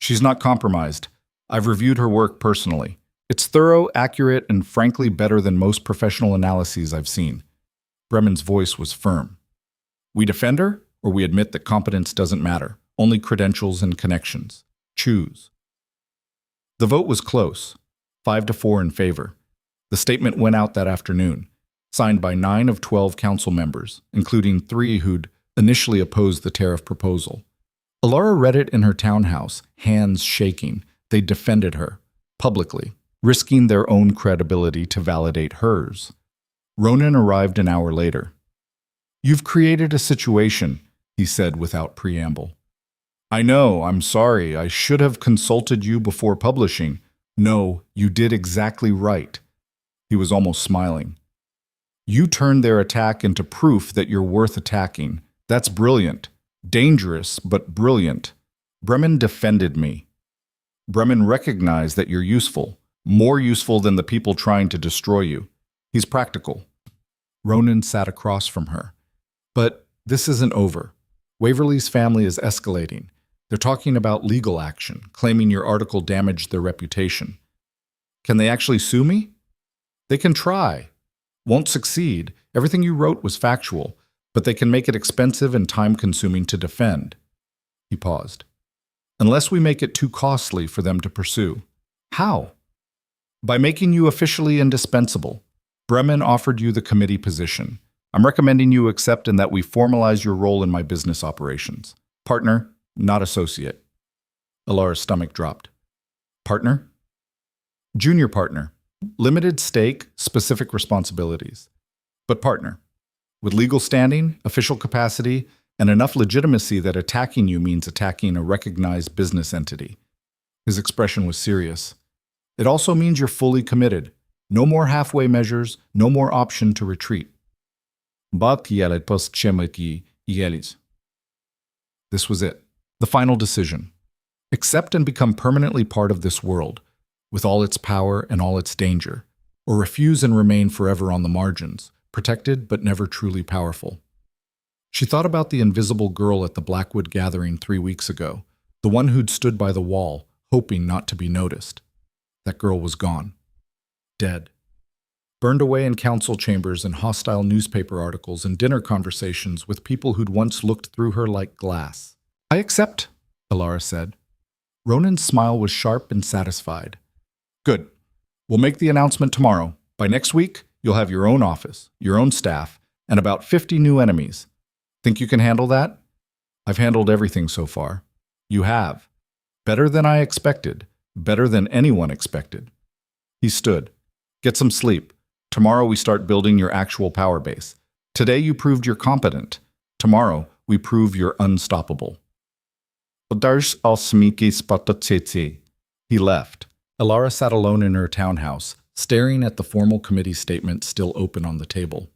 she's not compromised. I've reviewed her work personally. It's thorough, accurate, and frankly better than most professional analyses I've seen. Bremen's voice was firm. We defend her, or we admit that competence doesn't matter, only credentials and connections. Choose. The vote was close, 5-4 in favor. The statement went out that afternoon, signed by 9 of 12 council members, including 3 who'd initially opposed the tariff proposal. Elara read it in her townhouse, hands shaking. They defended her, publicly, risking their own credibility to validate hers. Ronan arrived an hour later. You've created a situation, he said without preamble. I know, I'm sorry, I should have consulted you before publishing. No, you did exactly right. He was almost smiling. You turned their attack into proof that you're worth attacking. That's brilliant. Dangerous, but brilliant. Bremen defended me. Bremen recognized that you're useful, more useful than the people trying to destroy you. He's practical. Ronan sat across from her. But this isn't over. Waverly's family is escalating. They're talking about legal action, claiming your article damaged their reputation. Can they actually sue me? They can try. Won't succeed. Everything you wrote was factual, but they can make it expensive and time-consuming to defend. He paused. Unless we make it too costly for them to pursue. How? By making you officially indispensable. Bremen offered you the committee position. I'm recommending you accept and that we formalize your role in my business operations. Partner, not associate. Elara's stomach dropped. Partner? Junior partner. Limited stake, specific responsibilities. But partner. With legal standing, official capacity, and enough legitimacy that attacking you means attacking a recognized business entity. His expression was serious. It also means you're fully committed. No more halfway measures, no more option to retreat. This was it. The final decision. Accept and become permanently part of this world, with all its power and all its danger, or refuse and remain forever on the margins, protected but never truly powerful. She thought about the invisible girl at the Blackwood gathering 3 weeks ago, the one who'd stood by the wall, hoping not to be noticed. That girl was gone. Dead. Burned away in council chambers and hostile newspaper articles and dinner conversations with people who'd once looked through her like glass. I accept, Elara said. Ronan's smile was sharp and satisfied. Good. We'll make the announcement tomorrow. By next week, you'll have your own office, your own staff, and about 50 new enemies. Think you can handle that? I've handled everything so far. You have. Better than I expected. Better than anyone expected. He stood. Get some sleep. Tomorrow we start building your actual power base. Today you proved you're competent. Tomorrow we prove you're unstoppable. He left. Elara sat alone in her townhouse, staring at the formal committee statement still open on the table.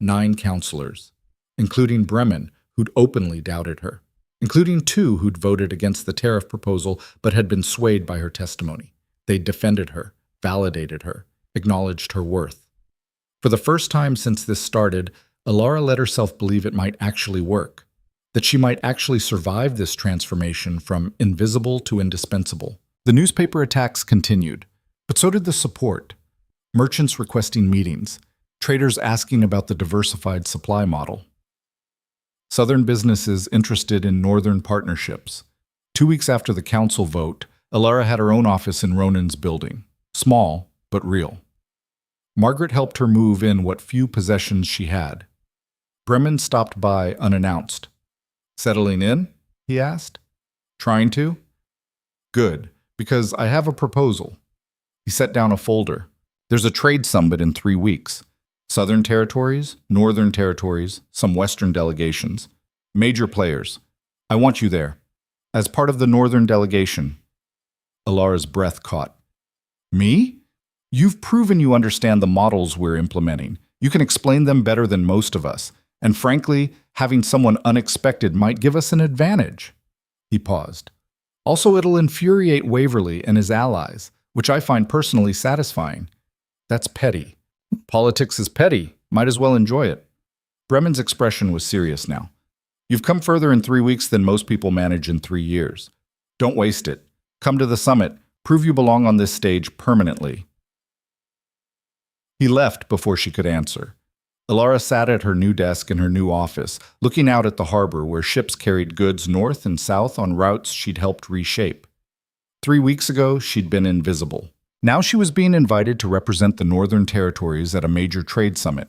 9 counselors, including Bremen, who'd openly doubted her, including 2 who'd voted against the tariff proposal but had been swayed by her testimony. They defended her, validated her, acknowledged her worth. For the first time since this started, Elara let herself believe it might actually work, that she might actually survive this transformation from invisible to indispensable. The newspaper attacks continued, but so did the support. Merchants requesting meetings, traders asking about the diversified supply model. Southern businesses interested in northern partnerships. 2 weeks after the council vote, Elara had her own office in Ronan's building. Small, but real. Margaret helped her move in what few possessions she had. Bremen stopped by unannounced. Settling in? He asked. Trying to? Good, because I have a proposal. He set down a folder. There's a trade summit in 3 weeks. Southern territories, northern territories, some western delegations. Major players. I want you there. As part of the northern delegation. Elara's breath caught. Me? You've proven you understand the models we're implementing. You can explain them better than most of us. And frankly, having someone unexpected might give us an advantage. He paused. Also, it'll infuriate Waverly and his allies, which I find personally satisfying. That's petty. Politics is petty. Might as well enjoy it. Bremen's expression was serious now. You've come further in 3 weeks than most people manage in 3 years. Don't waste it. Come to the summit. Prove you belong on this stage permanently. He left before she could answer. Elara sat at her new desk in her new office, looking out at the harbor where ships carried goods north and south on routes she'd helped reshape. 3 weeks ago, she'd been invisible. Now she was being invited to represent the Northern Territories at a major trade summit.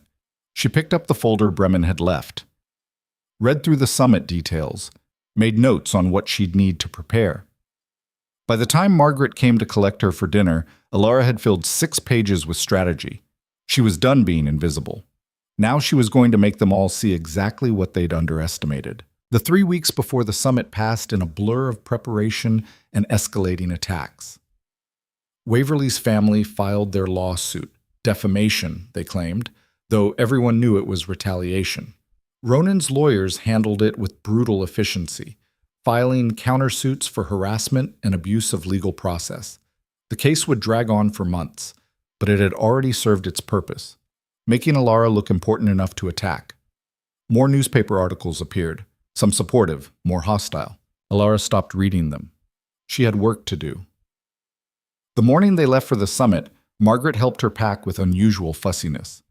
She picked up the folder Bremen had left, read through the summit details, made notes on what she'd need to prepare. By the time Margaret came to collect her for dinner, Elara had filled 6 pages with strategy. She was done being invisible. Now she was going to make them all see exactly what they'd underestimated. The 3 weeks before the summit passed in a blur of preparation and escalating attacks. Waverly's family filed their lawsuit. Defamation, they claimed, though everyone knew it was retaliation. Ronan's lawyers handled it with brutal efficiency, filing countersuits for harassment and abuse of legal process. The case would drag on for months, but it had already served its purpose, making Elara look important enough to attack. More newspaper articles appeared, some supportive, more hostile. Elara stopped reading them. She had work to do. The morning they left for the summit, Margaret helped her pack with unusual fussiness.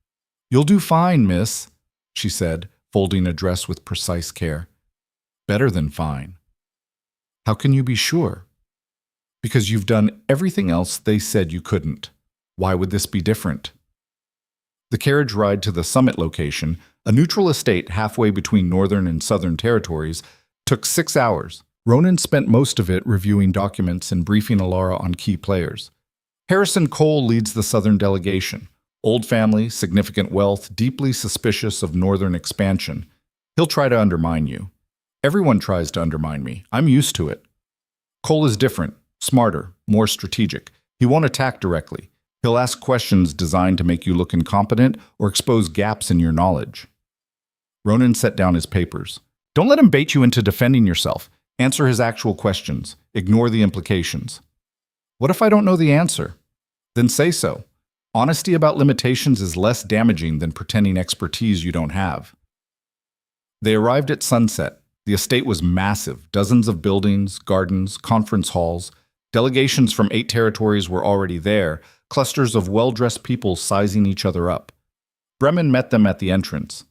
"You'll do fine, miss," she said, folding a dress with precise care. "Better than fine." "How can you be sure?" "Because you've done everything else they said you couldn't. Why would this be different?" The carriage ride to the summit location, a neutral estate halfway between northern and southern territories, took 6 hours. Ronan spent most of it reviewing documents and briefing Elara on key players. Harrison Cole leads the southern delegation. Old family, significant wealth, deeply suspicious of northern expansion. He'll try to undermine you. Everyone tries to undermine me. I'm used to it. Cole is different, smarter, more strategic. He won't attack directly. He'll ask questions designed to make you look incompetent or expose gaps in your knowledge. Ronan set down his papers. Don't let him bait you into defending yourself. Answer his actual questions. Ignore the implications. What if I don't know the answer? Then say so. Honesty about limitations is less damaging than pretending expertise you don't have. They arrived at sunset. The estate was massive, dozens of buildings, gardens, conference halls. Delegations from 8 territories were already there, clusters of well-dressed people sizing each other up. Bremen met them at the entrance.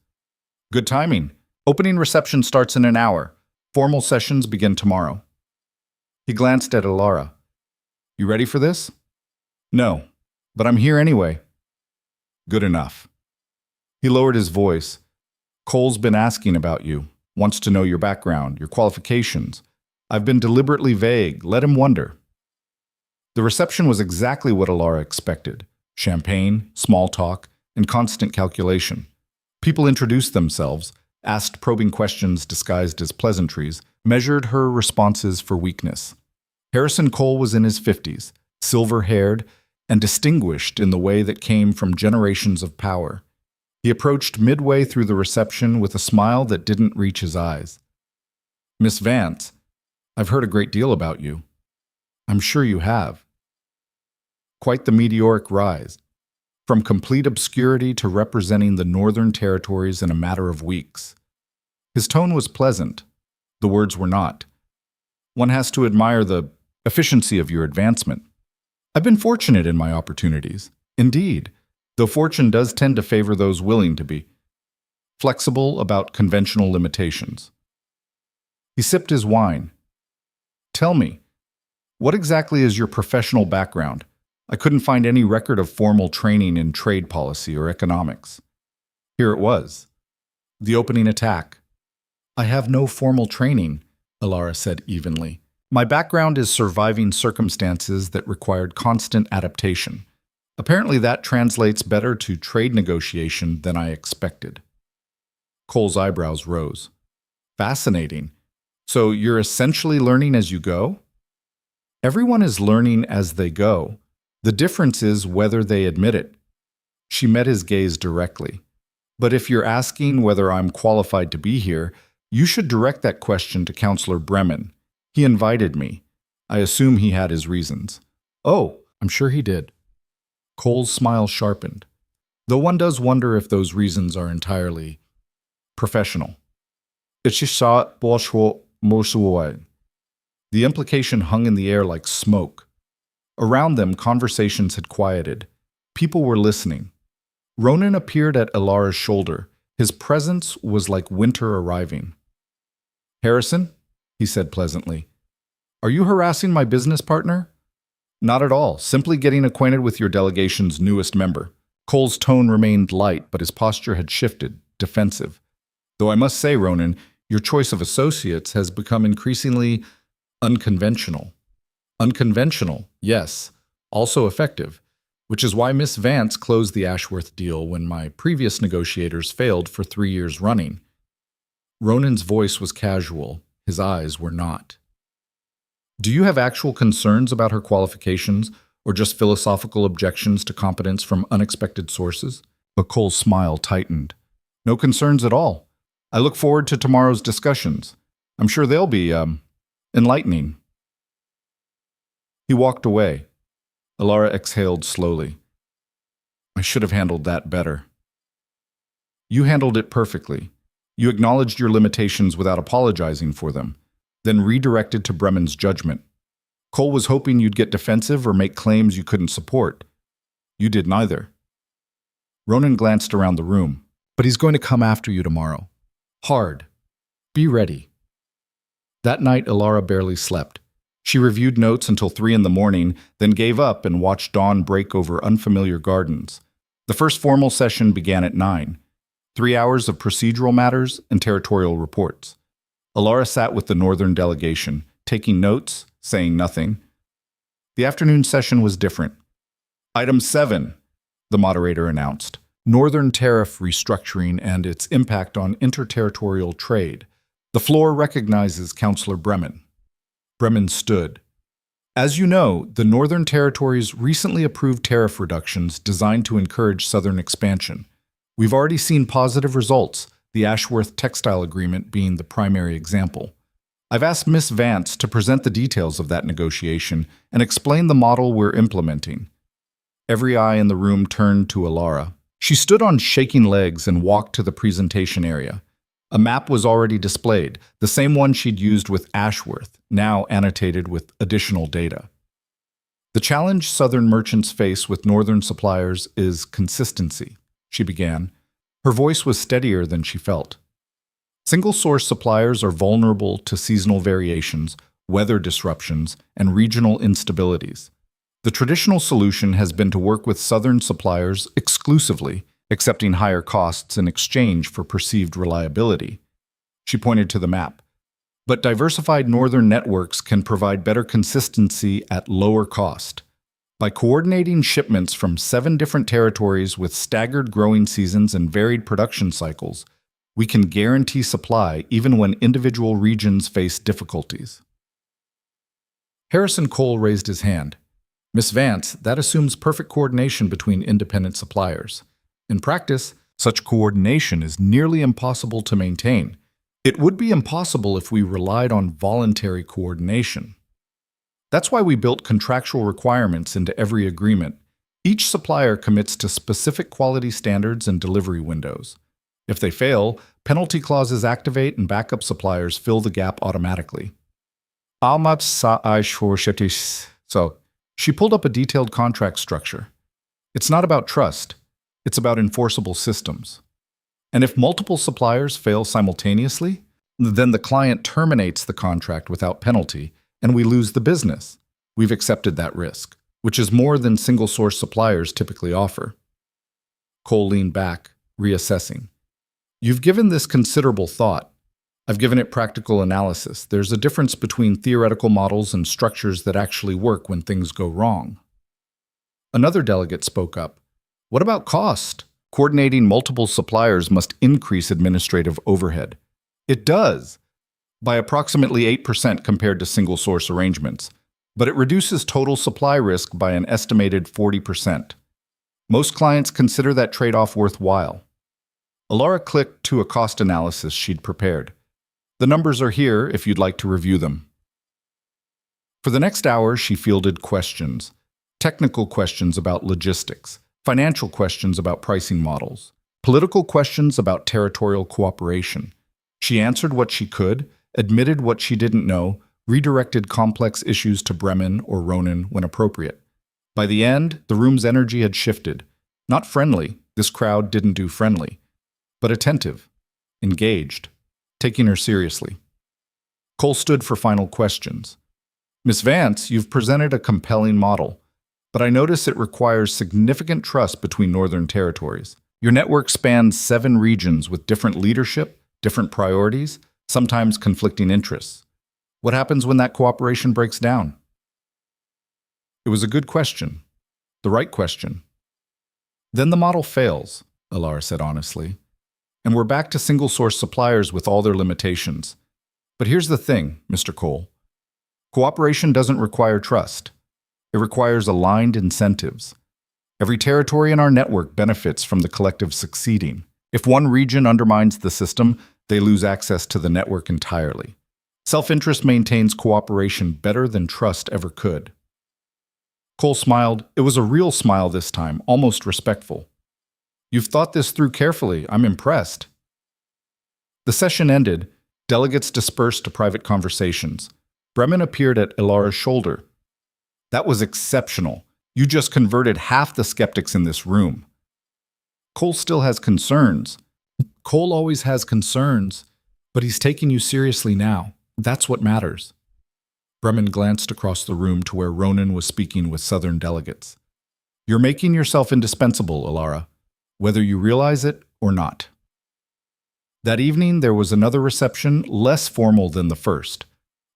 Good timing. Opening reception starts in an hour. Formal sessions begin tomorrow. He glanced at Elara. You ready for this? No, but I'm here anyway. Good enough. He lowered his voice. Cole's been asking about you, wants to know your background, your qualifications. I've been deliberately vague. Let him wonder. The reception was exactly what Elara expected. Champagne, small talk, and constant calculation. People introduced themselves, asked probing questions disguised as pleasantries, measured her responses for weakness. Harrison Cole was in his 50s, silver-haired, and distinguished in the way that came from generations of power. He approached midway through the reception with a smile that didn't reach his eyes. Miss Vance, I've heard a great deal about you. I'm sure you have. Quite the meteoric rise. From complete obscurity to representing the Northern Territories in a matter of weeks. His tone was pleasant. The words were not. One has to admire the efficiency of your advancement. I've been fortunate in my opportunities. Indeed, though fortune does tend to favor those willing to be flexible about conventional limitations. He sipped his wine. Tell me, what exactly is your professional background? I couldn't find any record of formal training in trade policy or economics. Here it was. The opening attack. I have no formal training, Elara said evenly. My background is surviving circumstances that required constant adaptation. Apparently that translates better to trade negotiation than I expected. Cole's eyebrows rose. Fascinating. So you're essentially learning as you go? Everyone is learning as they go. The difference is whether they admit it. She met his gaze directly. But if you're asking whether I'm qualified to be here, you should direct that question to Counselor Bremen. He invited me. I assume he had his reasons. Oh, I'm sure he did. Cole's smile sharpened, though one does wonder if those reasons are entirely professional. The implication hung in the air like smoke. Around them, conversations had quieted. People were listening. Ronan appeared at Elara's shoulder. His presence was like winter arriving. Harrison, he said pleasantly, are you harassing my business partner? Not at all, simply getting acquainted with your delegation's newest member. Cole's tone remained light, but his posture had shifted, defensive. Though I must say, Ronan, your choice of associates has become increasingly unconventional. Unconventional, yes, also effective, which is why Miss Vance closed the Ashworth deal when my previous negotiators failed for 3 years running. Ronan's voice was casual, his eyes were not. Do you have actual concerns about her qualifications, or just philosophical objections to competence from unexpected sources? Cole's smile tightened. No concerns at all. I look forward to tomorrow's discussions. I'm sure they'll be, enlightening. He walked away. Elara exhaled slowly. I should have handled that better. You handled it perfectly. You acknowledged your limitations without apologizing for them, then redirected to Bremen's judgment. Cole was hoping you'd get defensive or make claims you couldn't support. You did neither. Ronan glanced around the room. But he's going to come after you tomorrow. Hard. Be ready. That night, Elara barely slept. She reviewed notes until 3 a.m, then gave up and watched dawn break over unfamiliar gardens. The first formal session began at 9. 3 hours of procedural matters and territorial reports. Elara sat with the northern delegation, taking notes, saying nothing. The afternoon session was different. Item 7, the moderator announced. Northern tariff restructuring and its impact on interterritorial trade. The floor recognizes Counselor Bremen. Bremen stood. As you know, the Northern Territories recently approved tariff reductions designed to encourage Southern expansion. We've already seen positive results, the Ashworth Textile Agreement being the primary example. I've asked Miss Vance to present the details of that negotiation and explain the model we're implementing. Every eye in the room turned to Elara. She stood on shaking legs and walked to the presentation area. A map was already displayed, the same one she'd used with Ashworth, now annotated with additional data. The challenge Southern merchants face with Northern suppliers is consistency, she began. Her voice was steadier than she felt. Single-source suppliers are vulnerable to seasonal variations, weather disruptions, and regional instabilities. The traditional solution has been to work with Southern suppliers exclusively, accepting higher costs in exchange for perceived reliability. She pointed to the map. But diversified Northern networks can provide better consistency at lower cost. By coordinating shipments from 7 different territories with staggered growing seasons and varied production cycles, we can guarantee supply even when individual regions face difficulties. Harrison Cole raised his hand. Miss Vance, that assumes perfect coordination between independent suppliers. In practice, such coordination is nearly impossible to maintain. It would be impossible if we relied on voluntary coordination. That's why we built contractual requirements into every agreement. Each supplier commits to specific quality standards and delivery windows. If they fail, penalty clauses activate and backup suppliers fill the gap automatically. So, she pulled up a detailed contract structure. It's not about trust. It's about enforceable systems. And if multiple suppliers fail simultaneously, then the client terminates the contract without penalty, and we lose the business. We've accepted that risk, which is more than single-source suppliers typically offer. Cole leaned back, reassessing. You've given this considerable thought. I've given it practical analysis. There's a difference between theoretical models and structures that actually work when things go wrong. Another delegate spoke up. What about cost? Coordinating multiple suppliers must increase administrative overhead. It does, by approximately 8% compared to single-source arrangements, but it reduces total supply risk by an estimated 40%. Most clients consider that trade-off worthwhile. Elara clicked to a cost analysis she'd prepared. The numbers are here if you'd like to review them. For the next hour, she fielded questions. Technical questions about logistics, financial questions about pricing models, political questions about territorial cooperation. She answered what she could, admitted what she didn't know, redirected complex issues to Bremen or Ronan when appropriate. By the end, the room's energy had shifted. Not friendly, this crowd didn't do friendly, but attentive, engaged, taking her seriously. Cole stood for final questions. Miss Vance, you've presented a compelling model, but I notice it requires significant trust between Northern territories. Your network spans 7 regions with different leadership, different priorities, sometimes conflicting interests. What happens when that cooperation breaks down? It was a good question, the right question. Then the model fails, Elara said honestly, and we're back to single-source suppliers with all their limitations. But here's the thing, Mr. Cole. Cooperation doesn't require trust. It requires aligned incentives. Every territory in our network benefits from the collective succeeding. If one region undermines the system, they lose access to the network entirely. Self-interest maintains cooperation better than trust ever could. Cole smiled. It was a real smile this time, almost respectful. You've thought this through carefully. I'm impressed. The session ended. Delegates dispersed to private conversations. Bremen appeared at Elara's shoulder. That was exceptional. You just converted half the skeptics in this room. Cole still has concerns. Cole always has concerns, but he's taking you seriously now. That's what matters. Bremen glanced across the room to where Ronan was speaking with Southern delegates. You're making yourself indispensable, Elara, whether you realize it or not. That evening, there was another reception, less formal than the first.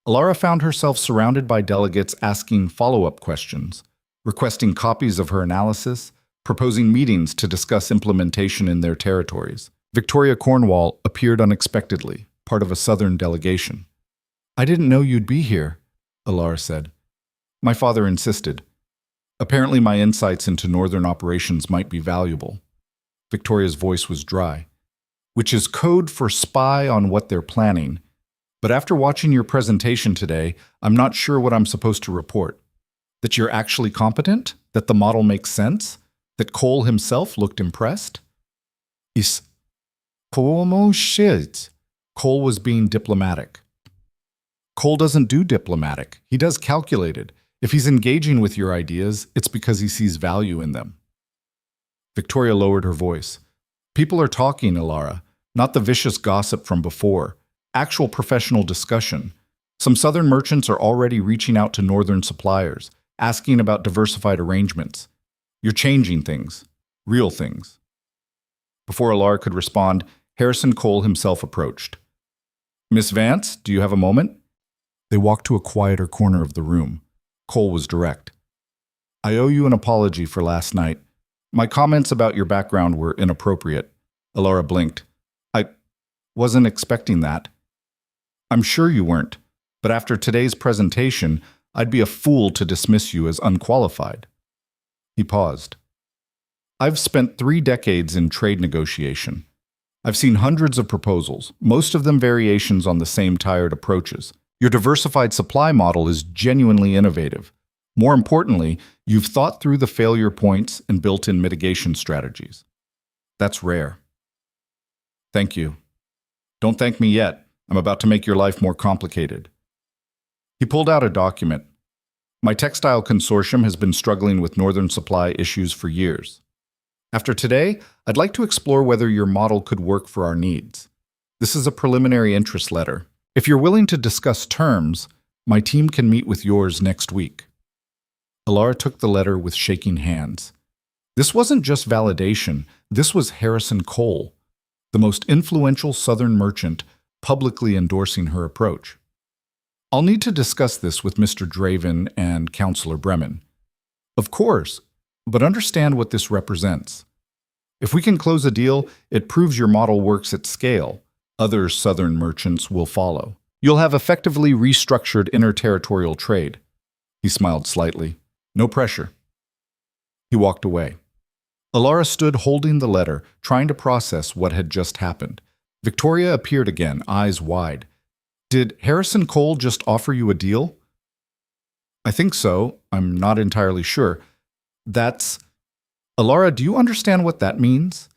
Elara found herself surrounded by delegates asking follow-up questions, requesting copies of her analysis, proposing meetings to discuss implementation in their territories. Victoria Cornwall appeared unexpectedly, part of a Southern delegation. I didn't know you'd be here, Elara said. My father insisted. Apparently my insights into Northern operations might be valuable. Victoria's voice was dry. Which is code for spy on what they're planning. But after watching your presentation today, I'm not sure what I'm supposed to report. That you're actually competent? That the model makes sense? That Cole himself looked impressed? Is como shit? Cole was being diplomatic. Cole doesn't do diplomatic. He does calculated. If he's engaging with your ideas, it's because he sees value in them. Victoria lowered her voice. People are talking, Elara, not the vicious gossip from before. Actual professional discussion. Some Southern merchants are already reaching out to Northern suppliers, asking about diversified arrangements. You're changing things. Real things. Before Elara could respond, Harrison Cole himself approached. Miss Vance, do you have a moment? They walked to a quieter corner of the room. Cole was direct. I owe you an apology for last night. My comments about your background were inappropriate. Elara blinked. I wasn't expecting that. I'm sure you weren't, but after today's presentation, I'd be a fool to dismiss you as unqualified. He paused. I've spent 3 decades in trade negotiation. I've seen hundreds of proposals, most of them variations on the same tired approaches. Your diversified supply model is genuinely innovative. More importantly, you've thought through the failure points and built in mitigation strategies. That's rare. Thank you. Don't thank me yet. I'm about to make your life more complicated. He pulled out a document. My textile consortium has been struggling with Northern supply issues for years. After today, I'd like to explore whether your model could work for our needs. This is a preliminary interest letter. If you're willing to discuss terms, my team can meet with yours next week. Elara took the letter with shaking hands. This wasn't just validation, this was Harrison Cole, the most influential Southern merchant, publicly endorsing her approach. I'll need to discuss this with Mr. Draven and Councillor Bremen. Of course, But understand what this represents. If we can close a deal, it proves your model works at scale. Other Southern merchants will follow. You'll have effectively restructured interterritorial trade. He smiled slightly. No pressure. He walked away. Elara stood holding the letter, trying to process what had just happened. Victoria appeared again, eyes wide. Did Harrison Cole just offer you a deal? I think so. I'm not entirely sure. Elara, do you understand what that means?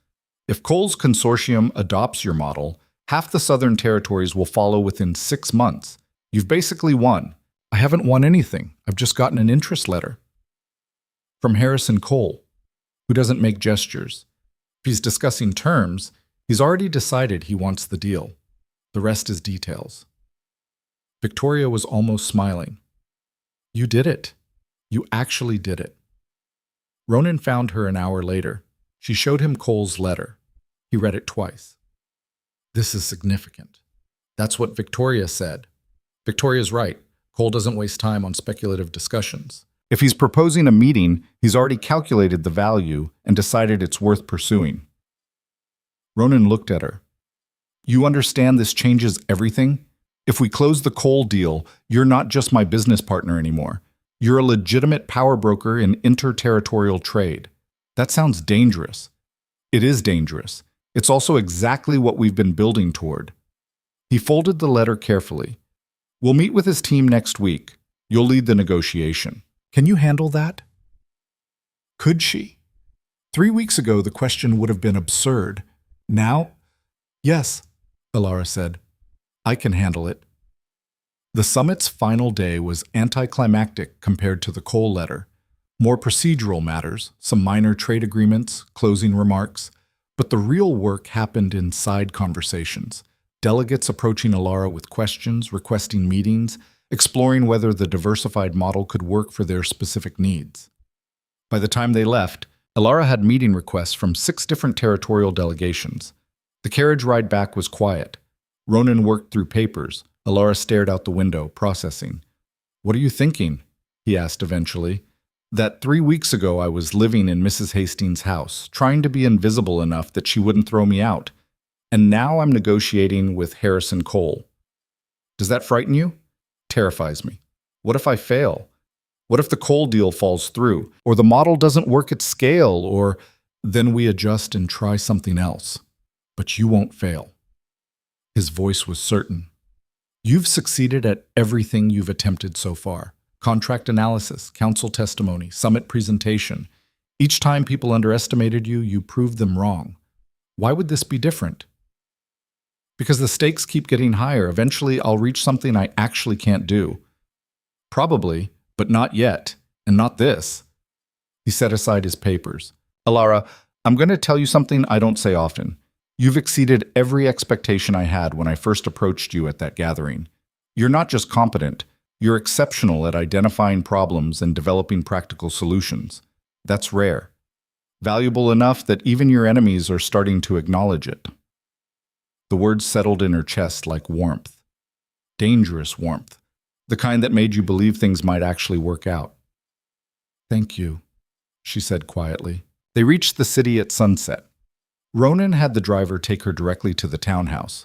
If Cole's consortium adopts your model, half the Southern territories will follow within 6 months. You've basically won. I haven't won anything. I've just gotten an interest letter. From Harrison Cole, who doesn't make gestures. If he's discussing terms, he's already decided he wants the deal. The rest is details. Victoria was almost smiling. You did it. You actually did it. Ronan found her an hour later. She showed him Cole's letter. He read it twice. This is significant. That's what Victoria said. Victoria's right. Cole doesn't waste time on speculative discussions. If he's proposing a meeting, he's already calculated the value and decided it's worth pursuing. Ronan looked at her. You understand this changes everything? If we close the Cole deal, you're not just my business partner anymore. You're a legitimate power broker in interterritorial trade. That sounds dangerous. It is dangerous. It's also exactly what we've been building toward. He folded the letter carefully. We'll meet with his team next week. You'll lead the negotiation. Can you handle that? Could she? 3 weeks ago, the question would have been absurd. Now? Yes, Elara said. I can handle it. The summit's final day was anticlimactic compared to the Cole letter. More procedural matters, some minor trade agreements, closing remarks. But the real work happened in side conversations. Delegates approaching Elara with questions, requesting meetings, exploring whether the diversified model could work for their specific needs. By the time they left, Elara had meeting requests from 6 different territorial delegations. The carriage ride back was quiet. Ronan worked through papers. Elara stared out the window, processing. What are you thinking? He asked eventually. That 3 weeks ago I was living in Mrs. Hastings' house, trying to be invisible enough that she wouldn't throw me out. And now I'm negotiating with Harrison Cole. Does that frighten you? Terrifies me. What if I fail? What if the Cole deal falls through? Or the model doesn't work at scale? Or then we adjust and try something else. But you won't fail. His voice was certain. You've succeeded at everything you've attempted so far. Contract analysis, council testimony, summit presentation. Each time people underestimated you, you proved them wrong. Why would this be different? Because the stakes keep getting higher. Eventually, I'll reach something I actually can't do. Probably, but not yet, and not this. He set aside his papers. Elara, I'm going to tell you something I don't say often. You've exceeded every expectation I had when I first approached you at that gathering. You're not just competent, you're exceptional at identifying problems and developing practical solutions. That's rare. Valuable enough that even your enemies are starting to acknowledge it. The words settled in her chest like warmth. Dangerous warmth. The kind that made you believe things might actually work out. Thank you, she said quietly. They reached the city at sunset. Ronan had the driver take her directly to the townhouse.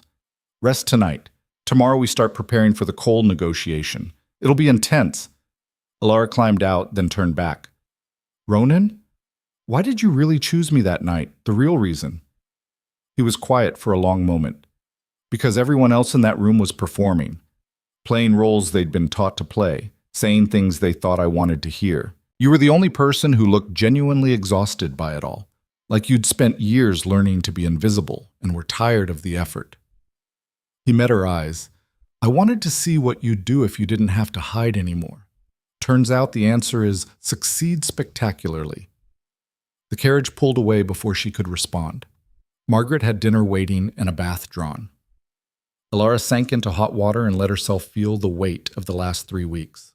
Rest tonight. Tomorrow we start preparing for the Cole negotiation. It'll be intense. Elara climbed out, then turned back. Ronan? Why did you really choose me that night? The real reason. He was quiet for a long moment. Because everyone else in that room was performing. Playing roles they'd been taught to play. Saying things they thought I wanted to hear. You were the only person who looked genuinely exhausted by it all. Like you'd spent years learning to be invisible and were tired of the effort. He met her eyes. I wanted to see what you'd do if you didn't have to hide anymore. Turns out the answer is succeed spectacularly. The carriage pulled away before she could respond. Margaret had dinner waiting and a bath drawn. Elara sank into hot water and let herself feel the weight of the last 3 weeks.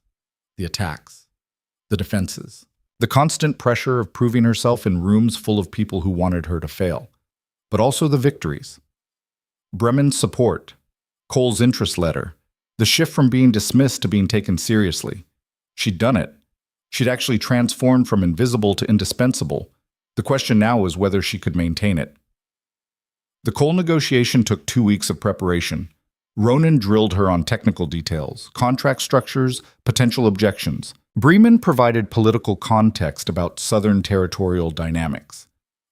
The attacks. The defenses. The constant pressure of proving herself in rooms full of people who wanted her to fail. But also the victories. Bremen's support. Cole's interest letter. The shift from being dismissed to being taken seriously. She'd done it. She'd actually transformed from invisible to indispensable. The question now was whether she could maintain it. The coal negotiation took 2 weeks of preparation. Ronan drilled her on technical details, contract structures, potential objections. Bremen provided political context about Southern territorial dynamics.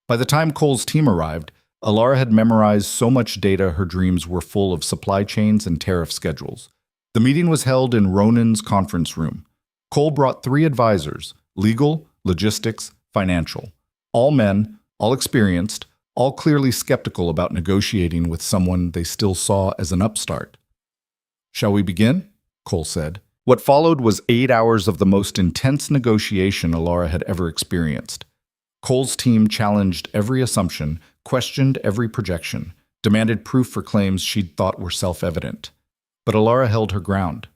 By the time Cole's team arrived, Elara had memorized so much data her dreams were full of supply chains and tariff schedules. The meeting was held in Ronan's conference room. Cole brought 3 advisors: legal, logistics, financial. All men, all experienced, all clearly skeptical about negotiating with someone they still saw as an upstart. "Shall we begin?" Cole said. What followed was 8 hours of the most intense negotiation Elara had ever experienced. Cole's team challenged every assumption, questioned every projection, demanded proof for claims she'd thought were self-evident. But Elara held her ground.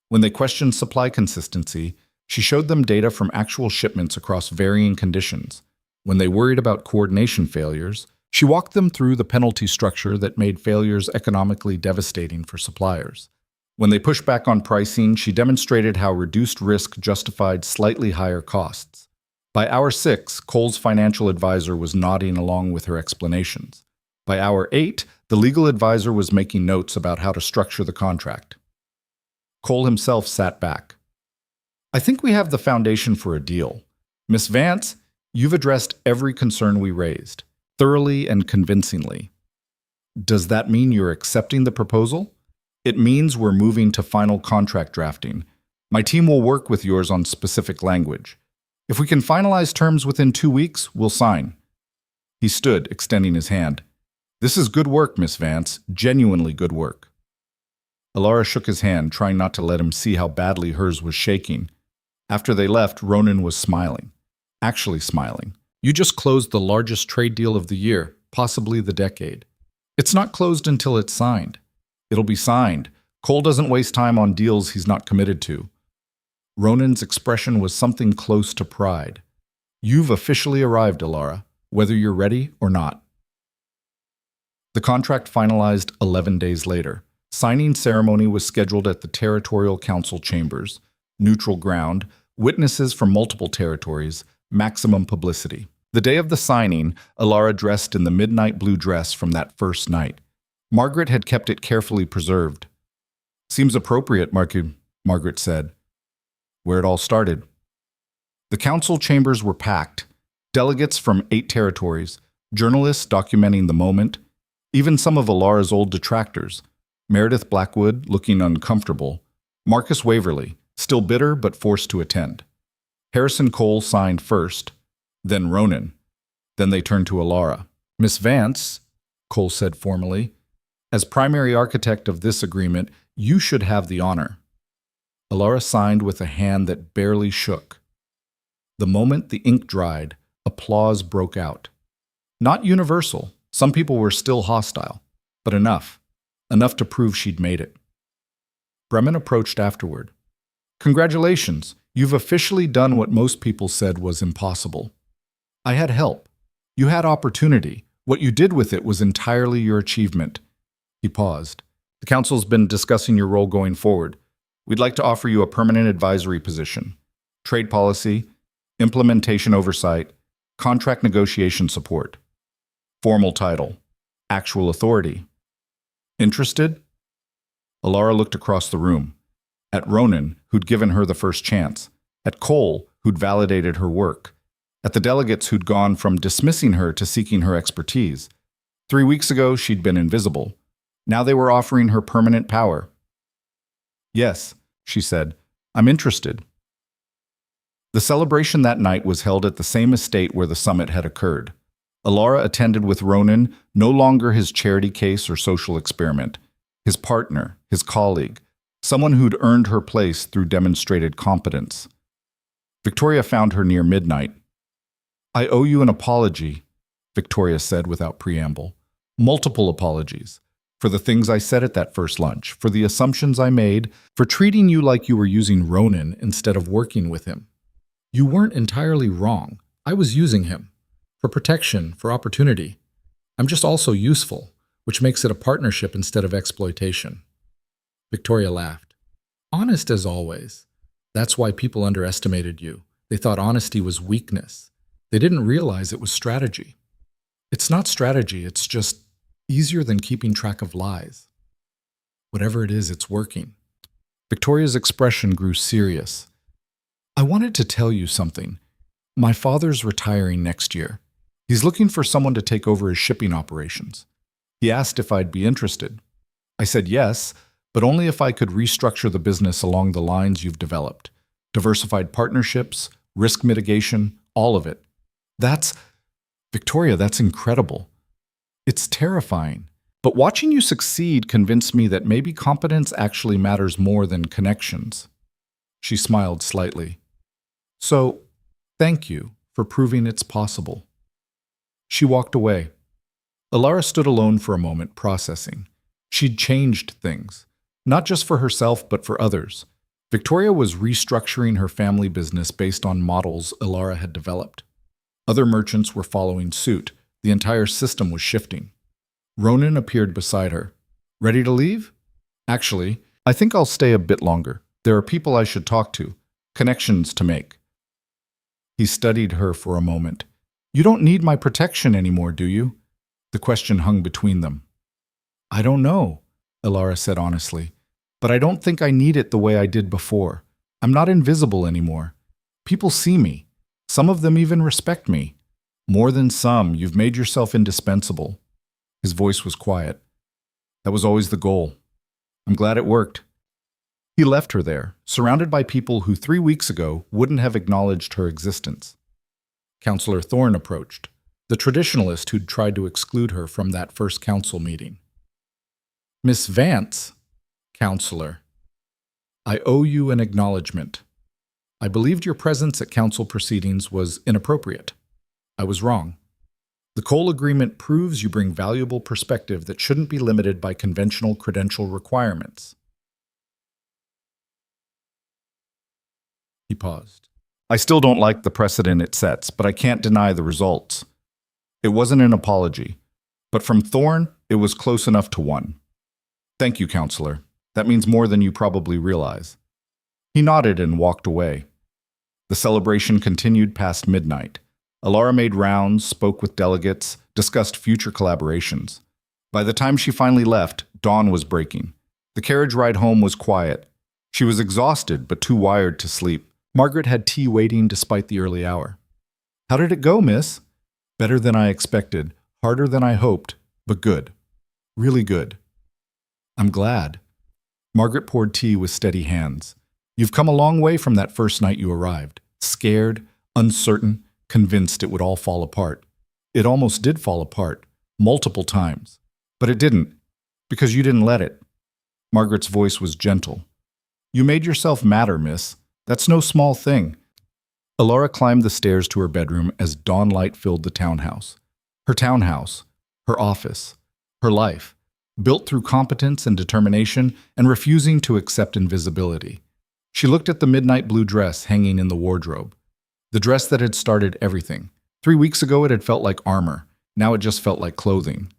When they questioned supply consistency, she showed them data from actual shipments across varying conditions. When they worried about coordination failures, she walked them through the penalty structure that made failures economically devastating for suppliers. When they pushed back on pricing, she demonstrated how reduced risk justified slightly higher costs. By hour 6, Cole's financial advisor was nodding along with her explanations. By hour 8, the legal advisor was making notes about how to structure the contract. Cole himself sat back. "I think we have the foundation for a deal. Miss Vance, you've addressed every concern we raised, thoroughly and convincingly. Does that mean you're accepting the proposal? It means we're moving to final contract drafting. My team will work with yours on specific language. If we can finalize terms within 2 weeks, we'll sign." He stood, extending his hand. "This is good work, Miss Vance, genuinely good work." Elara shook his hand, trying not to let him see how badly hers was shaking. After they left, Ronan was smiling. Actually smiling. "You just closed the largest trade deal of the year, possibly the decade. It's not closed until it's signed. It'll be signed. Cole doesn't waste time on deals he's not committed to." Ronan's expression was something close to pride. "You've officially arrived, Elara, whether you're ready or not." The contract finalized 11 days later. Signing ceremony was scheduled at the Territorial Council chambers. Neutral ground, witnesses from multiple territories, maximum publicity. The day of the signing, Elara dressed in the midnight blue dress from that first night. Margaret had kept it carefully preserved. "Seems appropriate," Margaret said. Where it all started. The council chambers were packed. Delegates from 8 territories, journalists documenting the moment, even some of Elara's old detractors. Meredith Blackwood, looking uncomfortable. Marcus Waverly, still bitter but forced to attend. Harrison Cole signed first, then Ronan. Then they turned to Elara. "Miss Vance," Cole said formally, "as primary architect of this agreement, you should have the honor." Elara signed with a hand that barely shook. The moment the ink dried, applause broke out. Not universal. Some people were still hostile, but enough to prove she'd made it. Bremen approached afterward. "Congratulations, you've officially done what most people said was impossible. I had help. You had opportunity. What you did with it was entirely your achievement." He paused. "The council's been discussing your role going forward. We'd like to offer you a permanent advisory position. Trade policy, implementation oversight, contract negotiation support. Formal title, actual authority. Interested?" Elara looked across the room. At Ronan, who'd given her the first chance. At Cole, who'd validated her work. At the delegates who'd gone from dismissing her to seeking her expertise. 3 weeks ago, she'd been invisible. Now they were offering her permanent power. "Yes," she said, "I'm interested." The celebration that night was held at the same estate where the summit had occurred. Elara attended with Ronan, no longer his charity case or social experiment, his partner, his colleague, someone who'd earned her place through demonstrated competence. Victoria found her near midnight. "I owe you an apology," Victoria said without preamble. "Multiple apologies. For the things I said at that first lunch, for the assumptions I made, for treating you like you were using Ronan instead of working with him. You weren't entirely wrong. I was using him. For protection, for opportunity. I'm just also useful, which makes it a partnership instead of exploitation." Victoria laughed. "Honest as always. That's why people underestimated you. They thought honesty was weakness. They didn't realize it was strategy. It's not strategy, it's just easier than keeping track of lies. Whatever it is, it's working. Victoria's expression grew serious. I wanted to tell you something. My father's retiring next year. He's looking for someone to take over his shipping operations. He asked if I'd be interested. I said yes, but only if I could restructure the business along the lines you've developed. Diversified partnerships, risk mitigation, all of it. Victoria, that's incredible. It's terrifying. But watching you succeed convinced me that maybe competence actually matters more than connections. She smiled slightly. So, thank you for proving it's possible. She walked away. Elara stood alone for a moment, processing. She'd changed things, not just for herself, but for others. Victoria was restructuring her family business based on models Elara had developed. Other merchants were following suit. The entire system was shifting. Ronan appeared beside her. Ready to leave? Actually, I think I'll stay a bit longer. There are people I should talk to, connections to make. He studied her for a moment. You don't need my protection anymore, do you? The question hung between them. I don't know, Elara said honestly, but I don't think I need it the way I did before. I'm not invisible anymore. People see me. Some of them even respect me. More than some, you've made yourself indispensable. His voice was quiet. That was always the goal. I'm glad it worked. He left her there, surrounded by people who 3 weeks ago wouldn't have acknowledged her existence. Counselor Thorne approached, the traditionalist who'd tried to exclude her from that first council meeting. Miss Vance, Counselor, I owe you an acknowledgement. I believed your presence at council proceedings was inappropriate. I was wrong. The Cole Agreement proves you bring valuable perspective that shouldn't be limited by conventional credential requirements. He paused. I still don't like the precedent it sets, but I can't deny the results. It wasn't an apology, but from Thorne, it was close enough to one. Thank you, Counselor. That means more than you probably realize. He nodded and walked away. The celebration continued past midnight. Elara made rounds, spoke with delegates, discussed future collaborations. By the time she finally left, dawn was breaking. The carriage ride home was quiet. She was exhausted, but too wired to sleep. Margaret had tea waiting despite the early hour. How did it go, miss? Better than I expected, harder than I hoped, but good. Really good. I'm glad. Margaret poured tea with steady hands. You've come a long way from that first night you arrived. Scared, uncertain, convinced it would all fall apart. It almost did fall apart, multiple times. But it didn't, because you didn't let it. Margaret's voice was gentle. You made yourself matter, miss. That's no small thing. Elara climbed the stairs to her bedroom as dawn light filled the townhouse. Her townhouse, her office, her life, built through competence and determination and refusing to accept invisibility. She looked at the midnight blue dress hanging in the wardrobe. The dress that had started everything. 3 weeks ago it had felt like armor. Now it just felt like clothing.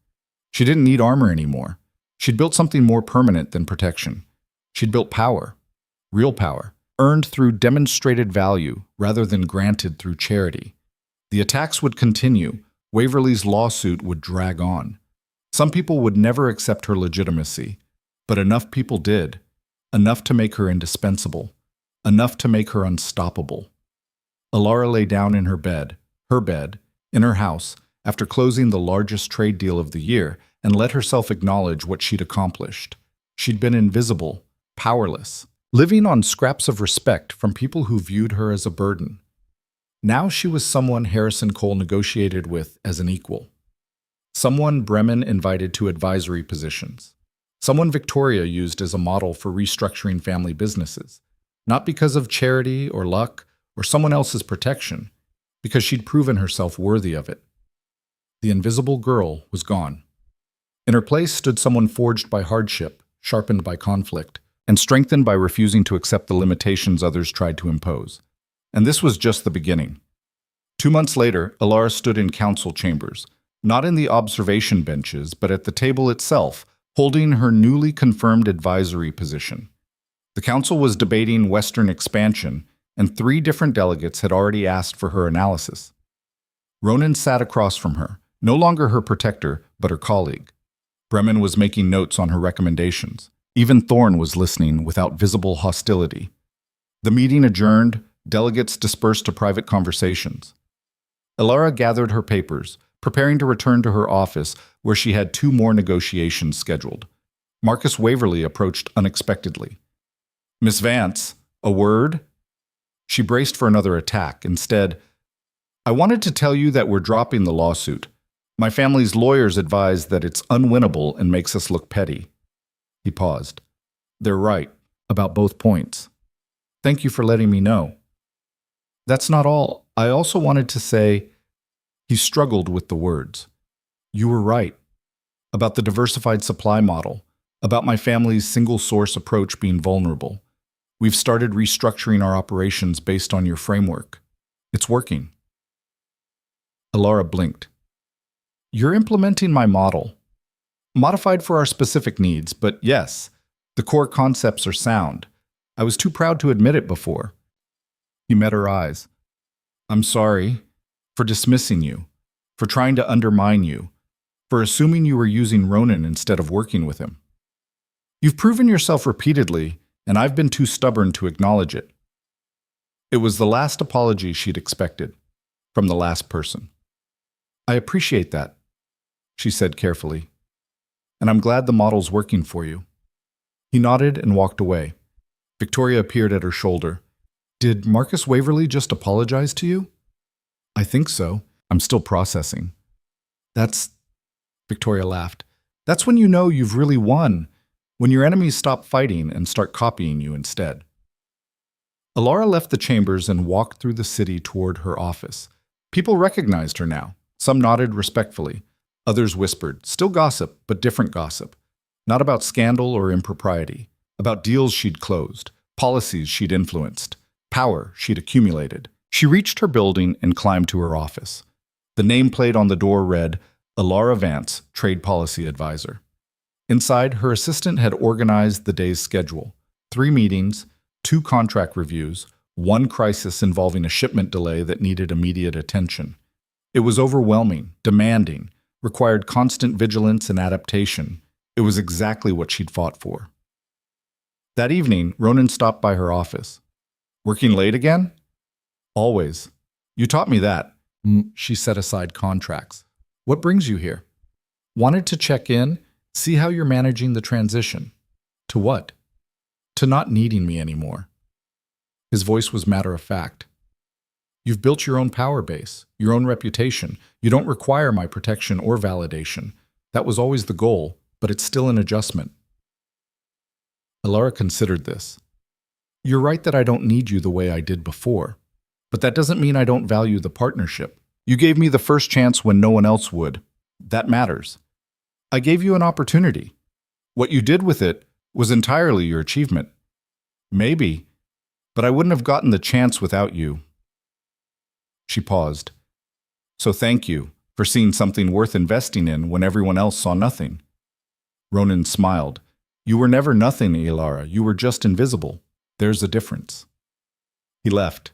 She didn't need armor anymore. She'd built something more permanent than protection. She'd built power. Real power. Earned through demonstrated value rather than granted through charity. The attacks would continue. Waverly's lawsuit would drag on. Some people would never accept her legitimacy, but enough people did. Enough to make her indispensable. Enough to make her unstoppable. Elara lay down in her bed, in her house, after closing the largest trade deal of the year, and let herself acknowledge what she'd accomplished. She'd been invisible, powerless, living on scraps of respect from people who viewed her as a burden. Now she was someone Harrison Cole negotiated with as an equal. Someone Bremen invited to advisory positions. Someone Victoria used as a model for restructuring family businesses, not because of charity or luck or someone else's protection, because she'd proven herself worthy of it. The invisible girl was gone. In her place stood someone forged by hardship, sharpened by conflict, and strengthened by refusing to accept the limitations others tried to impose. And this was just the beginning. 2 months later, Elara stood in council chambers, not in the observation benches, but at the table itself, holding her newly confirmed advisory position. The council was debating Western expansion, and 3 different delegates had already asked for her analysis. Ronan sat across from her, no longer her protector, but her colleague. Bremen was making notes on her recommendations. Even Thorne was listening without visible hostility. The meeting adjourned, delegates dispersed to private conversations. Elara gathered her papers, preparing to return to her office, where she had 2 more negotiations scheduled. Marcus Waverley approached unexpectedly. "Miss Vance, a word?" She braced for another attack. Instead, "I wanted to tell you that we're dropping the lawsuit. My family's lawyers advise that it's unwinnable and makes us look petty." He paused. "They're right, about both points. Thank you for letting me know." "That's not all. I also wanted to say—" He struggled with the words. "You were right. About the diversified supply model. About my family's single-source approach being vulnerable. We've started restructuring our operations based on your framework. It's working." Elara blinked. "You're implementing my model. Modified for our specific needs, but yes, the core concepts are sound. I was too proud to admit it before." He met her eyes. "I'm sorry for dismissing you, for trying to undermine you, for assuming you were using Ronan instead of working with him. You've proven yourself repeatedly, and I've been too stubborn to acknowledge it." It was the last apology she'd expected, from the last person. "I appreciate that," she said carefully. "And I'm glad the model's working for you." He nodded and walked away. Victoria appeared at her shoulder. "Did Marcus Waverley just apologize to you?" "I think so. I'm still processing." "That's—" Victoria laughed. "That's when you know you've really won, when your enemies stop fighting and start copying you instead." Elara left the chambers and walked through the city toward her office. People recognized her now. Some nodded respectfully. Others whispered, still gossip, but different gossip. Not about scandal or impropriety. About deals she'd closed, policies she'd influenced, power she'd accumulated. She reached her building and climbed to her office. The nameplate on the door read, Elara Vance, Trade Policy Advisor. Inside, her assistant had organized the day's schedule. 3 meetings, 2 contract reviews, 1 crisis involving a shipment delay that needed immediate attention. It was overwhelming, demanding, required constant vigilance and adaptation. It was exactly what she'd fought for. That evening, Ronan stopped by her office. "Working late again?" "Always. You taught me that." She set aside contracts. "What brings you here?" "Wanted to check in, see how you're managing the transition." "To what?" "To not needing me anymore." His voice was matter-of-fact. "You've built your own power base, your own reputation. You don't require my protection or validation. That was always the goal, but it's still an adjustment." Elara considered this. "You're right that I don't need you the way I did before, but that doesn't mean I don't value the partnership. You gave me the first chance when no one else would. That matters. I gave you an opportunity. What you did with it was entirely your achievement. Maybe, but I wouldn't have gotten the chance without you." She paused. "So thank you for seeing something worth investing in when everyone else saw nothing." Ronan smiled. "You were never nothing, Elara. You were just invisible. There's a difference." He left.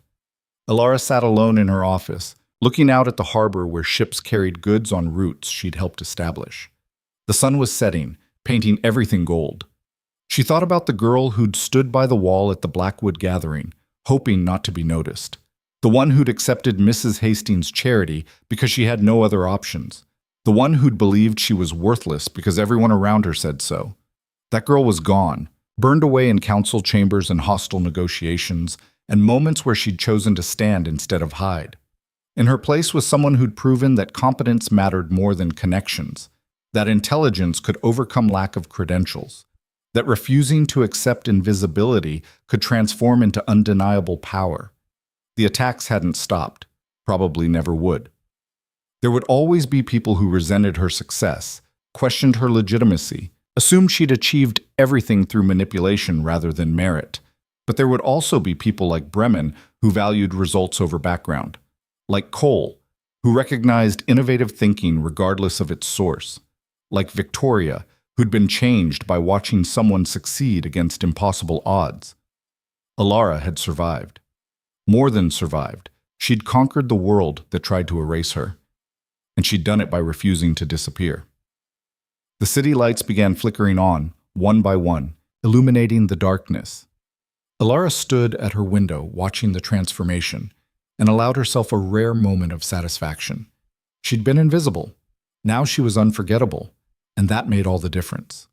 Elara sat alone in her office, looking out at the harbor where ships carried goods on routes she'd helped establish. The sun was setting, painting everything gold. She thought about the girl who'd stood by the wall at the Blackwood gathering, hoping not to be noticed. The one who'd accepted Mrs. Hastings' charity because she had no other options. The one who'd believed she was worthless because everyone around her said so. That girl was gone, burned away in council chambers and hostile negotiations, and moments where she'd chosen to stand instead of hide. In her place was someone who'd proven that competence mattered more than connections, that intelligence could overcome lack of credentials, that refusing to accept invisibility could transform into undeniable power. The attacks hadn't stopped, probably never would. There would always be people who resented her success, questioned her legitimacy, assumed she'd achieved everything through manipulation rather than merit. But there would also be people like Bremen who valued results over background, like Cole, who recognized innovative thinking regardless of its source, like Victoria, who'd been changed by watching someone succeed against impossible odds. Elara had survived. More than survived. She'd conquered the world that tried to erase her, and she'd done it by refusing to disappear. The city lights began flickering on, one by one, illuminating the darkness. Elara stood at her window, watching the transformation, and allowed herself a rare moment of satisfaction. She'd been invisible. Now she was unforgettable, and that made all the difference.